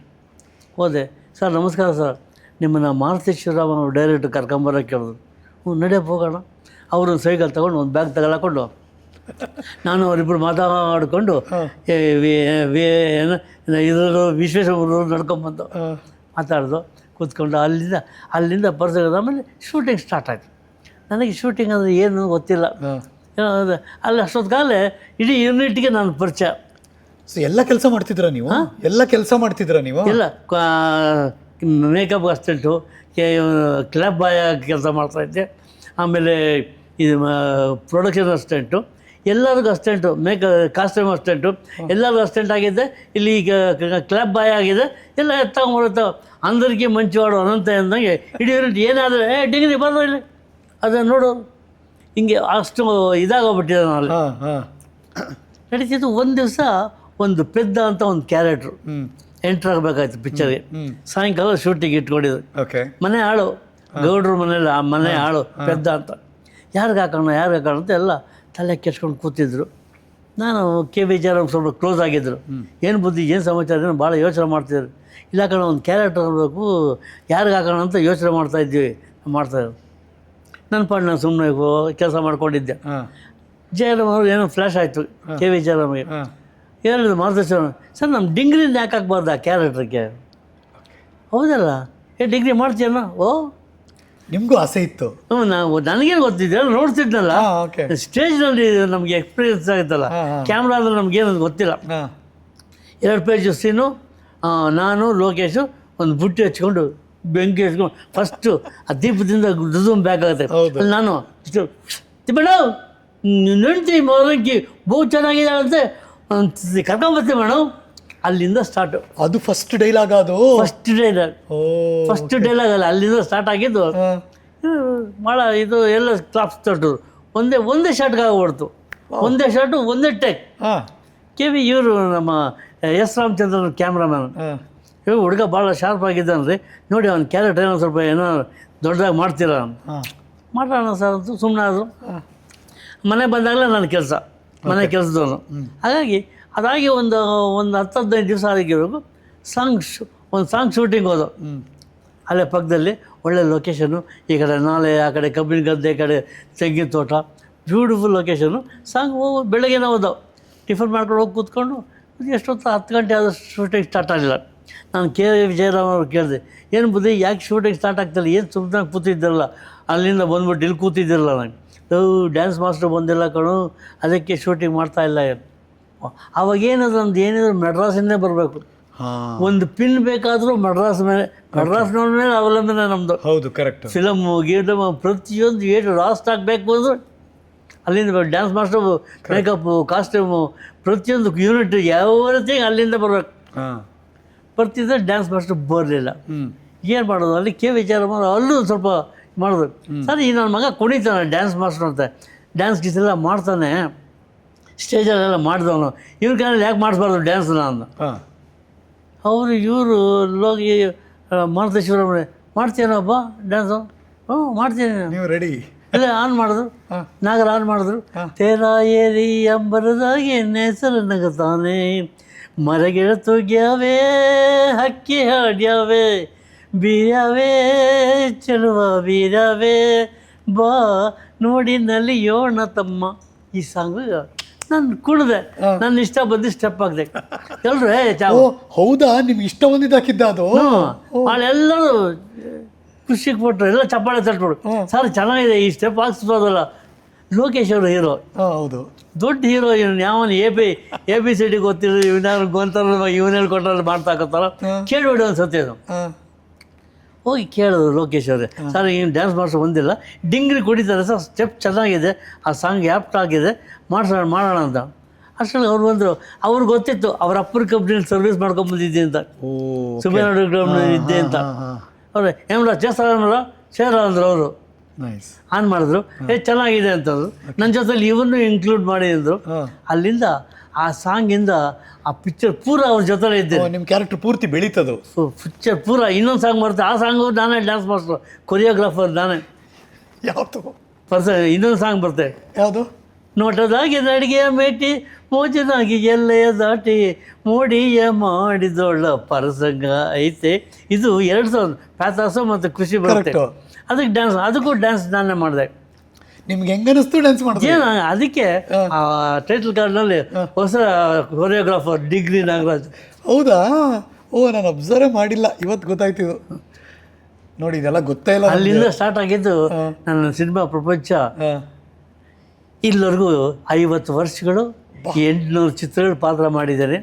ಹೋದೆ. ಸರ್ ನಮಸ್ಕಾರ ಸರ್, ನಿಮ್ಮನ್ನು ಮಾರುತೇಶ್ವರರಾವ್ ಡೈರೆಕ್ಟ್ ಕರ್ಕೊಂಬರೋಕ್ಕೆ ಕೇಳಿದ್ರು. ನಡೆಯಪ್ಪ ಹೋಗೋಣ. ಅವರು ಸೈಕಲ್ ತೊಗೊಂಡು ಒಂದು ಬ್ಯಾಗ್ ತಗೊಳ್ಕೊಂಡು ನಾನು ಅವರಿಬ್ಬರು ಮಾತಾಡಿಕೊಂಡು ಇದ್ರದ್ದು ವಿಶ್ವೇಶ್ವರ ನಡ್ಕೊಂಬಂದು ಮಾತಾಡ್ದು ಕೂತ್ಕೊಂಡು ಅಲ್ಲಿಂದ ಪರ್ಸೋದು. ಆಮೇಲೆ ಶೂಟಿಂಗ್ ಸ್ಟಾರ್ಟ್ ಆಯಿತು. ನನಗೆ ಶೂಟಿಂಗ್ ಅಂದರೆ ಏನು ಗೊತ್ತಿಲ್ಲ. ಅಲ್ಲಿ ಅಷ್ಟೊತ್ತಿಗಾಗಲೇ ಇಡೀ ಯೂನಿಟ್ಗೆ ನಾನು ಪರಿಚಯ. ಎಲ್ಲ ಕೆಲಸ ಮಾಡ್ತಿದ್ರಾ ನೀವು? ಇಲ್ಲ, ಮೇಕಪ್ ಅಸಿಸ್ಟೆಂಟು, ಕ್ಲಬ್ ಬಾಯ್ ಕೆಲಸ ಮಾಡ್ತಾಯಿದ್ದೆ. ಆಮೇಲೆ ಇದು ಪ್ರೊಡಕ್ಷನ್ ಅಸಿಸ್ಟೆಂಟು, ಎಲ್ಲರಿಗೂ ಅಸಿಸ್ಟೆಂಟು, ಕಾಸ್ಟ್ಯೂಮ್ ಅಸಿಸ್ಟೆಂಟು, ಎಲ್ಲರಿಗೂ ಅಸಿಸ್ಟೆಂಟ್ ಆಗಿದ್ದೆ. ಇಲ್ಲಿ ಈಗ ಕ್ಲಬ್ ಬಾಯ್ ಆಗಿದೆ. ಎಲ್ಲ ಎತ್ತಾಗ್ಬಿಡುತ್ತೆ. ಅಂದರಿಗೆ ಮಂಚುವಾಡು ಅನಂತ ಅಂದಂಗೆ ಇಡೀ ಯೂನಿಟ್ ಏನಾದರೂ ಡಿಗ್ರಿ ಬರೋದು ಇಲ್ಲಿ ಅದನ್ನು ನೋಡೋದು. ಹಿಂಗೆ ಅಷ್ಟು ಇದಾಗೋಗ್ಬಿಟ್ಟಿದೆ. ನಾನು ನಡೀತಿದ್ದು. ಒಂದು ದಿವಸ ಒಂದು ಪೆದ್ದ ಅಂತ ಒಂದು ಕ್ಯಾರೆಕ್ಟ್ರು ಎಂಟ್ರ್ ಆಗಬೇಕಾಯ್ತು ಪಿಕ್ಚರ್ಗೆ. ಸಾಯಂಕಾಲ ಶೂಟಿಂಗ್ ಇಟ್ಕೊಂಡಿದ್ರು. ಮನೆ ಆಳು, ಗೌಡ್ರ ಮನೇಲಿ ಆ ಮನೆ ಆಳು ಪೆದ್ದ ಅಂತ. ಯಾರಿಗೆ ಹಾಕೋಣ ಅಂತ ಎಲ್ಲ ತಲೆ ಕೆಡ್ಸ್ಕೊಂಡು ಕೂತಿದ್ರು. ನಾನು KV ಜಯರಾಮ್ ಸ್ವಲ್ಪ ಕ್ಲೋಸ್ ಆಗಿದ್ದರು. ಏನು ಬುದ್ಧಿ, ಏನು ಸಮಾಚಾರ, ಭಾಳ ಯೋಚನೆ ಮಾಡ್ತಿದ್ರು. ಇಲ್ಲ ಕಣ, ಒಂದು ಕ್ಯಾರೆಕ್ಟರ್ ಆಗಬೇಕು, ಯಾರಿಗೆ ಹಾಕೋಣ ಅಂತ ಯೋಚನೆ ಮಾಡ್ತಾಯಿದ್ವಿ. ಮಾಡ್ತಾಯಿದ್ರು. ನನ್ನ ಪಾಡು ನಾನು ಸುಮ್ಮನೆ ಕೆಲಸ ಮಾಡ್ಕೊಂಡಿದ್ದೆ. ಜಯರಾಮ್ ಅವರು ಏನೋ ಫ್ಲ್ಯಾಶ್ ಆಯಿತು ಕೆ ವಿ ಜಯರಾಮ್ಗೆ. ಹೇಳಿದ್ರು ಮಾರುತೇಶ್ವರ ಸರ್ ನಮ್ಮ ಡಿಗ್ರಿನ ಯಾಕೆ ಹಾಕ್ಬಾರ್ದು ಆ ಕ್ಯಾರೆಕ್ಟ್ರಿಗೆ? ಹೌದಲ್ಲ, ಡಿಗ್ರಿ ಮಾಡ್ತೀಯನೋ? ಓ ನಿಮಗೂ ಆಸೆ ಇತ್ತು? ಹ್ಞೂ, ನನಗೇನು ಗೊತ್ತಿದ್ದೆ, ನೋಡ್ತಿದ್ನಲ್ಲ ಸ್ಟೇಜ್ನಲ್ಲಿ ನಮಗೆ ಎಕ್ಸ್ಪೀರಿಯನ್ಸ್ ಆಗುತ್ತಲ್ಲ, ಕ್ಯಾಮ್ರಾದಲ್ಲಿ ನಮಗೇನು ಗೊತ್ತಿಲ್ಲ. 2 ಪೇಜ್ ಸೀನು, ನಾನು ಲೋಕೇಶು ಒಂದು ಬುಟ್ಟಿ ಹಚ್ಕೊಂಡು ಬೆಂಕಿ ಹಚ್ಕೊಂಡು ಫಸ್ಟು ಆ ದೀಪದಿಂದ ದುದುಮ್ ಬೇಕಾಗುತ್ತೆ. ನಾನು ಇಷ್ಟು ಬೇಡ ನೆಂಟಿ ಮೊದಲಕ್ಕಿ ಬಹು ಚೆನ್ನಾಗಿದ್ದಾಳಂತೆ ಕರ್ಕೊಂಬರ್ತೀವಿ ಮೇಡಮ್. ಅಲ್ಲಿಂದ ಸ್ಟಾರ್ಟ್. ಅದು ಫಸ್ಟ್ ಡೈಲಾಗ್? ಅದು ಫಸ್ಟ್ ಡೈಲಾಗ್ ಅಲ್ಲ, ಅಲ್ಲಿಂದ ಸ್ಟಾರ್ಟ್ ಆಗಿದ್ದು. ಭಾಳ ಇದು ಎಲ್ಲ ಕ್ಲಾಪ್ಸ್ ತೊಟ್ಟರು. ಒಂದೇ ಶಾರ್ಟ್ಗೆ ಆಗ್ಬಿಡ್ತು. ಒಂದೇ ಶಾರ್ಟು ಒಂದೇ ಟೇಕ್. ಕೆ ವಿ ಇವರು ನಮ್ಮ ಎಸ್ ರಾಮಚಂದ್ರನ್ ಕ್ಯಾಮ್ರಾಮ್ಯಾನ್. ಇವಾಗ ಹುಡುಗ ಭಾಳ ಶಾರ್ಪ್ ಆಗಿದ್ದಾನೆ ರೀ, ನೋಡಿ ಅವ್ನ ಕ್ಯಾರೆಕ್ಟರ್ ಏನೋ ಸ್ವಲ್ಪ ಏನೋ ದೊಡ್ಡದಾಗಿ ಮಾಡ್ತೀರ, ಮಾಡೋಣ ಸರ್ ಅಂತ ಸುಮ್ಮನೆ ಆದರು. ಮನೆ ಬಂದಾಗಲೇ ನನ್ನ ಕೆಲಸ, ಮನೆ ಕೆಲಸದವನು. ಹಾಗಾಗಿ ಅದಾಗಿ ಒಂದು 10-15 ದಿವಸ ಆಗಿರಬೇಕು. ಒಂದು ಸಾಂಗ್ ಶೂಟಿಂಗ್ ಹೋದೋ. ಅಲ್ಲೇ ಪಕ್ಕದಲ್ಲಿ ಒಳ್ಳೆ ಲೊಕೇಶನ್ನು, ಈ ಕಡೆ ನಾಲೆ, ಆ ಕಡೆ ಕಬ್ಬಿನ ಗದ್ದೆ, ಈ ಕಡೆ ತೆಂಗಿನ ತೋಟ, ಬ್ಯೂಟಿಫುಲ್ ಲೊಕೇಶನ್ನು. ಸಾಂಗ್ ಬೆಳಗ್ಗೆನೇ ಹೋದವು. ಟಿಫನ್ ಮಾಡ್ಕೊಂಡು ಹೋಗಿ ಕೂತ್ಕೊಂಡು ಎಷ್ಟೊತ್ತು 10 ಗಂಟೆ ಆದಷ್ಟು ಶೂಟಿಂಗ್ ಸ್ಟಾರ್ಟ್ ಆಗಲಿಲ್ಲ. ನಾನು ಕೆ ವಿ ಜಯರಾಮ್ ಅವ್ರು ಕೇಳಿದೆ, ಏನು ಬುದ್ಧಿ ಯಾಕೆ ಶೂಟಿಂಗ್ ಸ್ಟಾರ್ಟ್ ಆಗ್ತಿಲ್ಲ, ಏನು ಸುಮ್ಮನೆ ಕೂತಿದ್ದಿರಲ್ಲ, ಅಲ್ಲಿಂದ ಬಂದ್ಬಿಟ್ಟು ಇಲ್ಲಿ ಕೂತಿದ್ದಿರಲ್ಲ. ನಂಗೆ ಡ್ಯಾನ್ಸ್ ಮಾಸ್ಟರ್ ಬಂದಿಲ್ಲ ಕಣು, ಅದಕ್ಕೆ ಶೂಟಿಂಗ್ ಮಾಡ್ತಾಯಿಲ್ಲ. ಅವಾಗೇನದು ನಮ್ದು ಏನಿದ್ರು ಮೆಡ್ರಾಸಿಂದೇ ಬರಬೇಕು. ಒಂದು ಪಿನ್ ಬೇಕಾದರೂ ಮೆಡ್ರಾಸ್ನವ್ರ ಮೇಲೆ ಅವಲಂಬನೆ ನಮ್ಮದು. ಹೌದು, ಕರೆಕ್ಟ್. ಫಿಲಮು ಗೀಲಮು ಪ್ರತಿಯೊಂದು ಏನು ರಾಸ್ಟ್ ಆಗಬೇಕು ಅಂದ್ರೆ ಅಲ್ಲಿಂದ ಡ್ಯಾನ್ಸ್ ಮಾಸ್ಟರ್, ಮೇಕಪ್ಪು, ಕಾಸ್ಟ್ಯೂಮು, ಪ್ರತಿಯೊಂದು ಯೂನಿಟ್ ಯಾವತ್ತಿಗೆ ಅಲ್ಲಿಂದ ಬರಬೇಕು. ಬರ್ತಿದ್ದರೆ ಡ್ಯಾನ್ಸ್ ಮಾಸ್ಟರ್ ಬರಲಿಲ್ಲ. ಏನು ಮಾಡೋದು? ಅಲ್ಲಿ ಕೆ ವಿ ಜಯರಾಮ್ ಅಲ್ಲೂ ಸ್ವಲ್ಪ ಮಾಡಿದ್ರು. ಸರ್ ಈ ನನ್ನ ಮಗ ಕುಣಿತಾನೆ ಡ್ಯಾನ್ಸ್ ಮಾಸ್ಟರ್ ಅಂತ, ಡ್ಯಾನ್ಸ್ ಗೀಸೆಲ್ಲ ಮಾಡ್ತಾನೆ, ಸ್ಟೇಜಲ್ಲೆಲ್ಲ ಮಾಡಿದವನು, ಇವ್ರ ಕಾಲಲ್ಲಿ ಯಾಕೆ ಮಾಡಿಸ್ಬಾರ್ದು ಡ್ಯಾನ್ಸ್ನ ಅಂದ. ಇವರು ಲೋಗಿ ಮಾರುತೇಶ್ವರ ಮಾಡ್ತೀನಪ್ಪ ಡ್ಯಾನ್ಸು? ಹ್ಞೂ ಮಾಡ್ತೀನಿ. ನೀವು ರೆಡಿ? ಇಲ್ಲ, ಆನ್ ಮಾಡಿದ್ರು, ನಾಗರ ಆನ್ ಮಾಡಿದ್ರು. ತೇರಾ ಏರಿ ಅಂಬರದಾಗಿ ಹೆಸರು ನಗತಾನೆ, ಮರಗಿಡ ತುಗ್ಯಾವೇ, ಹಕ್ಕಿ ಹಾಡ್ಯಾವೆ, ಬೀರ್ಯಾವೇ ಚೆಲುವ ಬೀರ್ಯಾವೇ, ಬಾ ನೋಡಿ ನಲಿಯೋಣ ತಮ್ಮ. ಈ ಸಾಂಗು ನಾನು ಕುಣಿದೆ, ನನ್ನ ಇಷ್ಟ ಬಂದು ಸ್ಟೆಪ್ ಹಾಕಿದೆ. ಎಲ್ಲರೂ ಹೌದಾ, ನಿಮ್ಗೆ ಇಷ್ಟ ಬಂದಿದ್ದು ಹಾಕಿದ್ದ ಅದು? ಎಲ್ಲರೂ ಖುಷಿಗೆ ಕೊಟ್ಟರು, ಎಲ್ಲ ಚಪ್ಪಾಳೆ ತಟ್ಬಿಡು. ಸರ್ ಚೆನ್ನಾಗಿದೆ, ಈ ಸ್ಟೆಪ್ ಹಾಕ್ಸ್ಬೋದಲ್ಲ. ಲೋಕೇಶ್ ಅವರು ಹೀರೋ. ಹೌದು, ದೊಡ್ಡ ಹೀರೋ. ಇವನು ಯಾವನು ಎ ಬಿ ಸಿ ಡಿ ಗೊತ್ತಿರೋ ಇವನಾರು ಗೊಂತಾರ ಇವನು ಹೇಳ್ಕೊಟ್ರಲ್ಲಿ ಮಾಡ್ತಾಕತ್ತಾರ, ಕೇಳಿಬಿಡಿ ಒಂದು ಸತ್ಯ. ಹೋಗಿ ಕೇಳಿದ್ರು ಲೋಕೇಶ್ ಅವರೇ, ಸರ್ ಏನು ಡ್ಯಾನ್ಸ್ ಮಾಸ್ಟರ್ ಬಂದಿಲ್ಲ, ಡಿಂಗ್ರಿ ಕುಡಿತಾರೆ ಸರ್, ಸ್ಟೆಪ್ ಚೆನ್ನಾಗಿದೆ, ಆ ಸಾಂಗ್ ಆ್ಯಪ್ಟ್ ಆಗಿದೆ, ಮಾಡೋಣ ಅಂತ. ಅಷ್ಟರಲ್ಲಿ ಅವ್ರು ಬಂದರು. ಅವ್ರಿಗೆ ಗೊತ್ತಿತ್ತು ಅವ್ರ ಅಪ್ಪರ ಕಂಪ್ನಿಯಲ್ಲಿ ಸರ್ವಿಸ್ ಮಾಡ್ಕೊಂಬಂದಿದ್ದೆ ಅಂತ, ಸುಬೇನಾಡು ಕಂಪ್ನಿ ಇದ್ದೆ ಅಂತ. ಅವ್ರು ಏನ್ರ ಸೇರ ಅಂದರು. ಅವರು ಆನ್ ಮಾಡಿದ್ರು, ಚೆನ್ನಾಗಿದೆ ಅಂತಂದರು. ನನ್ನ ಜೊತೆಲಿ ಇವನ್ನು ಇನ್ಕ್ಲೂಡ್ ಮಾಡಿ ಅಂದರು. ಅಲ್ಲಿಂದ ಆ ಸಾಂಗಿಂದ ಆ ಪಿಕ್ಚರ್ ಪೂರ ಅವ್ರ ಜೊತೆ ಇದ್ದೆ. ನಿಮ್ಮ ಕ್ಯಾರೆಕ್ಟರ್ ಪೂರ್ತಿ ಬೆಳೀತದು. ಪಿಕ್ಚರ್ ಪೂರ ಇನ್ನೊಂದು ಸಾಂಗ್ ಬರುತ್ತೆ, ಆ ಸಾಂಗು ನಾನೇ ಡ್ಯಾನ್ಸ್ ಮಾಸ್ಟರ್, ಕೊರಿಯೋಗ್ರಾಫರ್ ನಾನೇ. ಯಾವುದು ಇನ್ನೊಂದು ಸಾಂಗ್ ಬರುತ್ತೆ, ಯಾವುದು? ನೋಟದಾಗಿ ಅಡಿಗೆಯ ಮೇಟಿ, ಮೋಜನಾಗಿ ಎಲ್ಲೆಯ ದಾಟಿ, ಮೋಡಿಯ ಮಾಡಿದೊಳ್ಳ ಪರಸಂಗ ಐತೆ. ಇದು 2000 ಪ್ಯಾಥಾಸು ಮತ್ತು ಖುಷಿ ಬರುತ್ತೆ. ಅದಕ್ಕೂ ಡ್ಯಾನ್ಸ್ ನಾನೇ ಮಾಡಿದೆ. ನಿಮ್ಗೆ ಹೆಂಗನಿಸ್ತು ಡ್ಯಾನ್ಸ್ ಮಾಡೋದು? ಏನು ಅದಕ್ಕೆ ಟೈಟಲ್ ಕಾರ್ಡ್ನಲ್ಲಿ ಹೊಸ ಕೊರಿಯೋಗ್ರಾಫರ್ ಡಿಗ್ರಿ ನಾಗರಾಜ್. ಹೌದಾ? ನಾನು ಅಬ್ಸರ್ವ್ ಮಾಡಿಲ್ಲ, ಇವತ್ತು ಗೊತ್ತಾಯ್ತು ಇದು. ನೋಡಿ, ಇದೆಲ್ಲ ಗೊತ್ತೇ ಇಲ್ಲ. ಅಲ್ಲಿಂದ ಸ್ಟಾರ್ಟ್ ಆಗಿದ್ದು ನನ್ನ ಸಿನಿಮಾ ಪ್ರಪಂಚ. ಇಲ್ಲಿವರೆಗೂ 50 ವರ್ಷಗಳು, 800 ಚಿತ್ರಗಳು ಪಾತ್ರ ಮಾಡಿದ್ದೇನೆ.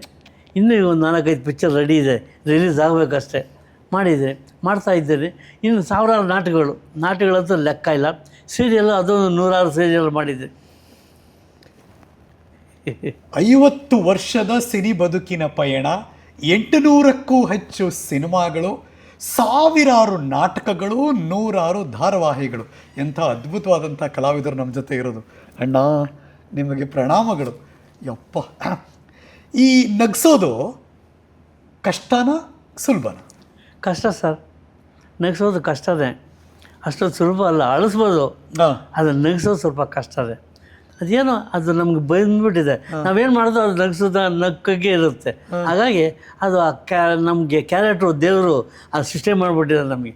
ಇನ್ನೂ ಒಂದು 4-5 ಪಿಕ್ಚರ್ ರೆಡಿ ಇದೆ, ರಿಲೀಸ್ ಆಗಬೇಕಷ್ಟೇ. ಮಾಡ್ತಾ ಇದ್ದೇನೆ. ಇನ್ನು ಸಾವಿರಾರು ನಾಟಕಗಳಂತೂ ಲೆಕ್ಕ ಇಲ್ಲ. ಸೀರಿಯಲ್ ಅದೊಂದು 100 ಸೀರಿಯಲ್ ಮಾಡಿದ್ದೆ. 50 ವರ್ಷದ ಸಿನಿ ಬದುಕಿನ ಪಯಣ, 800ಕ್ಕೂ ಹೆಚ್ಚು ಸಿನಿಮಾಗಳು, ಸಾವಿರಾರು ನಾಟಕಗಳು, 100 ಧಾರಾವಾಹಿಗಳು. ಎಂಥ ಅದ್ಭುತವಾದಂಥ ಕಲಾವಿದರು ನಮ್ಮ ಜೊತೆ ಇರೋದು. ಅಣ್ಣ, ನಿಮಗೆ ಪ್ರಣಾಮಗಳು. ಯಪ್ಪ, ಈ ನಗಿಸೋದು ಕಷ್ಟನಾ ಸುಲಭನಾ? ಕಷ್ಟ ಸರ್, ನಗಿಸೋದು ಕಷ್ಟನೇ, ಅಷ್ಟೊಂದು ಸುಲಭ ಅಲ್ಲ. ಅಳಿಸ್ಬೋದು, ಅದನ್ನು ನಗಿಸೋದು ಸ್ವಲ್ಪ ಕಷ್ಟನೇ. ಅದೇನೋ ಅದು ನಮ್ಗೆ ಬಂದ್ಬಿಟ್ಟಿದೆ. ನಾವೇನು ಮಾಡೋದು ಅದು ನಕ್ಕಗೆ ಇರುತ್ತೆ. ಹಾಗಾಗಿ ಅದು ನಮಗೆ ಕ್ಯಾರೆಕ್ಟ್ರು ದೇವರು ಅದು ಸೃಷ್ಟಿ ಮಾಡಿಬಿಟ್ಟಿದೆ ನಮಗೆ.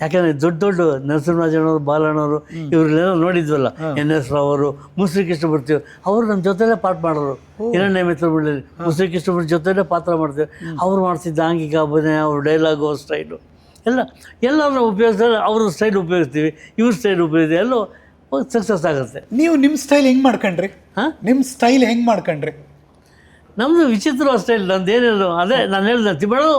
ಯಾಕಂದರೆ ದೊಡ್ಡ ದೊಡ್ಡ ನರಸಿಂಹರಾಜನವರು, ಬಾಲಣ್ಣವರು ಇವರೆಲ್ಲ ನೋಡಿದ್ವಲ್ಲ, NS ರಾವ್ ಅವರು, ಮುಸ್ರಿ ಕೃಷ್ಣಮೂರ್ತಿ ಅವರು ನಮ್ಮ ಜೊತೆಲೇ ಪಾಠ ಮಾಡೋರು. ಹಿರಣ್ಯ ಮಿತ್ರಮಂಡಳಿ ಮುಸ್ರಿ ಕೃಷ್ಣಮೂರ್ತಿ ಜೊತೆಲೇ ಪಾತ್ರ ಮಾಡ್ತೀವಿ. ಅವ್ರು ಮಾಡ್ತಿದ್ದ ಆಂಗಿಕ ಅಭಿನಯ, ಅವ್ರ ಡೈಲಾಗು, ಸ್ಟೈಲು ಎಲ್ಲರೂ ಉಪಯೋಗಿಸಿದ್ರೆ ಅವ್ರ ಸ್ಟೈಲ್ ಉಪಯೋಗಿಸ್ತೀವಿ, ಇವ್ರ ಸ್ಟೈಲ್ ಉಪಯೋಗಿಸ್ತೀವಿ, ಎಲ್ಲೋ ಸಕ್ಸಸ್ ಆಗುತ್ತೆ. ನೀವು ನಿಮ್ಮ ಸ್ಟೈಲ್ ಹೆಂಗೆ ಮಾಡ್ಕೊಂಡ್ರಿ? ನಿಮ್ಮ ಸ್ಟೈಲ್ ಹೆಂಗೆ ಮಾಡ್ಕೊಂಡ್ರಿ? ನಮ್ಮದು ವಿಚಿತ್ರವಾದ ಸ್ಟೈಲ್. ನಂದು ಏನಿಲ್ಲ, ಅದೇ ನಾನು ಹೇಳಿದೆ ತಿಮ್ಮಳು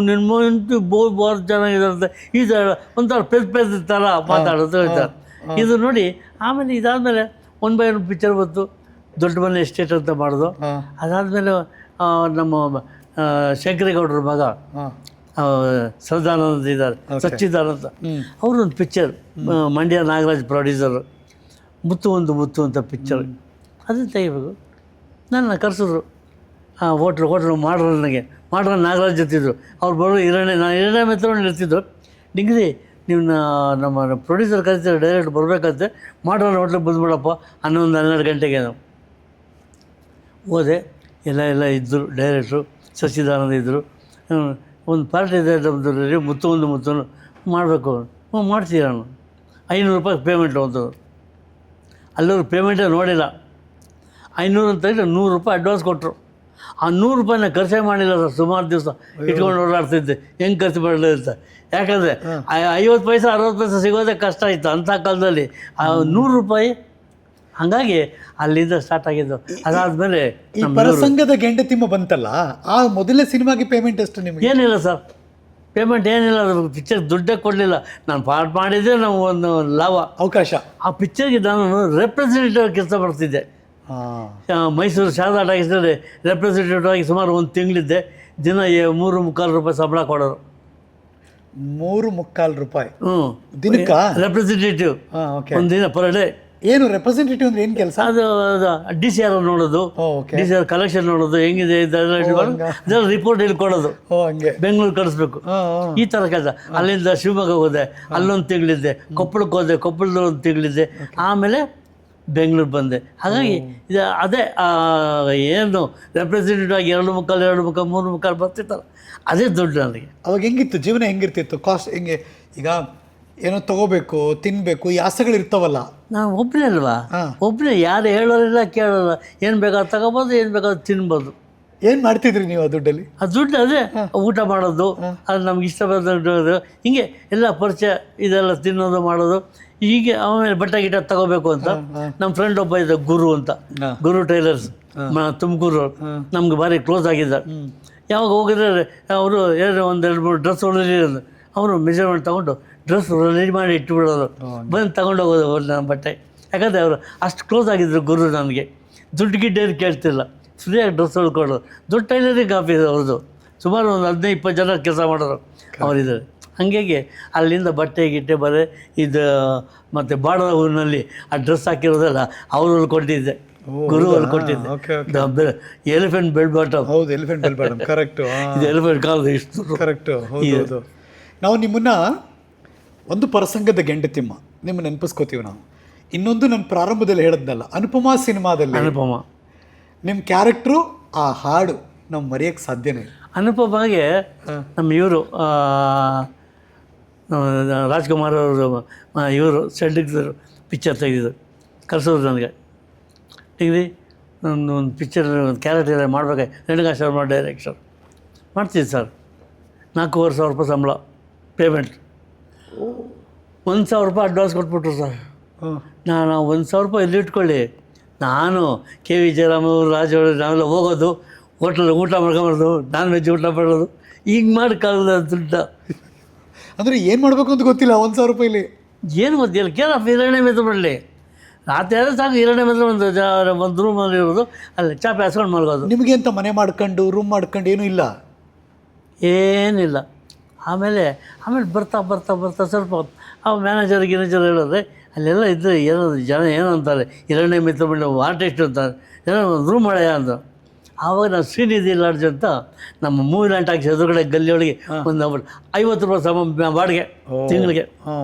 ನಿನ್ನ ಬೋರ್ ಚೆನ್ನಾಗಿರುತ್ತೆ, ಈ ಥರ ಒಂಥರ ಪೆದ್ ಥರ ಮಾತಾಡೋದು ಹೇಳ್ತಾರೆ. ಇದು ನೋಡಿ ಆಮೇಲೆ ಇದಾದಮೇಲೆ 1 by 1 ಪಿಕ್ಚರ್ ಬಂತು, ದೊಡ್ಡ ಮನೆ ಎಸ್ಟೇಟ್ ಅಂತ ಮಾಡೋದು. ಅದಾದಮೇಲೆ ನಮ್ಮ ಶಂಕರೇಗೌಡರ ಮಗ ಸದಾನಂದ ಇದ್ದಾರೆ, ಸಚ್ಚಿದಾನಂದ, ಅವರೊಂದು ಪಿಕ್ಚರ್ ಮಂಡ್ಯ ನಾಗರಾಜ್ ಪ್ರೊಡ್ಯೂಸರು, ಮುತ್ತು ಅಂತ ಪಿಕ್ಚರ್, ಅದನ್ನು ತೆಗಿಬೇಕು. ನನ್ನ ಕರೆಸಿದ್ರು ಹೋಟ್ಲು ಮಾಡ್ರನ್ಗೆ. ಮಾಡ್ರನ್ ನಾಗರಾಜ್ ಜೊತಿದ್ರು. ಅವ್ರು ಬರೋ ಹಿರಣ್ಯ ಮಿತ್ರವನ್ನು ಇರ್ತಿದ್ರು. ಡಿಗ್ರಿ ನೀವು ನಮ್ಮ ಪ್ರೊಡ್ಯೂಸರ್ ಕರಿತಾರೆ, ಡೈರೆಕ್ಟ್ ಬರಬೇಕಂತೆ, ಮಾಡ್ರನ್ ಹೋಟ್ಲಿಗೆ ಬಂದುಬಿಡಪ್ಪ 11-12 ಗಂಟೆಗೆ. ನಾವು ಹೋದೆ, ಎಲ್ಲ ಇದ್ದರು, ಡೈರೆಕ್ಟ್ರು ಸಚ್ಚಿದಾನಂದ ಇದ್ದರು. ಒಂದು ಪಾರ್ಟಿ ಇದೆ ನಮ್ಮದು, ಮುತ್ತು ಮಾಡಬೇಕು. ಮಾಡ್ತೀವಿ ನಾನು. 500 ರೂಪಾಯಿ ಪೇಮೆಂಟು ಅಂತ. ಅಲ್ಲವ್ರು ಪೇಮೆಂಟೇ ನೋಡಿಲ್ಲ. 500 ಅಂತ ಹೇಳಿ 100 ರೂಪಾಯಿ ಅಡ್ವಾನ್ಸ್ ಕೊಟ್ಟರು. ಆ 100 ರೂಪಾಯಿನ ಖರ್ಚೇ ಮಾಡಿಲ್ಲ ಸರ್. ಸುಮಾರು ದಿವಸ ಇಟ್ಕೊಂಡು ಓಡಾಡ್ತಿದ್ದೆ, ಹೆಂಗೆ ಖರ್ಚು ಮಾಡಲಿ ಅಂತ. ಯಾಕಂದರೆ 50 ಪೈಸೆ 60 ಪೈಸೆ ಸಿಗೋದೇ ಕಷ್ಟ ಇತ್ತು ಅಂಥ ಕಾಲದಲ್ಲಿ. ಆ 100 ರೂಪಾಯಿ ಹಾಗಾಗಿ ಅಲ್ಲಿಂದ ಸ್ಟಾರ್ಟ್ ಆಗಿದ್ದು. ಅದಾದಮೇಲೆ ಈ ಪರಸಂಗದ ಗೆಂಡತಿಮ್ಮ ಬಂತಲ್ಲ, ಆ ಮೊದಲನೇ ಸಿನಿಮಾಗೆ ಪೇಮೆಂಟ್ ಎಷ್ಟು ನಿಮಗೆ? ಏನಿಲ್ಲ ಸರ್, ಪೇಮೆಂಟ್ ಏನಿಲ್ಲ. ಪಿಕ್ಚರ್ ದುಡ್ಡೇ ಕೊಡಲಿಲ್ಲ. ನಾನು ಪಾಠ ಮಾಡಿದ್ದೆ ನಾವು ಒಂದು ಲಾಭ ಅವಕಾಶ. ಆ ಪಿಕ್ಚರ್ಗೆ ನಾನು ರೆಪ್ರೆಸೆಂಟೇಟಿವ್ ಕೆಲಸ ಮಾಡ್ತಿದ್ದೆ. ಮೈಸೂರು ಶಾರದಾ ಟಾಕೀಸ್ನಲ್ಲಿ ರೆಪ್ರೆಸೆಂಟೇಟಿವ್ ಆಗಿ ಸುಮಾರು 1 ತಿಂಗಳಿದ್ದೆ. ದಿನ 3.25 ರೂಪಾಯಿ ಸಂಬಳ ಕೊಡೋರು. 3.25 ರೂಪಾಯಿ ದಿನಕ್ಕ ರೆಪ್ರೆಸೆಂಟೇಟಿವ್ ಒಂದು ದಿನ ಪರ್ ಡೇ. ಏನು ರೆಪ್ರೆಸೆಂಟೇಟಿವ್ ಅಂದ್ರೆ ಏನು ಕೆಲಸ? ಅದು DCR ನೋಡೋದು, DCR ಕಲೆಕ್ಷನ್ ನೋಡೋದು, ಹೆಂಗಿದೆ ರಿಪೋರ್ಟ್ ಇಲ್ಲಿ ಕೊಡೋದು, ಬೆಂಗಳೂರು ಕಳಿಸ್ಬೇಕು, ಈ ಥರ ಕೆಲಸ. ಅಲ್ಲಿಂದ ಶಿವಮೊಗ್ಗ ಹೋದೆ, ಅಲ್ಲೊಂದು ತಿಂಗಳಿದ್ದೆ. ಕೊಪ್ಪಳಕ್ಕೆ ಹೋದೆ, ಕೊಪ್ಪಳದಲ್ಲಿ 1 ತಿಂಗಳಿದ್ದೆ. ಆಮೇಲೆ ಬೆಂಗಳೂರು ಬಂದೆ. ಹಾಗಾಗಿ ಇದು ಅದೇ ಏನು ರೆಪ್ರೆಸೆಂಟೇಟಿವ್ ಆಗಿ 2.25, 3.25 ಬರ್ತಿತ್ತಲ್ಲ, ಅದೇ ದುಡ್ಡು ನನಗೆ. ಅವಾಗ ಹೆಂಗಿತ್ತು ಜೀವನ? ಹೆಂಗಿರ್ತಿತ್ತು? ಕಾಸ್ಟ್ ಹೆಂಗೆ? ಈಗ ಏನೋ ತಗೋಬೇಕು, ತಿನ್ನಬೇಕು, ಈ ಆಸೆಗಳು ಇರ್ತಾವಲ್ಲ. ನಾನು ಒಬ್ಬನೇ ಅಲ್ವಾ, ಒಬ್ಬನೇ, ಯಾರು ಹೇಳೋರಿಲ್ಲ ಕೇಳೋಲ್ಲ. ಏನು ಬೇಕಾದ್ರು ತಗೋಬೋದು, ಏನು ಬೇಕಾದ್ರೂ ತಿನ್ಬೋದು. ಏನು ಮಾಡ್ತಿದ್ರಿ ನೀವು ಆ ದುಡ್ಡಲ್ಲಿ? ಆ ದುಡ್ಡು ಅದೇ ಊಟ ಮಾಡೋದು, ಅದು ನಮ್ಗೆ ಇಷ್ಟ ಬಂದು ಹಿಂಗೆ ಎಲ್ಲ ಪರಿಚಯ, ಇದೆಲ್ಲ ತಿನ್ನೋದು ಮಾಡೋದು. ಹೀಗೆ ಆಮೇಲೆ ಬಟ್ಟೆ ಗಿಟ್ಟ ತಗೋಬೇಕು ಅಂತ ನಮ್ಮ ಫ್ರೆಂಡ್ ಒಬ್ಬ ಇದ್ದ, ಗುರು ಅಂತ, ಗುರು ಟೈಲರ್ಸ್, ತುಮಕೂರು, ನಮ್ಗೆ ಭಾರಿ ಕ್ಲೋಸ್ ಆಗಿದ್ದ. ಯಾವಾಗ ಹೋಗಿದ್ರೆ ಅವರು ಏನೋ 1-2-3 ಡ್ರೆಸ್ ಹೊಡೆದಿರಿ, ಅವರು ಮೆಜರ್ಮೆಂಟ್ ತೊಗೊಂಡು ಡ್ರೆಸ್ ರೆಡಿ ಮಾಡಿ ಇಟ್ಟುಬಿಡೋರು, ಬಂದು ತಗೊಂಡು ಹೋಗೋದು ನನ್ನ ಬಟ್ಟೆ. ಯಾಕಂದರೆ ಅವರು ಅಷ್ಟು ಕ್ಲೋಸ್ ಆಗಿದ್ದರು ಗುರು. ನನಗೆ ದುಡ್ಡು ಗಿಡ್ಡೇನು ಕೇಳ್ತಿಲ್ಲ, ಫ್ರೀಯಾಗಿ ಡ್ರೆಸ್ ಹೊಡ್ಕೊಳ್ಳೋರು. ದೊಡ್ಡ ಟೈಲರಿಂಗ್ ಆಫೀಸ್ ಅವ್ರದ್ದು, ಸುಮಾರು ಒಂದು 15-20 ಜನ ಕೆಲಸ ಮಾಡೋರು ಅವರಿದ್ದಾರೆ. ಹಾಗಾಗಿ ಅಲ್ಲಿಂದ ಬಟ್ಟೆ ಗಿಟ್ಟೆ ಬರೆ ಇದು ಮತ್ತು ಬಾಡದ ಊರಿನಲ್ಲಿ ಆ ಡ್ರೆಸ್ ಹಾಕಿರೋದಲ್ಲ ಅವ್ರು ಕೊಟ್ಟಿದ್ದೆ, ಗುರು ಅವ್ರು ಕೊಟ್ಟಿದ್ದೆ. Elephant bell bottom. ಹೌದು, ಎಲಿಫೆಂಟ್ ಬೆಲ್ ಬಾಟಮ್, ಕರೆಕ್ಟು. ಇದು ಎಲಿಫೆಂಟ್ ಕಾಲದ ಇಷ್ಟು ಕರೆಕ್ಟು. ಹೌದು. ನಾವು ನಿಮ್ಮನ್ನ ಒಂದು ಪರಸಂಗದ ಗೆಂಡತಿಮ್ಮ ನಿಮ್ಮ ನೆನಪಿಸ್ಕೋತೀವಿ ನಾವು. ಇನ್ನೊಂದು ನಾನು ಪ್ರಾರಂಭದಲ್ಲಿ ಹೇಳಿದ್ನಲ್ಲ, ಅನುಪಮಾ ಸಿನಿಮಾದಲ್ಲಿ ನಿಮ್ಮ ಕ್ಯಾರೆಕ್ಟ್ರು, ಆ ಹಾಡು ನಾವು ಮರೆಯೋಕ್ಕೆ ಸಾಧ್ಯನೇ. ಅನುಪಮಾಗೆ ನಮ್ಮ ಇವರು ರಾಜ್ಕುಮಾರ್ ಅವರು, ಇವರು ಸೆಡ್ಡಿಗ್ದರು ಪಿಕ್ಚರ್ ತೆಗೆದಿದ್ದು ಕರೆಸೋದು ನನಗೆ. ಡಿಗ್ರಿ ಒಂದು ಪಿಕ್ಚರ್ ಒಂದು ಕ್ಯಾರೆಕ್ಟರ್ ಮಾಡ್ಬೇಕಾಗಿ ರೇಣುಕಾಶ್ ಶರ್ಮಾ ಡೈರೆಕ್ಷನ್ ಮಾಡ್ತಿದ್ದೆ ಸರ್. 4,500 ರೂಪಾಯಿ ಸಂಬಳ, ಪೇಮೆಂಟ್ 1,000 ರೂಪಾಯಿ ಅಡ್ವಾನ್ಸ್ ಕೊಟ್ಬಿಟ್ರು ಸರ್. ನಾನು 1,000 ರೂಪಾಯಿ ಎಲ್ಲಿ ಇಟ್ಕೊಳ್ಳಿ, ನಾನು KV ಜಯರಾಮ್ ಅವರು, ರಾಜವರು, ನಾವೆಲ್ಲ ಹೋಗೋದು ಹೋಟ್ಲಲ್ಲಿ ಊಟ ಮಾಡ್ಕೊಂಬರೋದು, ನಾನ್ ವೆಜ್ ಊಟ ಮಾಡೋದು, ಈಗ ಮಾಡಿ ಕಾಲದ ದುಡ್ಡು. ಅಂದರೆ ಏನು ಮಾಡಬೇಕು ಅಂತ ಗೊತ್ತಿಲ್ಲ 1,000 ರೂಪಾಯಿಲಿ. ಏನು ಗೊತ್ತಿಲ್ಲ, ಕೇಳ ಹಿರಣ್ಯ ಮಿತ್ರ ಮಾಡಲಿ. ರಾತ್ರಿ ಆದರೆ ಸಾಕು, ಹಿರಣ್ಯ ಮಿತ್ರ ಒಂದು ರೂಮಲ್ಲಿ ಇರೋದು, ಅಲ್ಲಿ ಚಾಪೆ ಹಾಸ್ಕೊಂಡು ಮಲ್ಗೋದು. ನಿಮಗೆ ಅಂತ ಮನೆ ಮಾಡ್ಕೊಂಡು ರೂಮ್ ಮಾಡ್ಕೊಂಡು ಏನೂ ಇಲ್ಲ? ಏನಿಲ್ಲ. ಆಮೇಲೆ ಬರ್ತಾ ಸ್ವಲ್ಪ ಆ ಮ್ಯಾನೇಜರ್ ಹೇಳಿದ್ರೆ ಅಲ್ಲೆಲ್ಲ ಇದ್ದರೆ ಏನದು ಜನ ಏನಂತಾರೆ, ಹಿರಣ್ಯ ಮಿತ್ರ ಮಂಡಳಿ ಆರ್ಟಿಸ್ಟ್ ಅಂತಾರೆ, ಏನೋ ಒಂದು ರೂಮ್ ಮಾಡ್ಯ ಅಂತ. ಆವಾಗ ನಾನು ಶ್ರೀನಿಧಿ ಲಾಡ್ಜ್ ಅಂತ ನಮ್ಮ ಮೂವಿ ಲ್ಯಾಂಡ್ ಟ್ಯಾಕ್ಸ್ ಎದುರುಗಡೆ ಗಲ್ಲಿಯೊಳಗೆ ಒಂದು 50 ರೂಪಾಯಿ ಬಾಡಿಗೆ ತಿಂಗಳಿಗೆ,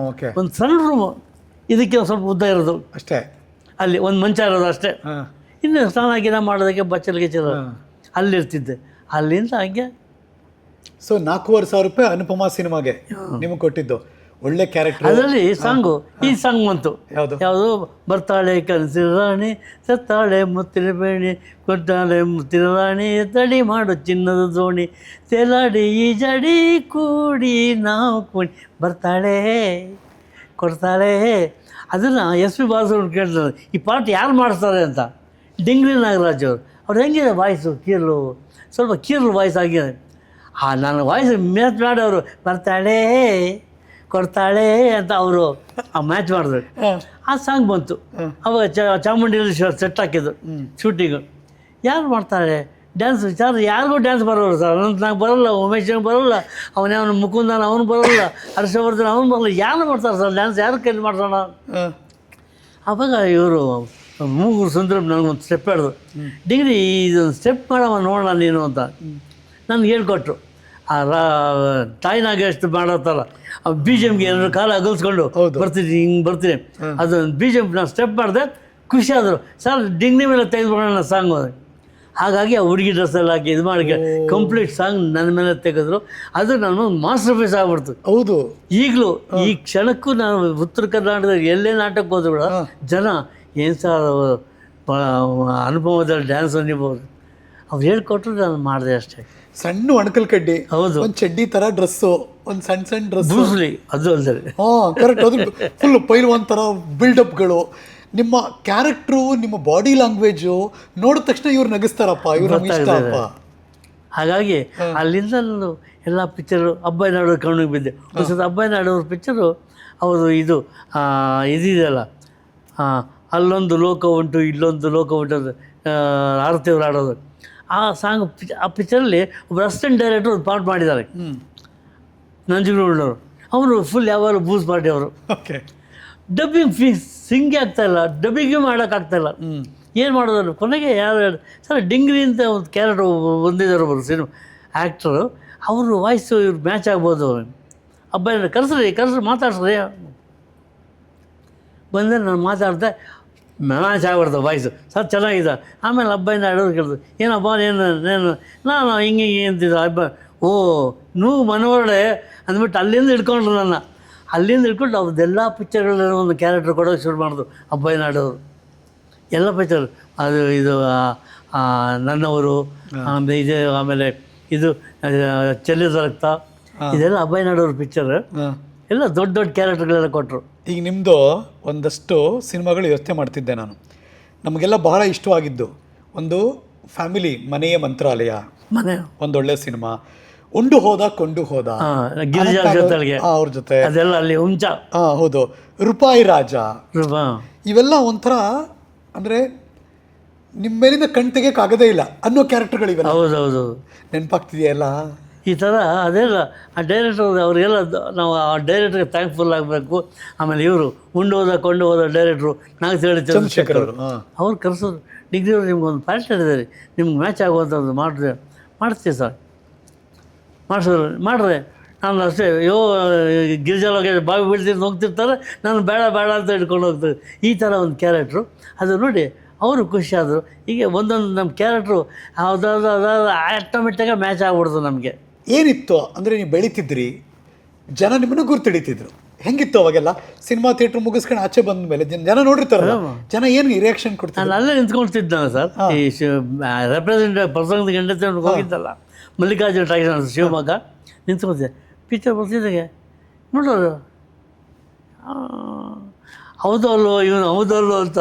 ಒಂದು ಸಣ್ಣ ರೂಮು, ಇದಕ್ಕೆ ಸ್ವಲ್ಪ ಉದ್ದ ಇರೋದು ಅಷ್ಟೇ, ಅಲ್ಲಿ ಒಂದು ಮಂಚ ಇರೋದು ಅಷ್ಟೇ. ಇನ್ನು ಸ್ನಾನ ಗಿನ ಮಾಡೋದಕ್ಕೆ ಬಚ್ಚಲಿಗೆ ಅಲ್ಲಿರ್ತಿದ್ದೆ. ಅಲ್ಲಿಂದ ಹಂಗೆ. ಸೊ 4,500 ರೂಪಾಯಿ ಅನುಪಮಾ ಸಿನಿಮಾಗೆ ನಿಮಗೆ ಕೊಟ್ಟಿದ್ದು. ಒಳ್ಳೆ ಕ್ಯಾರೆಕ್ಟರ್. ಅದರಲ್ಲಿ ಸಾಂಗು ಈ ಸಾಂಗ್ ಬಂತು. ಯಾವುದು? ಯಾವುದು? ಬರ್ತಾಳೆ ಕನಸಿನ ರಾಣಿ, ಸತ್ತಾಳೆ ಮುತ್ತಿನ ಬೇಣಿ, ಕೊಟ್ಟಾಳೆ ಮುತ್ತಿನ ರಾಣಿ, ತಡಿ ಮಾಡು ಚಿನ್ನದ ದೋಣಿ, ತೇಲಾಡಿ ಈ ಜಡಿ ಕೂಡಿ ನಾವು ಕೂಡಿ ಬರ್ತಾಳೆ ಕೊಡ್ತಾಳೆ. ಅದನ್ನು ಎಸ್ ಪಿ ಬಾಲಸುಬ್ರಹ್ಮಣ್ಯ ಕೇಳ್ತಾರೆ, ಈ ಪಾಠ ಯಾರು ಮಾಡಿಸ್ತಾರೆ ಅಂತ. ಡಿಂಗ್ರಿ ನಾಗರಾಜ್ ಅವ್ರು ಹೆಂಗಿದೆ ವಾಯ್ಸು, ಕೀರ್ಲು ಸ್ವಲ್ಪ ಕೀರ್ಲು ವಾಯ್ಸ್ ಆಗಿದೆ. ನನ್ನ ವಾಯ್ಸ್ ಮ್ಯಾಚ್ ಮಾಡಿ ಅವರು ಬರ್ತಾಳೆ ಕೊಡ್ತಾಳೆ ಅಂತ ಅವರು ಆ ಮ್ಯಾಚ್ ಮಾಡಿದ್ರು. ಆ ಸಾಂಗ್ ಬಂತು. ಅವಾಗ ಚಾಮುಂಡಿಯಲ್ಲಿ ಸೆಟ್ ಹಾಕಿದ್ರು ಶೂಟಿಂಗು. ಯಾರು ಮಾಡ್ತಾರೆ ಡ್ಯಾನ್ಸ್? ಯಾರಿಗೂ ಡ್ಯಾನ್ಸ್ ಬರೋಲ್ಲ ಸರ್. ನಂಗೆ ಬರೋಲ್ಲ, ಉಮೇಶಂಗೆ ಬರೋಲ್ಲ, ಅವನು ಮುಕುಂದನ ಅವನು ಬರೋಲ್ಲ, ಹರ್ಷವರ್ಧನ್ ಅವನು ಬರೋಲ್ಲ. ಯಾರು ಮಾಡ್ತಾರೆ ಸರ್ ಡ್ಯಾನ್ಸ್? ಯಾರು ಕೈಲಿ ಮಾಡ್ಸೋಣ? ಆವಾಗ ಇವರು ಮೂಗೂರು ಸುಂದರಂ ನನಗೊಂದು ಸ್ಟೆಪ್ ಹೇಳಿದ್ರು, ಡಿಗ್ರಿ ಇದೊಂದು ಸ್ಟೆಪ್ ಮಾಡವ ನೋಡೋಣ ನೀನು ಅಂತ ನನಗೆ ಹೇಳ್ಕೊಟ್ರು. ಆ ತಾಯಿ ನಾಗೇಶ್ ಮಾಡೋತ್ತಲ್ಲ, ಬಿ ಜಿ ಎಮ್ಗೆ ಎರಡು ಕಾಲ ಅಗಲ್ಸ್ಕೊಂಡು ಬರ್ತಿದ್ದೀನಿ, ಹಿಂಗೆ ಬರ್ತೀನಿ. ಅದೊಂದು ಬಿ ಜಿ ಎಮ್ ನಾನು ಸ್ಟೆಪ್ ಮಾಡಿದೆ, ಖುಷಿ ಆದರು. ಸರ್ ಡಿಗ್ರಿ ಮೇಲೆ ತೆಗೆದುಕೊಳ್ಳೋಣ ಸಾಂಗ್. ಹಾಗಾಗಿ ಆ ಹುಡುಗಿ ಡ್ರೆಸ್ಸೆಲ್ಲ ಹಾಕಿ ಇದು ಮಾಡಿ ಕಂಪ್ಲೀಟ್ ಸಾಂಗ್ ನನ್ನ ಮೇಲೆ ತೆಗೆದ್ರು. ಅದು ನಾನು ಮಾಸ್ಟರ್ ಪೀಸ್ ಆಗ್ಬಿಡ್ತು. ಹೌದು. ಈಗಲೂ ಈ ಕ್ಷಣಕ್ಕೂ ನಾನು ಉತ್ತರ ಕರ್ನಾಟಕದಲ್ಲಿ ಎಲ್ಲೇ ನಾಟಕ ಹೋದ್ರು ಕೂಡ ಜನ ಏನು ಸರ್ ಅನುಭವದಲ್ಲಿ ಡ್ಯಾನ್ಸ್ ಅನಿಬೋದು ಅವ್ರು ಹೇಳ್ಕೊಟ್ರು, ನಾನು ಮಾಡಿದೆ ಅಷ್ಟೇ. ಸಣ್ಣ ಅಣಕಲ್ ಕಡ್ಡಿ, ಹೌದು, ಒಂದು ಚಡ್ಡಿ ಥರ ಡ್ರೆಸ್ಸು, ಒಂದು ಸಣ್ಣ ಸಣ್ಣ ಡ್ರೆಸ್, ಬ್ರೂಸ್ಲಿ ಅದು ಅಲ್ಲದೆ. ಹಾಂ ಕರೆಕ್ಟ್. ಅದು ಫುಲ್ ಪೈಲ್ವಾನ್ ಥರ ಬಿಲ್ಡಪ್ಗಳು. ನಿಮ್ಮ ಕ್ಯಾರೆಕ್ಟ್ರು, ನಿಮ್ಮ ಬಾಡಿ ಲ್ಯಾಂಗ್ವೇಜು ನೋಡಿದ ತಕ್ಷಣ ಇವ್ರು ನಗಿಸ್ತಾರಪ್ಪ, ಇವ್ರು ನಮ್ಗೆ ಇಷ್ಟಪ್ಪ. ಹಾಗಾಗಿ ಅಲ್ಲಿಂದ ನಾನು ಎಲ್ಲ ಪಿಕ್ಚರು ಅಬ್ಬಾಯಿ ನಾಡೋರು ಕಣ್ಣಿಗೆ ಬಿದ್ದೆ. ಒಂದು ಅಬ್ಬಾಯಿ ನಾಡೋರ ಪಿಕ್ಚರು ಅವರು ಇದಿದೆಯಲ್ಲ, ಅಲ್ಲೊಂದು ಲೋಕ ಉಂಟು ಇಲ್ಲೊಂದು ಲೋಕ ಉಂಟು ಅದು ಆಡ್ತೇವ್ರು ಆಡೋದು. ಆ ಸಾಂಗ್ ಆ ಪಿಕ್ಚರಲ್ಲಿ ಒಬ್ಬ ಅಸಿಸ್ಟೆಂಟ್ ಡೈರೆಕ್ಟ್ರು ಒಂದು ಪಾರ್ಟ್ ಮಾಡಿದ್ದಾರೆ, ನಂಜನಗೂಡನವರು. ಅವರು ಫುಲ್ ಯಾವಾಗಲೂ ಬೂಸ್ ಪಾರ್ಟಿ ಅವರು. ಓಕೆ. ಡಬ್ಬಿಂಗ್ ಸಿಂಗೇ ಆಗ್ತಾಯಿಲ್ಲ, ಡಬ್ಬಿಂಗೇ ಮಾಡೋಕ್ಕಾಗ್ತಾಯಿಲ್ಲ. ಏನು ಮಾಡೋದು? ಕೊನೆಗೆ ಯಾರು ಸರ್ ಡಿಂಗ್ರಿ ಅಂತ ಒಂದು ಕ್ಯಾರೆಕ್ಟರ್ ಬಂದಿದ್ದಾರೆ ಒಬ್ಬರು ಸಿನಿಮಾ ಆ್ಯಕ್ಟ್ರು, ಅವರು ವಾಯ್ಸು ಇವ್ರು ಮ್ಯಾಚ್ ಆಗ್ಬೋದು. ಅಬ್ಬಾಯಿ ಕರೆಸ್ರಿ ಮಾತಾಡ್ಸ್ರಿ ಬಂದರೆ ನಾನು ಮಾತಾಡ್ದೆ, ಮ್ಯಾಚ್ ಆಗ್ಬಿಡ್ದು ವಾಯ್ಸು. ಸರ್ ಚೆನ್ನಾಗಿದೆ. ಆಮೇಲೆ ಅಬ್ಬಾಯಿನ ಆಡೋರು ಕೇಳಿದ್ರು, ಏನಪ್ಪ ಏನು ನಾನು ಹಿಂಗೆ ಅಂತಿದ್ದ ಹಬ್ಬ. ಓ ನೀವು ಮನವರಡೆ ಅಂದ್ಬಿಟ್ಟು ಅಲ್ಲಿಂದ ಹಿಡ್ಕೊಂಡ್ರು ನನ್ನ. ಅಲ್ಲಿಂದ ಹಿಡ್ಕೊಂಡು ಅವ್ರದ್ದೆಲ್ಲ ಪಿಕ್ಚರ್ಗಳಲ್ಲಿ ಒಂದು ಕ್ಯಾರೆಕ್ಟರ್ ಕೊಡೋಕ್ಕೆ ಶುರು ಮಾಡಿದ್ರು ಅಬ್ಬಾಯಿನ ಆಡೋರು. ಎಲ್ಲ ಪಿಕ್ಚರ್ ಅದು ಇದು ನನ್ನವರು, ಇದು ಆಮೇಲೆ ಇದು ಚೆಲ್ಲಿದ ರಕ್ತ, ಇದೆಲ್ಲ ಅಬ್ಬಾಯಿ ನಾಡೋರು ಪಿಕ್ಚರ್. ಎಲ್ಲ ದೊಡ್ಡ ದೊಡ್ಡ ಕ್ಯಾರೆಕ್ಟರ್ಗಳೆಲ್ಲ ಕೊಟ್ಟರು. ಈಗ ನಿಮ್ಮದು ಒಂದಷ್ಟು ಸಿನಿಮಾಗಳು ಯೋಚನೆ ಮಾಡ್ತಿದ್ದೆ ನಾನು. ನಮಗೆಲ್ಲ ಬಹಳ ಇಷ್ಟವಾಗಿದ್ದು ಒಂದು ಫ್ಯಾಮಿಲಿ, ಮನೆಯ ಮಂತ್ರಾಲಯ, ಮನೆ ಒಂದೊಳ್ಳೆ ಸಿನಿಮಾ. ಉಂಡು ಹೋದ ಕೊಂಡು ಹೋದ, ಗಿರಿಜಾ ಜೊತೆಗೆ ಅವ್ರ ಜೊತೆ ಅದೆಲ್ಲ ಅಲ್ಲಿ ಹುಂಚ. ಹೌದು. ರೂಪಾಯಿ ರಾಜ, ಇವೆಲ್ಲ ಒಂಥರ ಅಂದರೆ ನಿಮ್ಮ ಮೇಲಿಂದ ಕಣ್ ತೆಗಿಯೋಕ್ಕಾಗದೇ ಇಲ್ಲ ಅನ್ನೋ ಕ್ಯಾರೆಕ್ಟರ್ಗಳಿವೆ. ಹೌದೌದು, ನೆನಪಾಗ್ತಿದೆಯಲ್ಲ ಈ ಥರ. ಅದೆಲ್ಲ ಆ ಡೈರೆಕ್ಟರ್ ಅವರಿಗೆಲ್ಲ ನಾವು ಆ ಡೈರೆಕ್ಟ್ರಿಗೆ ಥ್ಯಾಂಕ್ಫುಲ್ ಆಗಬೇಕು. ಆಮೇಲೆ ಇವರು ಉಂಡು ಹೋದ ಕೊಂಡು ಹೋದ ಡೈರೆಕ್ಟ್ರು ನಾಗತಿಹಳ್ಳಿ ಚಂದ್ರಶೇಖರ್ ಅವರು, ಅವ್ರು ಕರೆಸೋರು. ಡಿಗ್ರಿ ಅವ್ರು ನಿಮ್ಗೊಂದು ಪ್ಯಾಟ್ ಹೇಳಿದ್ದಾರೆ, ನಿಮ್ಗೆ ಮ್ಯಾಚ್ ಆಗುವಂಥದ್ದು ಮಾಡ್ತೀವಿ ಸರ್, ಮಾಡ್ರೆ. ನಾನು ಅಷ್ಟೇ ಗಿರಿಜಾಲೋಗೆ ಬಾವಿ ಬೀಳ್ತೀನಿ ಹೋಗ್ತಿರ್ತಾರೆ, ನಾನು ಬೇಡ ಅಂತ ಹಿಡ್ಕೊಂಡು ಹೋಗ್ತಾರೆ. ಈ ಥರ ಒಂದು ಕ್ಯಾರೆಕ್ಟ್ರು. ಅದು ನೋಡಿ ಅವರು ಖುಷಿಯಾದರು. ಹೀಗೆ ಒಂದೊಂದು ನಮ್ಮ ಕ್ಯಾರೆಕ್ಟ್ರು ಯಾವುದಾದ್ರು ಆಟೋಮೆಟಿಕ್ಕಾಗಿ ಮ್ಯಾಚ್ ಆಗ್ಬಿಡ್ತು ನಮಗೆ. ಏನಿತ್ತು ಅಂದರೆ ನೀವು ಬೆಳೀತಿದ್ರಿ, ಜನ ನಿಮ್ಮನ್ನು ಗುರ್ತಿಡಿತಿದ್ರು. ಹೆಂಗಿತ್ತು ಅವಾಗೆಲ್ಲ? ಸಿನಿಮಾ ಥಿಯೇಟ್ರ್ ಮುಗಿಸ್ಕೊಂಡು ಆಚೆ ಬಂದ ಮೇಲೆ ಜನ ನೋಡಿರ್ತಾರಲ್ಲ, ಜನ ಏನು ರಿಯಾಕ್ಷನ್ ಕೊಡ್ತಾರೆ? ನಾನು ಅಲ್ಲೇ ನಿಂತ್ಕೊಳ್ತಿದ್ದೆ ಸರ್. ಈ ರೆಪ್ರೆಸೆಂಟೇಟಿವ್ ಪ್ರಸಂಗದ ಗಂಡತೆ ಹೋಗಿದ್ದಲ್ಲ, ಮಲ್ಲಿಕಾರ್ಜುನ ಟ್ರಾಕ್ಷನ್ ಶಿವಮೊಗ್ಗ, ನಿಂತ್ಕೊಳ್ತಿದ್ದೆ. ಪಿಕ್ಚರ್ ಬರ್ತಿದ್ದಾಗೆ ನೋಡೋರು, ಹೌದು ಅಲ್ಲೋ ಇವನು ಹೌದು ಅಲ್ಲೋ ಅಂತ.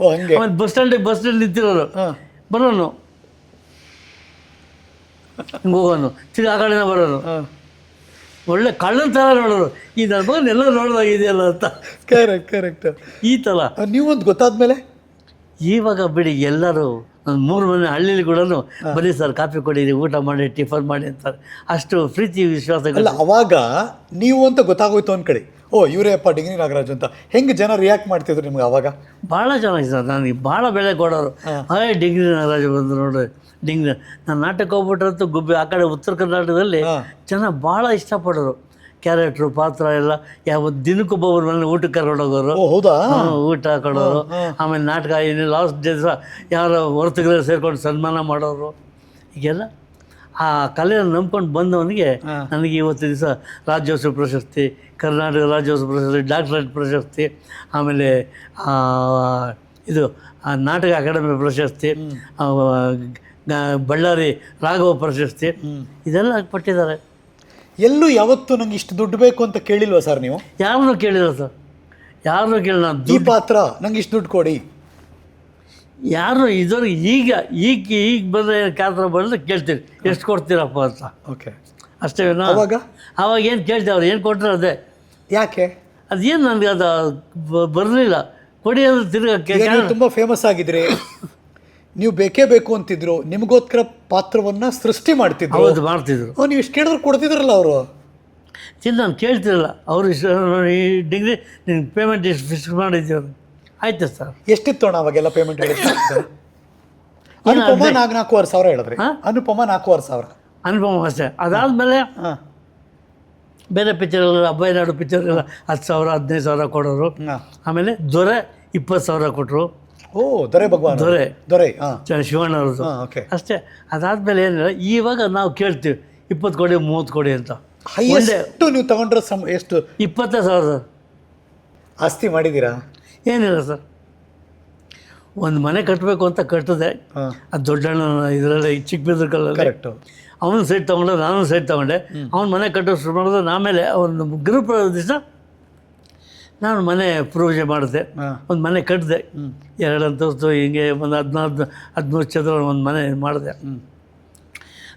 ಆಮೇಲೆ ಬಸ್ ಸ್ಟ್ಯಾಂಡ್ ನಿಂತಿರೋರು, ಬರೋನು ಹಿಂಗೆ ಹೋಗೋನು, ತಿರ್ಗಿ ಆ ಕಡೆನೇ ಬರೋನು, ಒಳ್ಳೆ ಕಳ್ಳನ ಥರ ನೋಡೋರು. ಈ ನನ್ನ ಮಗನ ಎಲ್ಲ ನೋಡೋದಾಗಿದೆಯಲ್ಲ ಅಂತ. ಕರೆಕ್ಟ್. ಈ ಥರ ನೀವೊಂದು ಗೊತ್ತಾದ್ಮೇಲೆ ಇವಾಗ ಬಿಡಿ ಎಲ್ಲರೂ ಒಂದು 3 ಮನೆ ಹಳ್ಳಿಲಿ ಕೂಡ ಬನ್ನಿ ಸರ್ ಕಾಫಿ ಕೊಡಿರಿ, ಊಟ ಮಾಡಿ, ಟಿಫನ್ ಮಾಡಿ ಅಂತಾರೆ. ಅಷ್ಟು ಪ್ರೀತಿ ವಿಶ್ವಾಸ. ಅವಾಗ ನೀವು ಅಂತ ಗೊತ್ತಾಗೋಯ್ತು ಒಂದು ಕಡೆ, ಓ ಇವರೇ ಅಪ್ಪ ಡಿಂಗ್ರಿ ನಾಗರಾಜ್ ಅಂತ. ಹೆಂಗೆ ಜನ ರಿಯಾಕ್ಟ್ ಮಾಡ್ತಿದ್ರು ನಿಮ್ಗೆ ಅವಾಗ? ಭಾಳ ಚೆನ್ನಾಗಿ ಸರ್, ನನಗೆ ಭಾಳ ಬೆಲೆ ಕೊಡೋರು. ಡಿಂಗ್ರಿ ನಾಗರಾಜ್ ಬಂದು ನೋಡ್ರಿ, ಡಿಂಗ್ರಿ. ನಾನು ನಾಟಕ ಹೋಗ್ಬಿಟ್ರಂತೂ ಗುಬ್ಬಿ ಆ ಕಡೆ ಉತ್ತರ ಕರ್ನಾಟಕದಲ್ಲಿ ಜನ ಭಾಳ ಇಷ್ಟಪಡೋರು. ಕ್ಯಾರೆಕ್ಟ್ರು ಪಾತ್ರ ಎಲ್ಲ ಯಾವ ದಿನಕ್ಕೊಬ್ಬೊಬ್ಬರು ಮನೆ ಊಟಕ್ಕೆ ಕರ್ಕೊಂಡು ಹೋಗೋರು. ಹೌದಾ? ಊಟ ಕೊಡೋರು. ಆಮೇಲೆ ನಾಟಕ ಲಾಸ್ಟ್ ದಿವಸ ಯಾರೋ ಹೊರತುಗರೆ ಸೇರ್ಕೊಂಡು ಸನ್ಮಾನ ಮಾಡೋರು. ಹೀಗೆಲ್ಲ ಆ ಕಲೆಯನ್ನು ನಂಬ್ಕೊಂಡು ಬಂದವನಿಗೆ ನನಗೆ ಇವತ್ತು ದಿವಸ ರಾಜ್ಯೋತ್ಸವ ಪ್ರಶಸ್ತಿ, ಕರ್ನಾಟಕ ರಾಜ್ಯೋತ್ಸವ ಪ್ರಶಸ್ತಿ, ಡಾಕ್ಟರೇಟ್ ಪ್ರಶಸ್ತಿ, ಆಮೇಲೆ ಇದು ನಾಟಕ ಅಕಾಡೆಮಿ ಪ್ರಶಸ್ತಿ, ಬಳ್ಳಾರಿ ರಾಘವ ಪ್ರಶಸ್ತಿ, ಇದೆಲ್ಲ ಕೊಟ್ಟಿದ್ದಾರೆ. ಎಲ್ಲೂ ಯಾವತ್ತೂ ನಂಗೆ ಇಷ್ಟು ದುಡ್ಡು ಬೇಕು ಅಂತ ಕೇಳಿಲ್ವಾ ಸರ್ ನೀವು? ಯಾರನ್ನೂ ಕೇಳಿಲ್ಲ ಸರ್, ಯಾರನ್ನೂ ಕೇಳಿಲ್ಲ. ಈ ಪಾತ್ರ ನಂಗೆ ಇಷ್ಟು ದುಡ್ಡು ಕೊಡಿ ಯಾರು ಇದ್ರಿಗೆ ಈಗ ಬಂದರೆ ಕಾತ್ರ ಬಂದರೆ ಕೇಳ್ತೀರಿ ಎಷ್ಟು ಕೊಡ್ತೀರಪ್ಪ ಅಂತ. ಓಕೆ, ಅಷ್ಟೇ. ಅವಾಗ ಏನು ಕೇಳ್ತೀವಿ, ಅವ್ರು ಏನು ಕೊಟ್ಟರೆ ಅದೇ. ಯಾಕೆ ಅದೇನು ನನಗೆ ಅದು ಬರಲಿಲ್ಲ, ಕೊಡಿ ಅಂದ್ರೆ ತಿರ್ಗಕ್ಕೆ. ತುಂಬ ಫೇಮಸ್ ಆಗಿದ್ರಿ, ನೀವು ಬೇಕೇ ಬೇಕು ಅಂತಿದ್ರು, ನಿಮಗೋಸ್ಕರ ಪಾತ್ರವನ್ನು ಸೃಷ್ಟಿ ಮಾಡ್ತಿದ್ರು. ಹೌದು, ಮಾಡ್ತಿದ್ರು. ನೀವು ಇಷ್ಟು ಕೇಳಿದ್ರೆ ಕೊಡ್ತಿದ್ರಲ್ಲ ಅವರು. ನಾನು ಕೇಳ್ತಿರಲ್ಲ, ಅವರು ಈ ಡಿಗ್ರಿ ನಿನ್ನ ಪೇಮೆಂಟ್ ಎಷ್ಟು ಫಿಕ್ಸ್ ಮಾಡಿದ್ದೀವಿ. ಆಯ್ತು ಸರ್. ಎಷ್ಟಿತ್ತು ಅಣ್ಣ ಅವಾಗೆಲ್ಲ ಪೇಮೆಂಟ್? ಅನುಪಮ 4,500 ಹೇಳಿದ್ರಿ. ಅನುಪಮ 4,500. ಅನುಪಮ ಅಷ್ಟೇ. ಅದಾದಮೇಲೆ ಬೇರೆ ಪಿಕ್ಚರ್ಗಳು, ಅಬ್ಬಯ್ಯನಾಡು ಪಿಕ್ಚರ್ಗೆಲ್ಲ 10,000 15,000 ಕೊಡೋರು. ಆಮೇಲೆ ದೊರೆ 20,000 ಕೊಟ್ಟರು. ಓ, ದೊರೆ ಭಗವಾನ್, ದೊರೆ ಶಿವಣ್ಣ ಅವ್ರದ್ದು. ಅಷ್ಟೇ. ಅದಾದಮೇಲೆ ಏನಿಲ್ಲ, ಇವಾಗ ನಾವು ಕೇಳ್ತೀವಿ 20 ಕೊಡಿ 30 ಕೊಡಿ ಅಂತ. ಎಷ್ಟು ನೀವು ತಗೊಂಡ್ರೆ ಎಷ್ಟು? 20,000 ಆಸ್ತಿ ಮಾಡಿದ್ದೀರಾ? ಏನಿಲ್ಲ ಸರ್, ಒಂದು ಮನೆ ಕಟ್ಟಬೇಕು ಅಂತ ಕಟ್ಟಿದೆ. ಅದು ದೊಡ್ಡಣ್ಣ ಇದರಲ್ಲಿ ಚಿಕ್ಕಬಿದ್ರಕಲ್ಲಲ್ಲಿ. ಕರೆಕ್ಟು. ಅವನು ಸೈಟ್ ತೊಗೊಂಡೆ, ನಾನು ಸೈಟ್ ತೊಗೊಂಡೆ. ಅವ್ನು ಮನೆ ಕಟ್ಟೋ ಶುರು ಮಾಡಿದ್ರೆ, ಆಮೇಲೆ ಅವನು ಗ್ರೂಪ್ ದಿವಸ ನಾನು ಮನೆ ಪೂಜೆ ಮಾಡಿದೆ, ಒಂದು ಮನೆ ಕಟ್ಟಿದೆ. 2 ಅಂತಸ್ತು ಹಿಂಗೆ ಒಂದು 14-13 ಚದರ ಒಂದು ಮನೆ ಮಾಡಿದೆ.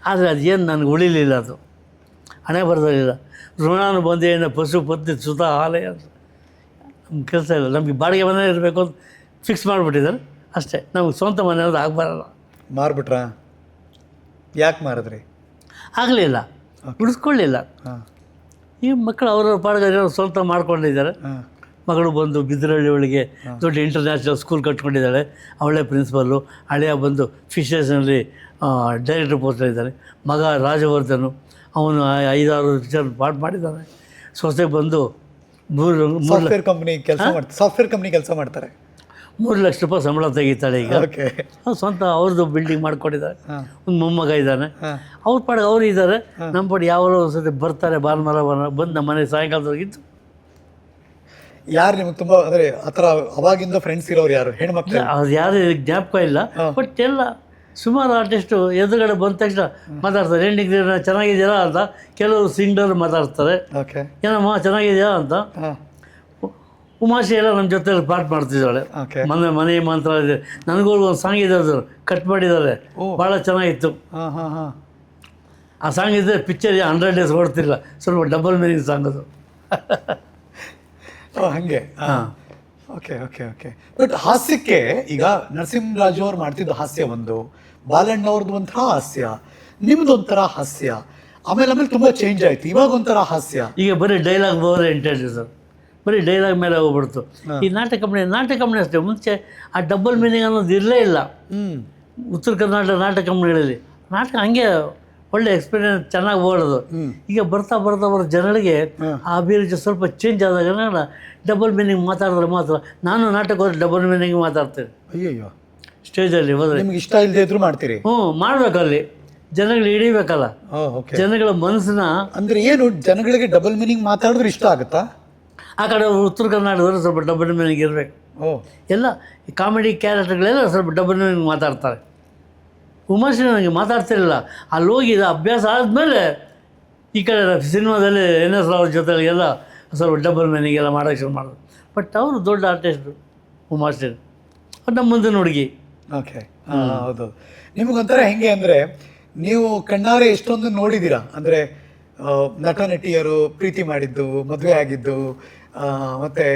ಆದರೆ ಅದೇನು ನನಗೆ ಉಳಿಲಿಲ್ಲ, ಅದು ಹಣೆ ಬರೋದಿಲ್ಲ. ಋಣಾನುಬಂಧೇನ ಪಶು ಪತ್ನಿ ಸುತ ಆಲಯ ಅಂತ ನಮ್ಮ ಕೆಲಸ ಇಲ್ಲ. ನಮಗೆ ಬಾಡಿಗೆ ಮನೆ ಇರಬೇಕು ಅಂತ ಫಿಕ್ಸ್ ಮಾಡಿಬಿಟ್ಟಿದ್ದಾರೆ ಅಷ್ಟೇ. ನಮಗೆ ಸ್ವಂತ ಮನೆ ಅನ್ನೋದು ಆಗಬಾರಲ್ಲ. ಮಾರ್ಬಿಟ್ರಾ? ಯಾಕೆ ಮಾರಿದ್ರಿ? ಆಗಲಿಲ್ಲ, ಉಳಿಸ್ಕೊಳ್ಳಿಲ್ಲ. ಈ ಮಕ್ಕಳು ಅವ್ರವ್ರ ಪಾಡಿಗೆ ಸ್ವಂತ ಮಾಡ್ಕೊಂಡಿದ್ದಾರೆ. ಮಗಳು ಬಂದು ಬಿದ್ರಳ್ಳಿ ಒಳಗೆ ದೊಡ್ಡ ಇಂಟರ್ನ್ಯಾಷನಲ್ ಸ್ಕೂಲ್ ಕಟ್ಕೊಂಡಿದ್ದಾಳೆ, ಅವಳೇ ಪ್ರಿನ್ಸಿಪಲ್ಲು. ಹಳೆಯ ಬಂದು ಫಿಶರ್ಸ್ನಲ್ಲಿ ಡೈರೆಕ್ಟರ್ ಪೋಸ್ಟಲ್ಲಿದ್ದಾನೆ. ಮಗ ರಾಜವರ್ಧನು, ಅವನು 5-6 ಪಿಕ್ಚರ್ ಪಾಠ ಮಾಡಿದ್ದಾನೆ. ಸೊಸೆ ಬಂದು ಸಾಫ್ಟ್ವೇರ್ ಕಂಪ್ನಿ ಕೆಲಸ ಮಾಡ್ತಾರೆ. 3 ಲಕ್ಷ ರೂಪಾಯಿ ಸಂಬಳ ತೆಗಿತಾಳೆ ಈಗ. ಸ್ವಂತ ಅವ್ರದ್ದು ಬಿಲ್ಡಿಂಗ್ ಮಾಡ್ಕೊಂಡಿದ್ದಾರೆ. ಒಂದು ಮೊಮ್ಮಗ ಇದ್ದಾನೆ. ಅವ್ರ ಪಾಡಿಗೆ ಅವರು ಇದ್ದಾರೆ. ನಮ್ಮ ಪಾಡಿಗೆ ಯಾವಾಗಲೂ ಒಂದ್ಸತಿ ಬರ್ತಾರೆ, ಭಾನುವಾರ ಬಂದು ನಮ್ಮ ಮನೆ ಸಾಯಂಕಾಲದವರೆಗಿದ್ದು. ಯಾರು ನಿಮ್ಗೆ ತುಂಬ ಅಂದರೆ ಆ ಥರ ಅವಾಗಿಂದ ಫ್ರೆಂಡ್ಸ್ ಇರೋರು ಯಾರು? ಹೆಣ್ಮಕ್ಳು? ಅದು ಯಾರು ಜ್ಞಾಪಕ ಇಲ್ಲ. ಬಟ್ ಎಲ್ಲ ಸುಮಾರು ಆರ್ಟಿಸ್ಟು ಎದುರುಗಡೆ ಬಂದ ತಕ್ಷಣ ಮಾತಾಡ್ತಾರೆ. ಹೆಣ್ಣಿಗೆ ಚೆನ್ನಾಗಿದ್ದೀರಾ ಅಂತ. ಕೆಲವರು ಸಿಂಗರ್ ಮಾತಾಡ್ತಾರೆ, ಏನಮ್ಮ ಚೆನ್ನಾಗಿದೆಯಾ ಅಂತ. ಉಮಾಶಿ ಎಲ್ಲ ನಮ್ಮ ಜೊತೆ ಪಾಠ ಮಾಡ್ತಿದ್ದಾಳೆ. ಮನೆ ಮಂತ್ರ ಇದೆ. ನನಗೂ ಒಂದು ಸಾಂಗ್ ಇದೆ, ಅದು ಕಟ್ ಮಾಡಿದ್ದಾರೆ, ಭಾಳ ಚೆನ್ನಾಗಿತ್ತು. ಆ ಸಾಂಗ್ ಇದ್ದರೆ ಪಿಕ್ಚರ್ 100 ಡೇಸ್ ಓಡ್ತಿಲ್ಲ, ಸ್ವಲ್ಪ ಡಬಲ್ ಮೀನಿಂಗ್ ಸಾಂಗ್ ಅದು. ಹಾಗೆ. Okay okay okay. ಬಟ್ ಹಾಸ್ಯಕ್ಕೆ ಈಗ ನರಸಿಂಹರಾಜು ಅವ್ರು ಮಾಡ್ತಿದ್ದು ಹಾಸ್ಯ ಒಂದು, ಬಾಲಣ್ಣ ಅವ್ರದ್ದು ಒಂಥರ ಹಾಸ್ಯ, ನಿಮ್ದೊಂಥರ ಹಾಸ್ಯ, ಆಮೇಲೆ ತುಂಬ ಚೇಂಜ್ ಆಯ್ತು. ಇವಾಗ ಒಂಥರ ಹಾಸ್ಯ. ಈಗ ಬರೀ ಡೈಲಾಗ್ ಓರಿಯೆಂಟೆಡ್ ಸರ್, ಬರೀ ಡೈಲಾಗ್ ಮೇಲೆ ಹೋಗ್ಬಿಡ್ತು. ಈ ನಾಟಕ ಕಂಪ್ನಿ ಅಷ್ಟೇ. ಮುಂಚೆ ಆ ಡಬಲ್ ಮೀನಿಂಗ್ ಅನ್ನೋದು ಇರಲೇ ಇಲ್ಲ. ಉತ್ತರ ಕರ್ನಾಟಕ ನಾಟಕ ಕಂಪ್ನಿಗಳಲ್ಲಿ ನಾಟಕ ಹಂಗೆ ಒಳ್ಳೆ ಎಕ್ಸ್ಪೀರಿಯನ್ಸ್ ಚೆನ್ನಾಗಿ ಓಡೋದು. ಈಗ ಬರ್ತಾ ಜನಗಳಿಗೆ ಆ ಅಭಿರುಚಿ ಸ್ವಲ್ಪ ಚೇಂಜ್ ಆದಾಗ ಡಬಲ್ ಮೀನಿಂಗ್ ಮಾತಾಡಿದ್ರೆ ಮಾತ್ರ. ನಾನು ನಾಟಕ ಹೋದ್ರೆ ಡಬಲ್ ಮೀನಿಂಗ್ ಮಾತಾಡ್ತೇನೆ. ಅಯ್ಯಯ್ಯೋ, ಸ್ಟೇಜಲ್ಲಿ ಹೋದ್ರೆ ನಿಮ್ಗೆ ಇಷ್ಟ ಇಲ್ಲದೆ ಇದ್ರು ಮಾಡ್ತೀರಿ? ಮಾಡ್ಬೇಕಲ್ಲಿ, ಜನಗಳು ಹಿಡಿಬೇಕಲ್ಲ, ಜನಗಳ ಮನಸ್ಸನ್ನ. ಅಂದರೆ ಏನು, ಜನಗಳಿಗೆ ಡಬಲ್ ಮೀನಿಂಗ್ ಮಾತಾಡಿದ್ರೆ ಇಷ್ಟ ಆಗುತ್ತಾ? ಆ ಕಡೆ ಉತ್ತರ ಕರ್ನಾಟಕದವರು ಸ್ವಲ್ಪ ಡಬಲ್ ಮೀನಿಂಗ್ ಇರಬೇಕು. ಎಲ್ಲ ಕಾಮಿಡಿ ಕ್ಯಾರೆಕ್ಟರ್ಗಳೆಲ್ಲ ಸ್ವಲ್ಪ ಡಬಲ್ ಮೀನಿಂಗ್ ಮಾತಾಡ್ತಾರೆ. ಉಮಾಶಿ ನನಗೆ ಮಾತಾಡ್ತಿರಲಿಲ್ಲ. ಅಲ್ಲಿ ಹೋಗಿ ಅಭ್ಯಾಸ ಆದಮೇಲೆ ಈ ಕಡೆ ಸಿನಿಮಾದಲ್ಲಿ NS ರಾವ್ ಜೊತೆಗೆಲ್ಲ ಸ್ವಲ್ಪ ಡಬಲ್ ಮೀನಿಂಗ್ ಎಲ್ಲ ಮಾಡೋಕ್ಕೆ ಶುರು ಮಾಡೋದು. ಬಟ್ ಅವರು ದೊಡ್ಡ ಆರ್ಟಿಸ್ಟು ಉಮಾಶಿ, ನಮ್ಮ ಮುಂದಿನ ಹುಡುಗಿ. ಓಕೆ, ಹೌದು. ನಿಮಗೊಂಥರ ಹೆಂಗೆ ಅಂದರೆ, ನೀವು ಕಣ್ಣಾರೆ ಎಷ್ಟೊಂದು ನೋಡಿದ್ದೀರಾ. ಅಂದರೆ ನಟ ನಟಿಯರು ಪ್ರೀತಿ ಮಾಡಿದ್ದು, ಮದುವೆ ಆಗಿದ್ದು, ಮತ್ತು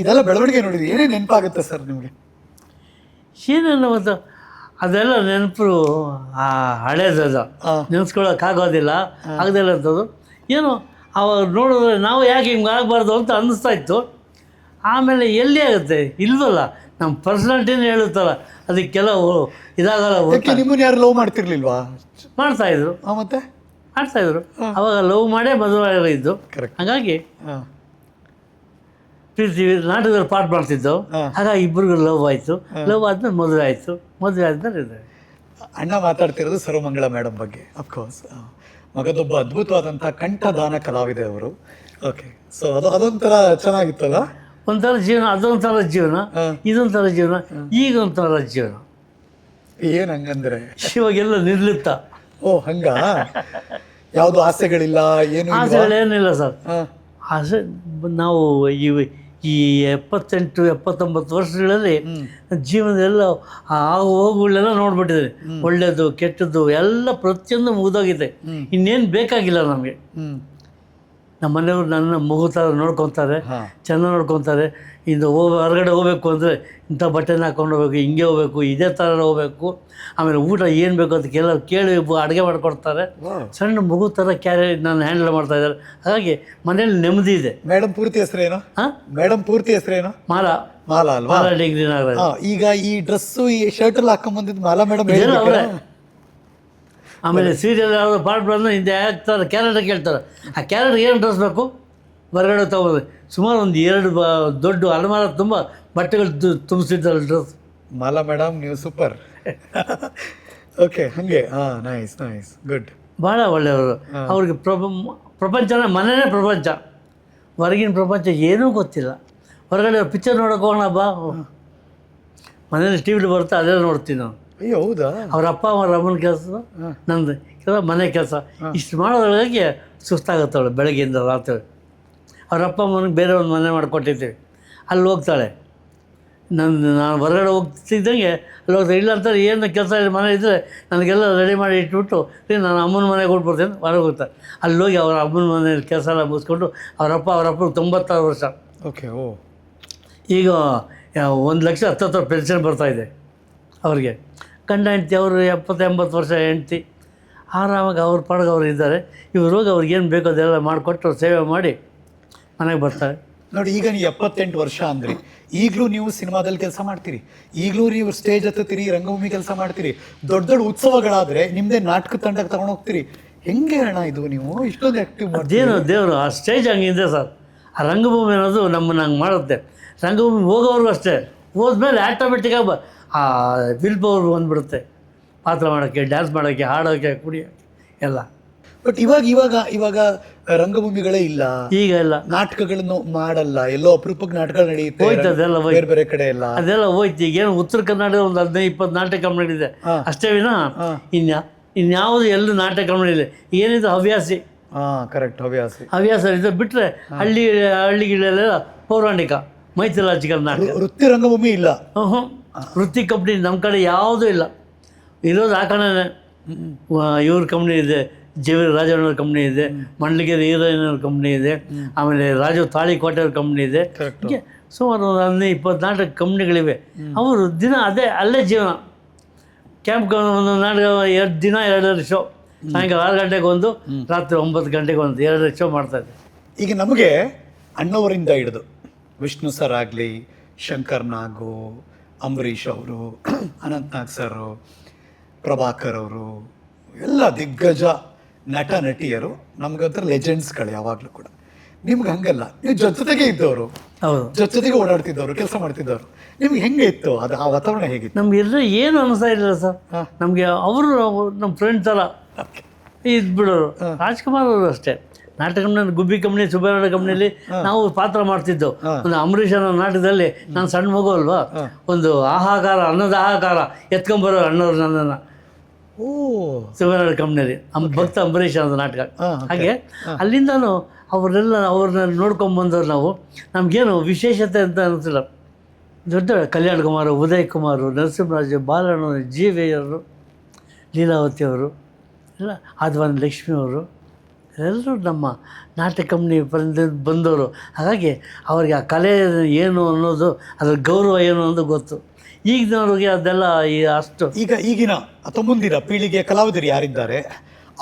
ಇದೆಲ್ಲ ಬೆಳವಣಿಗೆ ನೋಡಿದ್ದು. ಏನೇನು ನೆನಪಾಗುತ್ತೆ ಸರ್ ನಿಮಗೆ? ಏನೇನು ಮತ್ತು ಅದೆಲ್ಲ ನೆನಪು ಹಳೇದದು, ನೆನೆಸ್ಕೊಳ್ಳೋಕ್ಕಾಗೋದಿಲ್ಲ, ಆಗದಿಲ್ಲ ಅಂತದ್ದು. ಏನು ಅವಾಗ ನೋಡಿದ್ರೆ ನಾವು ಯಾಕೆ ಹಿಂಗೆ ಆಗಬಾರ್ದು ಅಂತ ಅನ್ನಿಸ್ತಾ ಇತ್ತು. ಆಮೇಲೆ ಎಲ್ಲಿ ಆಗುತ್ತೆ, ಇಲ್ವಲ್ಲ, ನಮ್ಮ ಪರ್ಸನಾಲಿಟಿನೇ ಹೇಳುತ್ತಲ್ಲ, ಅದಕ್ಕೆಲ್ಲ ಇದಾಗಲ್ಲ. ನಿಮ್ಮನ್ನು ಯಾರು ಲವ್ ಮಾಡ್ತಿರ್ಲಿಲ್ವಾ? ಮಾಡ್ತಾಯಿದ್ರು. ಮತ್ತೆ ಮಾಡ್ತಾಯಿದ್ರು. ಅವಾಗ ಲವ್ ಮಾಡೇ ಮದುವೆ ಇದ್ದು. ಹಾಗಾಗಿ ಪ್ರೀತಿ ನಾಟಕದಲ್ಲಿ ಪಾಠ ಮಾಡ್ತಿದ್ದವು. ಹಾಗಾಗಿ ಇಬ್ಬರಿಗೂ ಲವ್ ಆಯಿತು. ಲವ್ ಆದ್ಮೇಲೆ ಮದುವೆ ಆಯಿತು. ಮದುವೆ ಆದ್ಮೇಲೆ ಇದೆ. ಅಣ್ಣ ಮಾತಾಡ್ತಿರೋದು ಸರ್ವಮಂಗಳ ಮೇಡಮ್ ಬಗ್ಗೆ ಅಫ್ಕೋರ್ಸ್. ಮಗದೊಬ್ಬ ಅದ್ಭುತವಾದಂಥ ಕಂಠದಾನ ಕಲಾವಿದೆ ಅವರು. ಓಕೆ, ಸೊ ಅದೊಂಥರ ಚೆನ್ನಾಗಿತ್ತಲ್ಲ. ಒಂಥರ ಜೀವನ, ಅದೊಂಥರ ಜೀವನ, ಇದೊಂಥರ ಜೀವನ, ಈಗ ಒಂಥರ ಜೀವನ. ಏನು ಹಂಗಂದ್ರೆ ಇವಾಗೆಲ್ಲ ನಿರ್ಲಿಪ್ತ. ಓ ಹಂಗ, ಯಾವುದು ಆಸೆಗಳಿಲ್ಲ, ಏನು ಆಸೆಗಳೇನಿಲ್ಲ ಸರ್. ಆಸೆ ನಾವು ಈ 78-79 ವರ್ಷಗಳಲ್ಲಿ ಜೀವನದೆಲ್ಲ ಹೋಗುಗಳೆಲ್ಲ ನೋಡ್ಬಿಟ್ಟಿದೆ. ಒಳ್ಳೇದು ಕೆಟ್ಟದ್ದು ಎಲ್ಲ ಪ್ರತಿಯೊಂದು ಮುಗಿದೋಗಿದೆ. ಇನ್ನೇನು ಬೇಕಾಗಿಲ್ಲ ನಮಗೆ. ನಮ್ಮ ಮನೆಯವರು ನನ್ನ ಮಗು ಥರ ನೋಡ್ಕೊತಾರೆ, ಚೆನ್ನಾಗಿ ನೋಡ್ಕೊತಾರೆ. ಇದು ಹೊರಗಡೆ ಹೋಗ್ಬೇಕು ಅಂದರೆ ಇಂಥ ಬಟ್ಟೆನ ಹಾಕೊಂಡು ಹೋಗ್ಬೇಕು, ಹಿಂಗೆ ಹೋಗ್ಬೇಕು, ಇದೇ ಥರ ಹೋಗ್ಬೇಕು. ಆಮೇಲೆ ಊಟ ಏನು ಬೇಕು ಅದಕ್ಕೆಲ್ಲ ಕೇಳಿ ಅಡುಗೆ ಮಾಡಿಕೊಡ್ತಾರೆ. ಸಣ್ಣ ಮಗು ಥರ ನಾನು ಹ್ಯಾಂಡಲ್ ಮಾಡ್ತಾ ಇದ್ದಾರೆ. ಹಾಗಾಗಿ ಮನೇಲಿ ನೆಮ್ಮದಿ ಇದೆ. ಮೇಡಮ್ ಪೂರ್ತಿ ಹೆಸರೇನು? ಮೇಡಮ್ ಪೂರ್ತಿ ಹೆಸರೇನು? ಮಾಲಾ. ಮಾಲಾ ಅಲ್ವಾ? ಮಾಲಾ ಡಿಗ್ರಿ ನಾಗರಾಜ್. ಈಗ ಈ ಡ್ರೆಸ್ಸು, ಈ ಶರ್ಟ್ ಎಲ್ಲ ಹಾಕೊಂಡ್ಬಂದಿದ್ದು ಮಾಲಾ ಮೇಡಮ್ ಅವರೇ. ಆಮೇಲೆ ಸೀರಿಯಲ್ ಯಾವುದೋ ಪಾರ್ಟ್ ಬಂದು ಹಿಂದೆ ಹಾಕ್ತಾರೆ, ಕ್ಯಾರೆಟ್ ಕೇಳ್ತಾರೆ. ಆ ಕ್ಯಾರೆಟ್ಗೆ ಏನು ಡ್ರೆಸ್ ಬೇಕು ಹೊರಗಡೆ ತೊಗೊಬೋದು. ಸುಮಾರು ಒಂದು 2 ದೊಡ್ಡ ಅಲಮಾರ ತುಂಬ ಬಟ್ಟೆಗಳು ತುಂಬಿಸಿದ್ದಾರೆ ಡ್ರೆಸ್. ಮಾಲಾ ಮೇಡಮ್ ನೀವು ಸೂಪರ್. ಓಕೆ, ಹಾಗೆ. Nice nice, good. ಭಾಳ ಒಳ್ಳೆಯವರು. ಅವ್ರಿಗೆ ಪ್ರಪಂಚನ ಮನೆಯೇ ಪ್ರಪಂಚ, ಹೊರಗಿನ ಪ್ರಪಂಚ ಏನೂ ಗೊತ್ತಿಲ್ಲ. ಹೊರಗಡೆ ಪಿಕ್ಚರ್ ನೋಡೋಕೆ ಹೋಗೋಣ ಬಾ, ಮನೇಲಿ ಟಿ ವಿಲಿ ಬರುತ್ತೆ, ಅದೆಲ್ಲ ನೋಡ್ತೀವಿ ನಾವು. ಅಯ್ಯೋ ಹೌದಾ? ಅವ್ರ ಅಪ್ಪ ಅವರ ಅಮ್ಮನ ಕೆಲಸ, ನಂದು ಕೆಲಸ, ಮನೆ ಕೆಲಸ, ಇಷ್ಟು ಮಾಡೋದ್ರೊಳಗೆ ಸುಸ್ತಾಗುತ್ತಾಳೆ ಬೆಳಗ್ಗೆಯಿಂದ ರಾತ್ರಿ. ಅವ್ರ ಅಪ್ಪ ಅಮ್ಮನಿಗೆ ಬೇರೆ ಒಂದು ಮನೆ ಮಾಡಿಕೊಟ್ಟಿರ್ತೀವಿ, ಅಲ್ಲಿ ಹೋಗ್ತಾಳೆ. ನಾನು ಹೊರಗಡೆ ಹೋಗ್ತಿದ್ದಂಗೆ ಅಲ್ಲಿ ಹೋಗ್ತಾರೆ. ಇಲ್ಲ ಅಂತಾರೆ, ಏನು ಕೆಲಸ ಮನೆ ಇದ್ದರೆ ನನಗೆಲ್ಲ ರೆಡಿ ಮಾಡಿ ಇಟ್ಬಿಟ್ಟು ನಾನು ಅಮ್ಮನ ಮನೆಗೆ ಕೊಟ್ಬಿಡ್ತೇನೆ, ಹೊರಗೆ ಹೋಗ್ತಾರೆ. ಅಲ್ಲಿ ಹೋಗಿ ಅವ್ರ ಅಮ್ಮನ ಮನೇಲಿ ಕೆಲಸ ಎಲ್ಲ ಮುಗಿಸ್ಕೊಂಡು ಅವರಪ್ಪ 96 ವರ್ಷ. ಓಕೆ. ಓ, ಈಗ 1,10,000 ಪೆನ್ಷನ್ ಬರ್ತಾಯಿದೆ ಅವ್ರಿಗೆ. ಗಂಡ ಹೆಂಡ್ತಿ ಅವರು 70-80 ವರ್ಷ ಹೆಂಡ್ತಿ ಆರಾಮಾಗಿ ಅವ್ರ ಪಾಡಿಗೆ ಅವ್ರು ಇದ್ದಾರೆ. ಇವ್ರು ಹೋಗಿ ಅವ್ರಿಗೇನು ಬೇಕೋ ಅದೆಲ್ಲ ಮಾಡಿಕೊಟ್ಟು ಸೇವೆ ಮಾಡಿ ಮನೆಗೆ ಬರ್ತಾರೆ. ನೋಡಿ, ಈಗ ನೀವು 78 ವರ್ಷ ಅಂದ್ರಿ, ಈಗಲೂ ನೀವು ಸಿನಿಮಾದಲ್ಲಿ ಕೆಲಸ ಮಾಡ್ತೀರಿ, ಈಗಲೂ ನೀವು ಸ್ಟೇಜ್ ಹತ್ತೀರಿ, ರಂಗಭೂಮಿ ಕೆಲಸ ಮಾಡ್ತೀರಿ. ದೊಡ್ಡ ದೊಡ್ಡ ಉತ್ಸವಗಳಾದರೆ ನಿಮ್ಮದೇ ನಾಟಕ ತಂಡಕ್ಕೆ ತಗೊಂಡು ಹೋಗ್ತೀರಿ. ಹೆಂಗೆ ಅಣ್ಣ ಇದು ನೀವು ಇಷ್ಟೊಂದು ಆ್ಯಕ್ಟಿವ್ ಅದೇನು ದೇವರು ಆ ಸ್ಟೇಜ್ ಹಂಗಿದೆ ಸರ್. ಆ ರಂಗಭೂಮಿ ಅನ್ನೋದು ನಮ್ಮನ್ನು ಹಂಗೆ ಮಾಡುತ್ತೆ. ರಂಗಭೂಮಿ ಹೋಗೋವ್ರಿಗೂ ಅಷ್ಟೇ, ಹೋದ್ಮೇಲೆ ಆಟೋಮೆಟಿಕ್ಕಾಗಿ ಆ ವಿಲ್ ಪವರ್ ಬಂದುಬಿಡುತ್ತೆ. ಪಾತ್ರ ಮಾಡೋಕ್ಕೆ, ಡ್ಯಾನ್ಸ್ ಮಾಡೋಕ್ಕೆ, ಹಾಡೋಕ್ಕೆ, ಕುಡಿಯೋಕ್ಕೆ ಎಲ್ಲ. ಬಟ್ ಇವಾಗ ರಂಗಭೂಮಿಗಳೇ ಇಲ್ಲ, ಈಗ ಎಲ್ಲ ನಾಟಕಗಳನ್ನು ಮಾಡಲ್ಲ, ಎಲ್ಲೋ ಅಪರೂಪಕ್ಕೆ ನಾಟಕ ನಡೆಯುತ್ತೆ, ಹೋಯ್ತು ಅದೆಲ್ಲ, ಬೇರೆ ಬೇರೆ ಕಡೆ ಎಲ್ಲ ಅದೆಲ್ಲ ಹೋಯ್ತು. ಈಗೇನು ಉತ್ತರ ಕರ್ನಾಟಕ ಒಂದು 15-20 ನಾಟಕ ನಡೆದಿದೆ ಅಷ್ಟೇ ವಿನ ಇನ್ಯಾವುದು ಎಲ್ಲೂ ನಾಟಕ ನಡೆಯಿಲ್ಲ. ಏನಿದೆ ಹವ್ಯಾಸಿ. ಕರೆಕ್ಟ್, ಹವ್ಯಾಸ ಇದೆ. ಬಿಟ್ಟರೆ ಹಳ್ಳಿಗಳೆಲ್ಲ ಪೌರಾಣಿಕ ಮೈಥಲಾಜಿಕಲ್ ನಾಟಕ. ವೃತ್ತಿ ರಂಗಭೂಮಿ ಇಲ್ಲ. ವೃತ್ತಿ ಕಂಪ್ನಿ ನಮ್ಮ ಕಡೆ ಯಾವುದೂ ಇಲ್ಲ. ಇರೋದು ಆ ಕಡೆನೇ. ಇವ್ರ ಕಂಪ್ನಿ ಇದೆ, ರಾಜಣ್ಣವ್ರ ಕಂಪ್ನಿ ಇದೆ, ಮಂಡ್ಲಿಗೆರೆ ಹೀರೋಯಿನವ್ರ ಕಂಪ್ನಿ ಇದೆ, ಆಮೇಲೆ ರಾಜು ತಾಳಿಕೋಟೆಯವ್ರ ಕಂಪ್ನಿ ಇದೆ. ಹೀಗೆ ಸುಮಾರು 15-20 ನಾಟಕ ಕಂಪ್ನಿಗಳಿವೆ. ಅವರು ದಿನ ಅಲ್ಲೇ ಜೀವನ. ಕ್ಯಾಂಪ್ ಒಂದು ನಾಟಕ 2 ದಿನ 2 ಶೋ, ಸಾಯಂಕಾಲ 6 ಗಂಟೆಗೆ ಒಂದು, ರಾತ್ರಿ 9 ಗಂಟೆಗೆ ಒಂದು, 2 ಶೋ ಮಾಡ್ತಾಯಿದ್ದೆ. ಈಗ ನಮಗೆ ಅಣ್ಣವರಿಂದ ಹಿಡಿದು ವಿಷ್ಣು ಸರ್ ಆಗಲಿ, ಶಂಕರ್ ನಾಗು, ಅಂಬರೀಷ್ ಅವರು, ಅನಂತ್ ನಾಗ್ ಸರು, ಪ್ರಭಾಕರ್ ಅವರು, ಎಲ್ಲ ದಿಗ್ಗಜ ನಟ ನಟಿಯರು ನಮ್ಗಂತರ ಲೆಜೆಂಡ್ಸ್ಗಳು ಯಾವಾಗಲೂ ಕೂಡ. ನಿಮ್ಗೆ ಹಂಗಲ್ಲ, ನೀವು ಜೊತೆಗೆ ಇದ್ದವರು, ಜೊತೆಗೆ ಓಡಾಡ್ತಿದ್ದವರು, ಕೆಲಸ ಮಾಡ್ತಿದ್ದವರು. ನಿಮ್ಗೆ ಹೆಂಗೆ ಇತ್ತು ಅದು, ಆ ವಾತಾವರಣ ಹೇಗಿತ್ತು? ನಮಗೆಲ್ಲ ಏನು ಅನಿಸ್ತಾ ಇಲ್ಲ ಸರ್. ನಮಗೆ ಅವರು ನಮ್ಮ ಫ್ರೆಂಡ್ ಥರ ಇದ್ಬಿಡೋರು. ರಾಜ್ಕುಮಾರ್ ಅವರು ಅಷ್ಟೇ. ನಾಟಕ ಗುಬ್ಬಿ ಕಂಪ್ನಿ, ಸುಬ್ಬಯ್ಯ ಕಂಪ್ನಿಯಲ್ಲಿ ನಾವು ಪಾತ್ರ ಮಾಡ್ತಿದ್ದೆವು. ಒಂದು ಅಂಬರೀಷನ ನಾಟಕದಲ್ಲಿ ನಾನು ಸಣ್ಣ ಮಗು ಅಲ್ವಾ, ಒಂದು ಆಹಾಕಾರ, ಅನ್ನದ ಆಹಾಕಾರ ಎತ್ಕೊಂಬರೋ ಅಣ್ಣವ್ರು ನನ್ನನ್ನು ಸುಬ್ಬಯ್ಯ ಕಂಪ್ನಿಯಲ್ಲಿ ಭಕ್ತ ಅಂಬರೀಷ್ ಅನ್ನೋ ನಾಟಕ. ಹಾಗೆ ಅಲ್ಲಿಂದನೂ ಅವ್ರನ್ನ ನೋಡ್ಕೊಂಬಂದವ್ರು ನಾವು. ನಮಗೇನು ವಿಶೇಷತೆ ಅಂತ ಅನಿಸಿಲ್ಲ. ದೊಡ್ಡ ಕಲ್ಯಾಣ್ ಕುಮಾರ್, ಉದಯ್ ಕುಮಾರ್, ನರಸಿಂಹರಾಜು, ಬಾಲಣ್ಣ, ಜಿ ವೇಯರು, ಲೀಲಾವತಿ ಅವರು ಎಲ್ಲ, ಆದ್ವಾನಿ ಲಕ್ಷ್ಮಿ ಅವರು, ಎಲ್ಲರೂ ನಮ್ಮ ನಾಟಕ ಕಂಪ್ನಿ ಬಂದವರು. ಹಾಗಾಗಿ ಅವ್ರಿಗೆ ಆ ಕಲೆ ಏನು ಅನ್ನೋದು, ಅದ್ರ ಗೌರವ ಏನು ಅನ್ನೋದು ಗೊತ್ತು. ಈಗಿನವ್ರಿಗೆ ಅದೆಲ್ಲ ಅಷ್ಟು. ಈಗಿನ ಅಥವಾ ಮುಂದಿನ ಪೀಳಿಗೆ ಕಲಾವಿದರು ಯಾರಿದ್ದಾರೆ,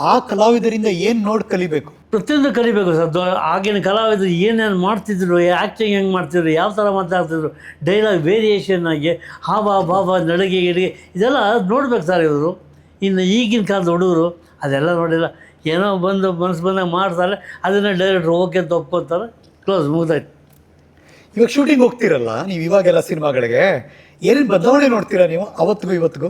ಆ ಕಲಾವಿದರಿಂದ ಏನು ನೋಡಿ ಕಲಿಬೇಕು? ಪ್ರತಿಯೊಂದು ಕಲಿಬೇಕು ಸರ್. ಆಗಿನ ಕಲಾವಿದರು ಏನೇನು ಮಾಡ್ತಿದ್ರು, ಆ್ಯಕ್ಟಿಂಗ್ ಹೆಂಗೆ ಮಾಡ್ತಿದ್ರು, ಯಾವ ಥರ ಮಾತಾಡ್ತಿದ್ರು, ಡೈಲಾಗ್ ವೇರಿಯೇಷನ್ ಆಗಿ ಹಾವ ಭಾವ, ನಡಿಗೆ ಗಿಡಿಗೆ, ಇದೆಲ್ಲ ನೋಡ್ಬೇಕು ಸರ್ ಇವರು. ಇನ್ನು ಈಗಿನ ಕಾಲದ ಹುಡುಗರು ಅದೆಲ್ಲ ನೋಡಿಲ್ಲ. ಏನೋ ಬಂದು ಮನಸ್ಸು ಬಂದಾಗ ಮಾಡ್ತಾರೆ, ಅದನ್ನು ಡೈರೆಕ್ಟ್ರು ಓಕೆ ಅಂತ ಒಪ್ಕೋತಾರೆ, ಕ್ಲೋಸ್, ಮುಗ್ದಾಯ್ತು. ಇವಾಗ ಶೂಟಿಂಗ್ ಹೋಗ್ತಿರಲ್ಲ ನೀವು, ಇವಾಗೆಲ್ಲ ಸಿನಿಮಾಗಳಿಗೆ ಏನೇನು ಬದಲಾವಣೆ ನೋಡ್ತೀರಾ ನೀವು ಅವತ್ತಿಗೂ ಇವತ್ತಿಗೂ?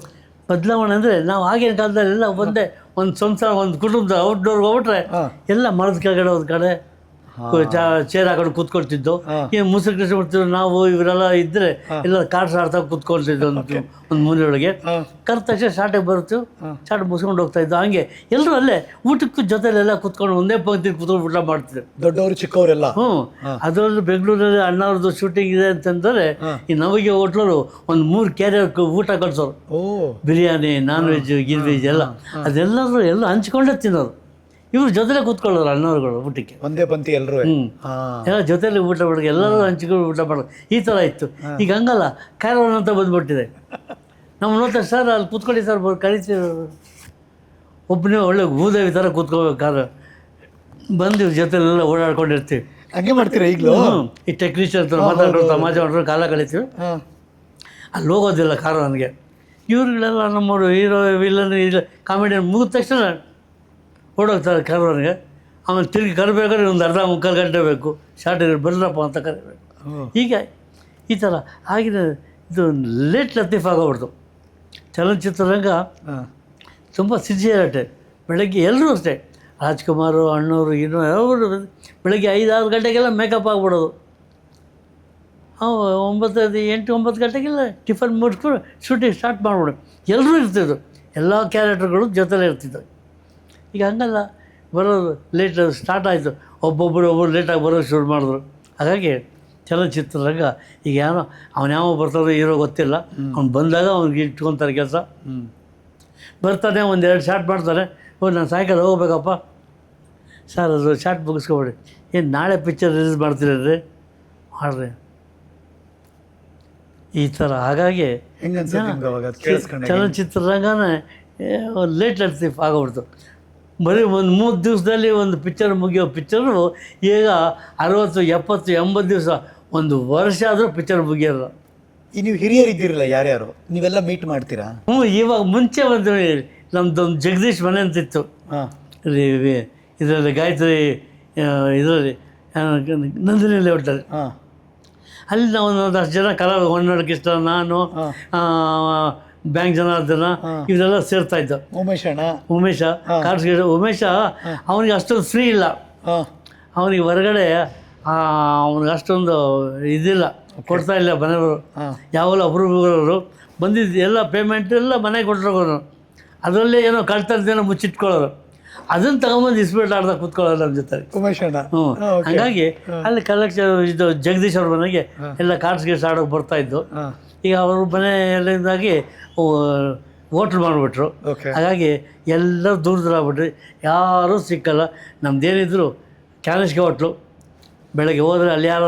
ಬದಲಾವಣೆ ಅಂದರೆ ನಾವು ಆಗಿನ ಕಾಲದಲ್ಲೆಲ್ಲ ಒಂದೇ ಒಂದು ಸಂಸಾರ ಒಂದು ಕುಟುಂಬದ ಔಟ್ಡೋರ್ಗೆ ಹೋಗ್ಬಿಟ್ರೆ ಎಲ್ಲ ಮರದ ಕೆಳಗಡೆ ಒಂದು ಕಡೆ ಚೇರ್ ಹಾಕೊಂಡು ಕೂತ್ಕೊಳ್ತಿದ್ದು. ಏನು ಮುಸುರು ಕೃಷಿ ಮಾಡ್ತಿದ್ರು ನಾವು ಇವರೆಲ್ಲ ಇದ್ದರೆ ಎಲ್ಲ ಕಾರ್ಡ್ಸ್ ಆಡ್ತಾ ಕೂತ್ಕೊಳ್ತಿದ್ದು ಒಂದು ಮೂಲೆಯೊಳಗೆ. ಕರೆದ ತಕ್ಷಣ ಶಾರ್ಟಿಗೆ ಬರುತ್ತೀವಿ, ಶಾರ್ಟ್ ಮುಸ್ಕೊಂಡು ಹೋಗ್ತಾ ಇದ್ದು. ಹಂಗೆ ಎಲ್ಲರೂ ಅಲ್ಲೇ ಊಟಕ್ಕೂ ಜೊತೆಲೆಲ್ಲ ಕೂತ್ಕೊಂಡು ಒಂದೇ ಪಂಕ್ತಿ ಕೂತ್ಕೊಂಡು ಊಟ ಮಾಡ್ತಿದ್ರು, ದೊಡ್ಡವರು ಚಿಕ್ಕವರೆಲ್ಲ. ಅದರಲ್ಲೂ ಬೆಂಗಳೂರಲ್ಲಿ ಅಣ್ಣವ್ರದ್ದು ಶೂಟಿಂಗ್ ಇದೆ ಅಂತಂದರೆ ಈ ನಮಗೆ ಹೋಟ್ಲರು ಒಂದು 3 ಕ್ಯಾರಿಯರ್ ಊಟ ಕಳ್ಸೋರು. ಬಿರಿಯಾನಿ, ನಾನ್ ವೆಜ್, ಗಿರ್ ವೆಜ್ ಎಲ್ಲ ಅದೆಲ್ಲರೂ ಎಲ್ಲ ಹಂಚ್ಕೊಂಡೇ ತಿನ್ನೋರು. ಇವ್ರು ಜೊತೆಲೆ ಕೂತ್ಕೊಳ್ಳೋರು ಅಣ್ಣವ್ರುಗಳು ಊಟಕ್ಕೆ, ಒಂದೇ ಪಂಕ್ತಿ ಎಲ್ಲರೂ ಎಲ್ಲ ಜೊತೆಲಿ ಊಟ ಮಾಡೋದು, ಎಲ್ಲರೂ ಹಂಚ್ಕೊಂಡು ಊಟ ಮಾಡೋದು. ಈ ಥರ ಇತ್ತು. ಈಗ ಹಂಗಲ್ಲ, ಕ್ಯಾರವನ್ ಅಂತ ಬಂದ್ಬಿಟ್ಟಿದೆ. ನಮ್ಮ ನೋಡ್ತಾರೆ, ಸರ್ ಅಲ್ಲಿ ಕೂತ್ಕೊಳ್ಳಿ ಸರ್ ಕರಿತೀವಿ. ಒಬ್ಬನೇ ಒಳ್ಳೆ ಭೂದೇವಿ ಥರ ಕೂತ್ಕೋಬೇಕಾದ್ರೆ ಬಂದು ಜೊತೆಲೆಲ್ಲ ಓಡಾಡ್ಕೊಂಡಿರ್ತೀವಿ. ಹಂಗೆ ಮಾಡ್ತೀರಾ ಈಗಲೂ? ಈ ಟೆಕ್ನಿಷಿಯನ್ ಹತ್ರ ಮಾತಾಡೋರು, ತಮಾಷೆ ಮಾಡೋರು, ಕಾಲ ಕಳಿತೀವಿ. ಅಲ್ಲಿ ಹೋಗೋದಿಲ್ಲ ನನಗೆ. ಇವ್ರುಗಳೆಲ್ಲ ನಮ್ಮವರು ಹೀರೋ ವಿಲ್ಲನ್ ಇಲ್ಲ ಕಾಮಿಡಿಯನ್ ಮುಗಿದ ತಕ್ಷಣ ಓಡೋಗ್ತಾರೆ ಕಾರವನ್ಗೆ. ಆಮೇಲೆ ತಿರುಗಿ ಕರಿಬೇಕಾದ್ರೆ ಒಂದು ಅರ್ಧ ಮುಕ್ಕಾಲು ಗಂಟೆ ಬೇಕು, ಶಾರ್ಟ್ ಬರ್ರಪ್ಪ ಅಂತ ಕರಿಬೇಕು. ಈಗ ಈ ಥರ ಆಗಿದೆ. ಇದು ಲೇಟ್ ಲತೀಫ್ ಆಗೋಗ್ಬಿಡ್ತು ಚಲನಚಿತ್ರರಂಗ. ತುಂಬ ಸಿನ್ಸಿಯರಿಟಿ. ಬೆಳಗ್ಗೆ ಎಲ್ಲರೂ ಅಷ್ಟೇ, ರಾಜ್ಕುಮಾರು, ಅಣ್ಣವರು, ಇನ್ನೂ ಅವರು ಬೆಳಗ್ಗೆ 5-6 ಗಂಟೆಗೆಲ್ಲ ಮೇಕಪ್ ಆಗಿಬಿಡೋದು. 8-9 ಗಂಟೆಗೆಲ್ಲ ಟಿಫನ್ ಮುಗಿಸ್ಕೊಂಡು ಶೂಟಿಂಗ್ ಸ್ಟಾರ್ಟ್ ಮಾಡಿಬಿಡು. ಎಲ್ಲರೂ ಇರ್ತಿದ್ರು, ಎಲ್ಲ ಕ್ಯಾರೆಕ್ಟರ್ಗಳು ಜೊತೆಲೇ ಇರ್ತಿದ್ದವು. ಈಗ ಹಂಗಲ್ಲ, ಬರೋದು ಲೇಟ್ ಸ್ಟಾರ್ಟ್ ಆಯಿತು. ಒಬ್ಬೊಬ್ಬರು ಲೇಟಾಗಿ ಬರೋದು ಶುರು ಮಾಡಿದ್ರು. ಹಾಗಾಗಿ ಚಲನಚಿತ್ರರಂಗ ಈಗ ಏನೋ ಯಾವ ಬರ್ತಾರೋ ಇರೋ ಗೊತ್ತಿಲ್ಲ. ಅವ್ನು ಬಂದಾಗ ಅವ್ನಿಗೆ ಇಟ್ಕೊತಾರೆ ಕೆಲಸ. ಬರ್ತಾನೆ, 1-2 ಶಾರ್ಟ್ ಮಾಡ್ತಾನೆ. ನಾನು ಸಾಯಂಕಾಲ ಹೋಗ್ಬೇಕಪ್ಪ ಸರ್, ಅದು ಶಾರ್ಟ್ ಮುಗಿಸ್ಕೊಬೇಡಿ. ಏನು ನಾಳೆ ಪಿಕ್ಚರ್ ರಿಲೀಸ್ ಮಾಡ್ತೀರಿ ಮಾಡ್ರಿ, ಈ ಥರ. ಹಾಗಾಗಿ ಚಲನಚಿತ್ರರಂಗನೇ ಲೇಟ್ ಲತೀಫ್ ಆಗೋಗ್ಬಿಡ್ತು. ಬರೀ ಒಂದು 3 ದಿವಸದಲ್ಲಿ ಒಂದು ಪಿಕ್ಚರ್ ಮುಗಿಯೋ ಪಿಕ್ಚರು ಈಗ 60, 70, 80 ದಿವಸ, 1 ವರ್ಷ ಆದರೂ ಪಿಕ್ಚರ್ ಮುಗಿಯೋಲ್ಲ. ಈ ನೀವು ಹಿರಿಯರು ಇದ್ದೀರಲ್ಲ, ಯಾರ್ಯಾರು ನೀವೆಲ್ಲ ಮೀಟ್ ಮಾಡ್ತೀರಾ? ಇವಾಗ ಮುಂಚೆ ಒಂದು ನಮ್ಮದೊಂದು ಜಗದೀಶ್ ಮನೆ ಅಂತಿತ್ತು ಇದರಲ್ಲಿ ಗಾಯತ್ರಿ ಇದರಲ್ಲಿ ನಂದಿನಿಯಲ್ಲಿ ಹೊಟ್ಟಲ್ಲಿ. ಅಲ್ಲಿ ನಾವು ಒಂದಷ್ಟು ಜನ ಹೊನ್ನಾಳಿ ಕೃಷ್ಣ, ನಾನು, ಬ್ಯಾಂಕ್ ಜನಾರ್ದನ ಇವರೆಲ್ಲ ಸೇರ್ತಾಯಿದ್ದು. ಉಮೇಶ ಕಾರ್ಸ್ಗೇಡ್ ಉಮೇಶ ಅವನಿಗೆ ಅಷ್ಟೊಂದು ಫ್ರೀ ಇಲ್ಲ. ಅವನಿಗೆ ಹೊರಗಡೆ ಅವ್ನಿಗೆ ಅಷ್ಟೊಂದು ಇದಿಲ್ಲ, ಕೊಡ್ತಾ ಇಲ್ಲ ಮನೆಯವರು. ಯಾವೆಲ್ಲ ಅಪರೂಪಗಳು ಬಂದಿದ್ದು ಎಲ್ಲ ಪೇಮೆಂಟ್ ಎಲ್ಲ ಮನೆಗೆ ಕೊಟ್ಟರು. ಅದರಲ್ಲೇ ಏನೋ ಕಳ್ತನದೇನೋ ಮುಚ್ಚಿಟ್ಕೊಳ್ಳೋರು. ಅದನ್ನು ತಗೊಂಬಂದು ಇಸ್ಪೀಟ್ ಆಡ್ದಾಗ ಕೂತ್ಕೊಳ್ಳೋರು ನಮ್ಮ ಜೊತೆ ಹಾಗಾಗಿ ಅಲ್ಲಿ ಕಲೆಕ್ಷನ್ ಇದು ಜಗದೀಶ್ ಅವ್ರ ಮನೆಗೆ ಎಲ್ಲ ಕಾರ್ಡ್ಸ್ ಗೀಡ್ಸ್ ಆಡೋಕೆ ಬರ್ತಾಯಿದ್ದು. ಈಗ ಅವ್ರ ಮನೆಯಲ್ಲಿಂದಾಗಿ ಹೋಟ್ಲ್ ಮಾಡಿಬಿಟ್ರು. ಹಾಗಾಗಿ ಎಲ್ಲರೂ ದೂರ ಆಗ್ಬಿಟ್ರಿ, ಯಾರೂ ಸಿಕ್ಕಲ್ಲ. ನಮ್ಮದೇನಿದ್ರು ಕ್ಯಾನಿಸ್ಗೆ ಹೋಟ್ಲು. ಬೆಳಗ್ಗೆ ಹೋದರೆ ಅಲ್ಲಿ ಯಾರು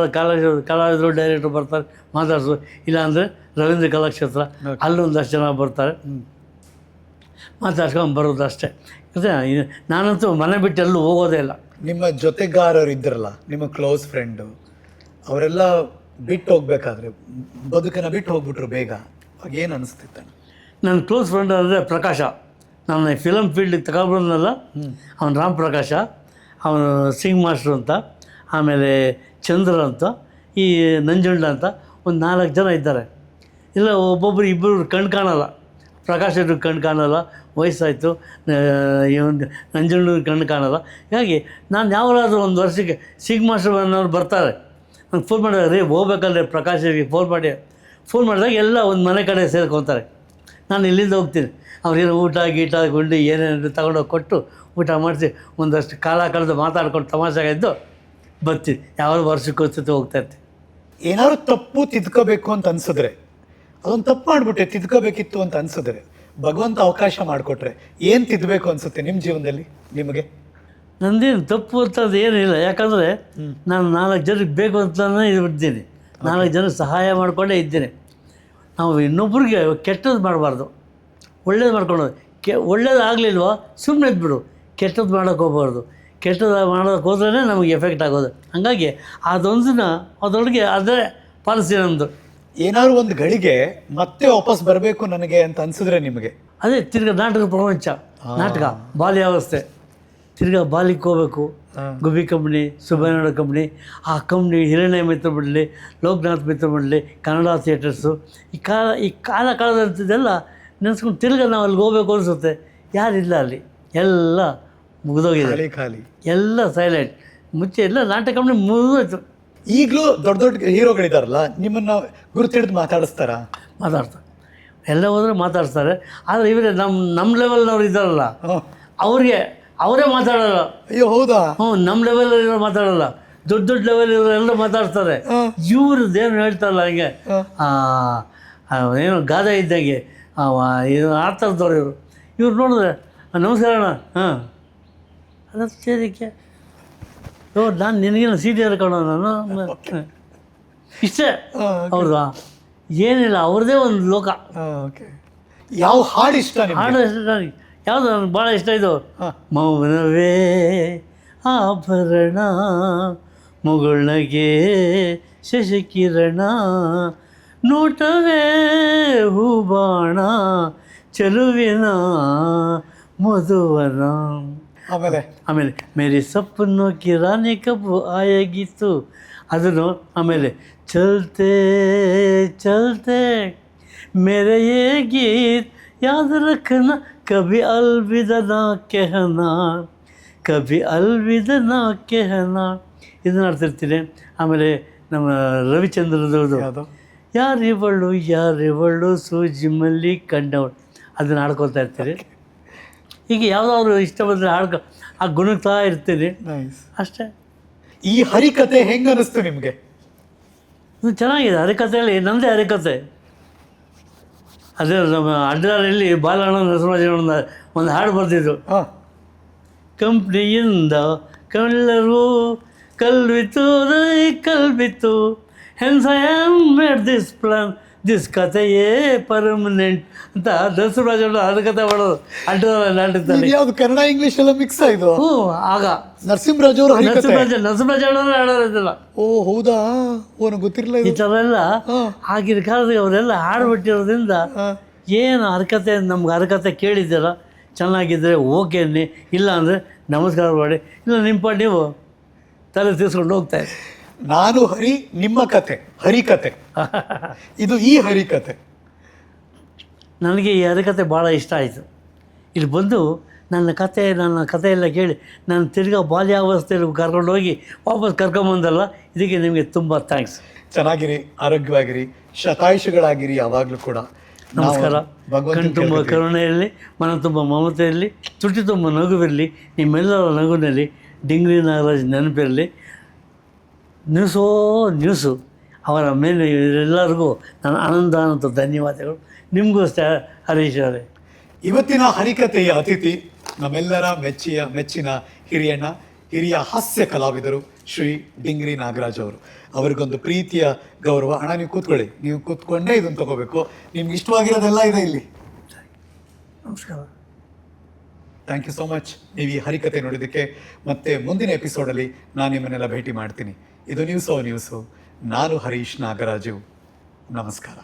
ಕಲಾವಿದರು ಡೈರೆಕ್ಟ್ರು ಬರ್ತಾರೆ, ಮಾತಾಡ್ಸು. ಇಲ್ಲಾಂದರೆ ರವೀಂದ್ರ ಕಲಾಕ್ಷೇತ್ರ, ಅಲ್ಲೊಂದಷ್ಟು ಜನ ಬರ್ತಾರೆ, ಮಾತಾಡ್ಸ್ಕೊಂಡು ಬರೋದು ಅಷ್ಟೇ. ಮತ್ತು ನಾನಂತೂ ಮನೆ ಬಿಟ್ಟು ಎಲ್ಲೂ ಹೋಗೋದೇ ಇಲ್ಲ. ನಿಮ್ಮ ಜೊತೆಗಾರರು ಇದ್ರಲ್ಲ, ನಿಮ್ಮ ಕ್ಲೋಸ್ ಫ್ರೆಂಡು, ಅವರೆಲ್ಲ ಬಿಟ್ಟು ಹೋಗ್ಬೇಕಾದ್ರೆ, ಬದುಕನ್ನು ಬಿಟ್ಟು ಹೋಗ್ಬಿಟ್ರು ಬೇಗ, ಅವಾಗ ಏನು ಅನಿಸ್ತಿತ್ತು? ನನ್ನ ಕ್ಲೋಸ್ ಫ್ರೆಂಡ್ ಅಂದರೆ ಪ್ರಕಾಶ. ನಾನು ಫಿಲಮ್ ಫೀಲ್ಡಿಗೆ ತಗೊಬಂದಲ್ಲ, ಅವನು ರಾಮ್ ಪ್ರಕಾಶ, ಅವನು ಸಿಂಗ್ ಮಾಸ್ಟ್ರು ಅಂತ, ಆಮೇಲೆ ಚಂದ್ರ ಅಂತ, ಈ ನಂಜುಂಡ ಅಂತ ಒಂದು 4 ಜನ ಇದ್ದಾರೆ. ಇಲ್ಲ ಒಬ್ಬೊಬ್ಬರು ಇಬ್ಬರು ಕಣ್ಣು ಕಾಣಲ್ಲ. ಪ್ರಕಾಶ್ ಕಣ್ಣು ಕಾಣಲ್ಲ, ವಯಸ್ಸಾಯಿತು. ಒಂದು ನಂಜುಂಡ ಕಣ್ಣು ಕಾಣಲ್ಲ. ಹೀಗಾಗಿ ನಾನು ಯಾವಾಗಾದ್ರೂ ಒಂದು ವರ್ಷಕ್ಕೆ ಸಿಂಗ್ ಮಾಸ್ಟರ್ ಅನ್ನೋರು ಬರ್ತಾರೆ, ನಂಗೆ ಫೋನ್ ಮಾಡಿದಾಗ ರೀ ಹೋಗ್ಬೇಕಂದ್ರೆ ಪ್ರಕಾಶಿಗೆ ಫೋನ್ ಮಾಡಿದಾಗ ಎಲ್ಲ ಒಂದು ಮನೆ ಕಡೆ ಸೇರ್ಕೊತಾರೆ. ನಾನು ಇಲ್ಲಿಂದ ಹೋಗ್ತೀನಿ, ಅವ್ರೇನು ಊಟ ಗೀಟ ಗುಂಡಿ ಏನೇನು ತಗೊಂಡೋಗಿ ಕೊಟ್ಟು ಊಟ ಮಾಡಿಸಿ ಒಂದಷ್ಟು ಕಾಲ ಕಳೆದು ಮಾತಾಡ್ಕೊಂಡು ತಮಾಷೆಗಿದ್ದು ಬರ್ತೀನಿ. ಯಾವ ವರ್ಷಕ್ಕೋಸ್ತಿ ಹೋಗ್ತಾಯಿರ್ತೀನಿ. ಏನಾದ್ರು ತಪ್ಪು ತಿದ್ಕೋಬೇಕು ಅಂತ ಅನ್ಸಿದ್ರೆ, ಅದೊಂದು ತಪ್ಪು ಮಾಡಿಬಿಟ್ಟೆ ತಿದ್ಕೋಬೇಕಿತ್ತು ಅಂತ ಅನ್ಸಿದ್ರೆ, ಭಗವಂತ ಅವಕಾಶ ಮಾಡಿಕೊಟ್ರೆ ಏನು ತಿದ್ದಬೇಕು ಅನಿಸುತ್ತೆ ನಿಮ್ಮ ಜೀವನದಲ್ಲಿ ನಿಮಗೆ? ನಂದೇನು ತಪ್ಪು ಅಂತದ್ದು ಏನಿಲ್ಲ. ಯಾಕಂದರೆ ನಾನು 4 ಜನಕ್ಕೆ ಬೇಕು ಅಂತಲೇ ಇದ್ದೀನಿ. 4 ಜನಕ್ಕೆ ಸಹಾಯ ಮಾಡಿಕೊಂಡೇ ಇದ್ದೀನಿ. ನಾವು ಇನ್ನೊಬ್ರಿಗೆ ಕೆಟ್ಟದ್ದು ಮಾಡಬಾರ್ದು, ಒಳ್ಳೇದು ಮಾಡ್ಕೊಳ್ಳೋದು. ಒಳ್ಳೇದು ಆಗಲಿಲ್ವೋ ಸುಮ್ಮನೆ ಇದ್ಬಿಡು, ಕೆಟ್ಟದ್ದು ಮಾಡೋಕ್ಕೆ ಹೋಗ್ಬಾರ್ದು. ಕೆಟ್ಟದ್ದು ಮಾಡೋಕ್ಕೆ ಹೋದ್ರೇ ನಮಗೆ ಎಫೆಕ್ಟ್ ಆಗೋದು. ಹಾಗಾಗಿ ಅದೊಂದನ್ನ ಅದರೊಳಗೆ ಅದೇ ಪಾಲಿಸಿ ನಮ್ಮದು. ಏನಾದ್ರು ಒಂದು ಗಳಿಗೆ ಮತ್ತೆ ವಾಪಸ್ ಬರಬೇಕು ನನಗೆ ಅಂತ ಅನಿಸಿದ್ರೆ ನಿಮಗೆ? ಅದೇ ತಿರ್ಗಾ ನಾಟಕ ಪ್ರಪಂಚ, ನಾಟಕ ಬಾಲ್ಯಾವಸ್ಥೆ, ತಿರ್ಗಾ ಬಾಲಿಗೆ ಹೋಗ್ಬೇಕು. ಗುಬ್ಬಿ ಕಂಪ್ನಿ, ಸುಬ್ಬಯ್ಯನಗೌಡ ಕಂಪ್ನಿ, ಆ ಕಂಪ್ನಿ ಹಿರಣ್ಯ ಮಿತ್ರ ಮಂಡಳಿ, ಲೋಕನಾಥ್ ಮಿತ್ರ ಮಂಡಳಿ, ಕನ್ನಡ ಥಿಯೇಟರ್ಸು, ಈ ಕಾಲ ಕಳೆದಂಥದ್ದೆಲ್ಲ ನೆನೆಸ್ಕೊಂಡು ತಿರ್ಗಿ ನಾವು ಅಲ್ಲಿಗೆ ಹೋಗ್ಬೇಕು ಅನಿಸುತ್ತೆ, ಯಾರಿಲ್ಲ ಅಲ್ಲಿ, ಎಲ್ಲ ಮುಗಿದೋಗಿದೆ, ಖಾಲಿ. ಎಲ್ಲ ಸೈಲೆಂಟ್. ಮುಂಚೆ ಎಲ್ಲ ನಾಟಕ ಕಂಪ್ನಿ ಮುಗಿದೋಯ್ತು. ಈಗಲೂ ದೊಡ್ಡ ದೊಡ್ಡ ಹೀರೋಗಳಿದಾರಲ್ಲ, ನಿಮ್ಮನ್ನ ಗುರುತಿಡಿದು ಮಾತಾಡಿಸ್ತಾರ? ಮಾತಾಡ್ತಾರೆ, ಎಲ್ಲ ಹೋದರೆ ಮಾತಾಡ್ತಾರೆ. ಆದರೆ ಇವರೇ ನಮ್ಮ ಲೆವೆಲ್ನವ್ರು ಇದ್ದಾರಲ್ಲ, ಅವರೇ ಮಾತಾಡೋಲ್ಲ. ಅಯ್ಯೋ ಹೌದಾ? ನಮ್ಮ ಲೆವೆಲ್ ಮಾತಾಡೋಲ್ಲ, ದೊಡ್ಡ ದೊಡ್ಡ ಲೆವೆಲ್ ಎಲ್ಲ ಮಾತಾಡ್ತಾರೆ. ಇವ್ರದ್ದೇನು ಹೇಳ್ತಾರಲ್ಲ ಹಂಗೆ ಏನು ಗಾದೆ ಇದ್ದಂಗೆ ಇದು ಆಡ್ತಾರ್ದವ್ರು ಇವ್ರು ನೋಡಿದ್ರೆ ನಮಸ್ಕಾರ ಅಣ್ಣ, ಹಾಂ ಅದಕ್ಕೆ ನಾನು ನಿನಗೇನು ಸೀನಿಯರ್ ಕಣೋ ನಾನು, ಇಷ್ಟೇ ಅವ್ರದ್ದು. ಏನಿಲ್ಲ, ಅವ್ರದ್ದೇ ಒಂದು ಲೋಕ. ಯಾವ ಹಾಡು ಇಷ್ಟ? ಹಾಡು ಇಷ್ಟ ನನಗೆ, ಯಾವುದು ನನಗೆ ಭಾಳ ಇಷ್ಟ ಇದು, ಮೌನವೇ ಆಭರಣ ಮುಗುಳ್ನಗೆ ಶಶಿಕಿರಣ ನೋಟವೇ ಹೂಬಾಣ ಚೆಲುವಿನ ಮಧುವನ. ಆಮೇಲೆ ಮೇರಿ ಸಪ್ಪನ್ನು ಕಿರಾಣಿ ಕಬ್ಬು ಆಯಾಗಿತ್ತು ಅದನ್ನು. ಆಮೇಲೆ ಚಲ್ತೆ ಚಲ್ತೆ ಮೇರೆ ಯೇ ಗೀತ್ ಯಾದ್ ರಖನಾ ಕಭಿ ಅಲ್ವಿದ ನಾ ಕೆಹನಾ ಕಭಿ ಅಲ್ವಿದ ನಾ ಕೆಹನಾ ಇದನ್ನ ಆಡ್ತಿರ್ತೀನಿ. ಆಮೇಲೆ ನಮ್ಮ ರವಿಚಂದ್ರದವ್ರದ್ದು ಯಾರಿವಳು ಸೂಜಿ ಮಲ್ಲಿ ಕಂಡವಳು ಅದನ್ನು ಆಡ್ಕೊತಾ ಇರ್ತೀನಿ. ಹೀಗೆ ಯಾವುದಾದ್ರು ಇಷ್ಟ ಬಂದರೆ ಆ ಗುಣಗ್ತಾ ಇರ್ತೀನಿ ಅಷ್ಟೇ. ಈ ಹರಿಕತೆ ಹೆಂಗೆ ಅನ್ನಿಸ್ತು ನಿಮಗೆ? ಇದು ಚೆನ್ನಾಗಿದೆ. ಹರಿಕತೆಯಲ್ಲಿ ನನ್ನದೇ ಹರಿಕತೆ. ಅದೇ ನಮ್ಮ ಅಡ್ಡಾರಲ್ಲಿ ಬಾಲಣ್ಣ ನರಸಿಂಹರಾಜಣ್ಣ ಒಂದು ಹಾಡು ಬರ್ತಿದ್ರು, ಕಂಪ್ನಿಯಿಂದ ಕಳ್ಳರು ಕಲ್ವಿತು ಕಲ್ಬಿತ್ತು hence I am made this plan this ಕಥೆಯೇ ಪರ್ಮನೆಂಟ್ ಅಂತ ನರಸಿಂಹರಾಜಣ್ಣ ಹರಿಕತೆ ಮಾಡೋದು ಅಡ್ಡದಲ್ಲಿ. ಯಾವುದು ಕನ್ನಡ ಇಂಗ್ಲಿಷ್ ಎಲ್ಲ ಮಿಕ್ಸ್ ಆಯಿತು? ಆಗ ನರಸಿಂಹರಾಜ್ ಅವರು ನರಸಿಂಹರಾಜಣ್ಣ ಹಾಡೋದಿಲ್ಲ. ಓ ಹೌದಾ? ಓನು ಗೊತ್ತಿರಲಿಲ್ಲ. ಈ ಥರ ಎಲ್ಲ ಆಗಿನ ಕಾಲದಲ್ಲಿ ಅವರೆಲ್ಲ ಹಾಡುಬಿಟ್ಟಿರೋದ್ರಿಂದ ಏನು ಹರಕತೆ, ನಮ್ಗೆ ಹರಕತೆ ಕೇಳಿದ್ದೀರ ಚೆನ್ನಾಗಿದ್ದರೆ ಓಕೆ ಅನ್ನಿ, ಇಲ್ಲ ಅಂದರೆ ನಮಸ್ಕಾರ ಮಾಡಿ, ಇಲ್ಲ ನಿಮ್ಮ ಪಾಡು ನೀವು ತಲೆ ತೀರ್ಸ್ಕೊಂಡು ಹೋಗ್ತಾಯಿರಿ. ನಾನು ಹರಿ, ನಿಮ್ಮ ಕತೆ ಹರಿಕತೆ, ಇದು ಈ ಹರಿಕತೆ. ನನಗೆ ಈ ಹರಿಕತೆ ಭಾಳ ಇಷ್ಟ ಆಯಿತು. ಇಲ್ಲಿ ಬಂದು ನನ್ನ ಕತೆ ಎಲ್ಲ ಕೇಳಿ ನಾನು ತಿರ್ಗಾ ಬಾಲ್ಯಾವಸ್ಥೆಯಲ್ಲಿ ಕರ್ಕೊಂಡೋಗಿ ವಾಪಸ್ ಕರ್ಕೊಂಬಂದಲ್ಲ, ಇದಕ್ಕೆ ನಿಮಗೆ ತುಂಬ ಥ್ಯಾಂಕ್ಸ್. ಚೆನ್ನಾಗಿರಿ, ಆರೋಗ್ಯವಾಗಿರಿ, ಶತಾಯುಷಗಳಾಗಿರಿ ಯಾವಾಗಲೂ ಕೂಡ. ನಮಸ್ಕಾರ. ಕಣ್ಣು ತುಂಬ ಕರುಣೆ ಇರಲಿ, ಮನ ತುಂಬ ಮಮತೆ ಇರಲಿ, ತುಟಿ ತುಂಬ ನಗುವಿರಲಿ, ನಿಮ್ಮೆಲ್ಲರ ನಗುನಲ್ಲಿ ಡಿಂಗ್ರಿ ನಾಗರಾಜ್ ನೆನಪಿರಲಿ. ನ್ಯೂಸು ಅವರ ಮೇಲೆ ಎಲ್ಲರಿಗೂ ನನ್ನ ಅನಂತ ಧನ್ಯವಾದಗಳು. ನಿಮಗೂ ಅಷ್ಟೇ ಹರೀಶ್ ಅವರೇ. ಇವತ್ತಿನ ಹರಿಕತೆಯ ಅತಿಥಿ ನಮ್ಮೆಲ್ಲರ ಮೆಚ್ಚಿನ ಹಿರಿಯ ಹಾಸ್ಯ ಕಲಾವಿದರು ಶ್ರೀ ಡಿಂಗ್ರಿ ನಾಗರಾಜ್ ಅವರು. ಅವರಿಗೊಂದು ಪ್ರೀತಿಯ ಗೌರವ. ಅಣ್ಣ ನೀವು ಕೂತ್ಕೊಳ್ಳಿ, ನೀವು ಕೂತ್ಕೊಂಡೇ ಇದನ್ನು ತಗೋಬೇಕು, ನಿಮ್ಗೆ ಇಷ್ಟವಾಗಿರೋದೆಲ್ಲ ಇದೆ ಇಲ್ಲಿ. ನಮಸ್ಕಾರ. ಥ್ಯಾಂಕ್ ಯು ಸೋ ಮಚ್ ನೀವು ಈ ಹರಿಕತೆ ನೋಡಿದ್ದಕ್ಕೆ. ಮತ್ತೆ ಮುಂದಿನ ಎಪಿಸೋಡಲ್ಲಿ ನಾನು ನಿಮ್ಮನ್ನೆಲ್ಲ ಭೇಟಿ ಮಾಡ್ತೀನಿ. ಇದು ನ್ಯೂಸು. ನಾನು ಹರೀಶ್ ನಾಗರಾಜು. ನಮಸ್ಕಾರ.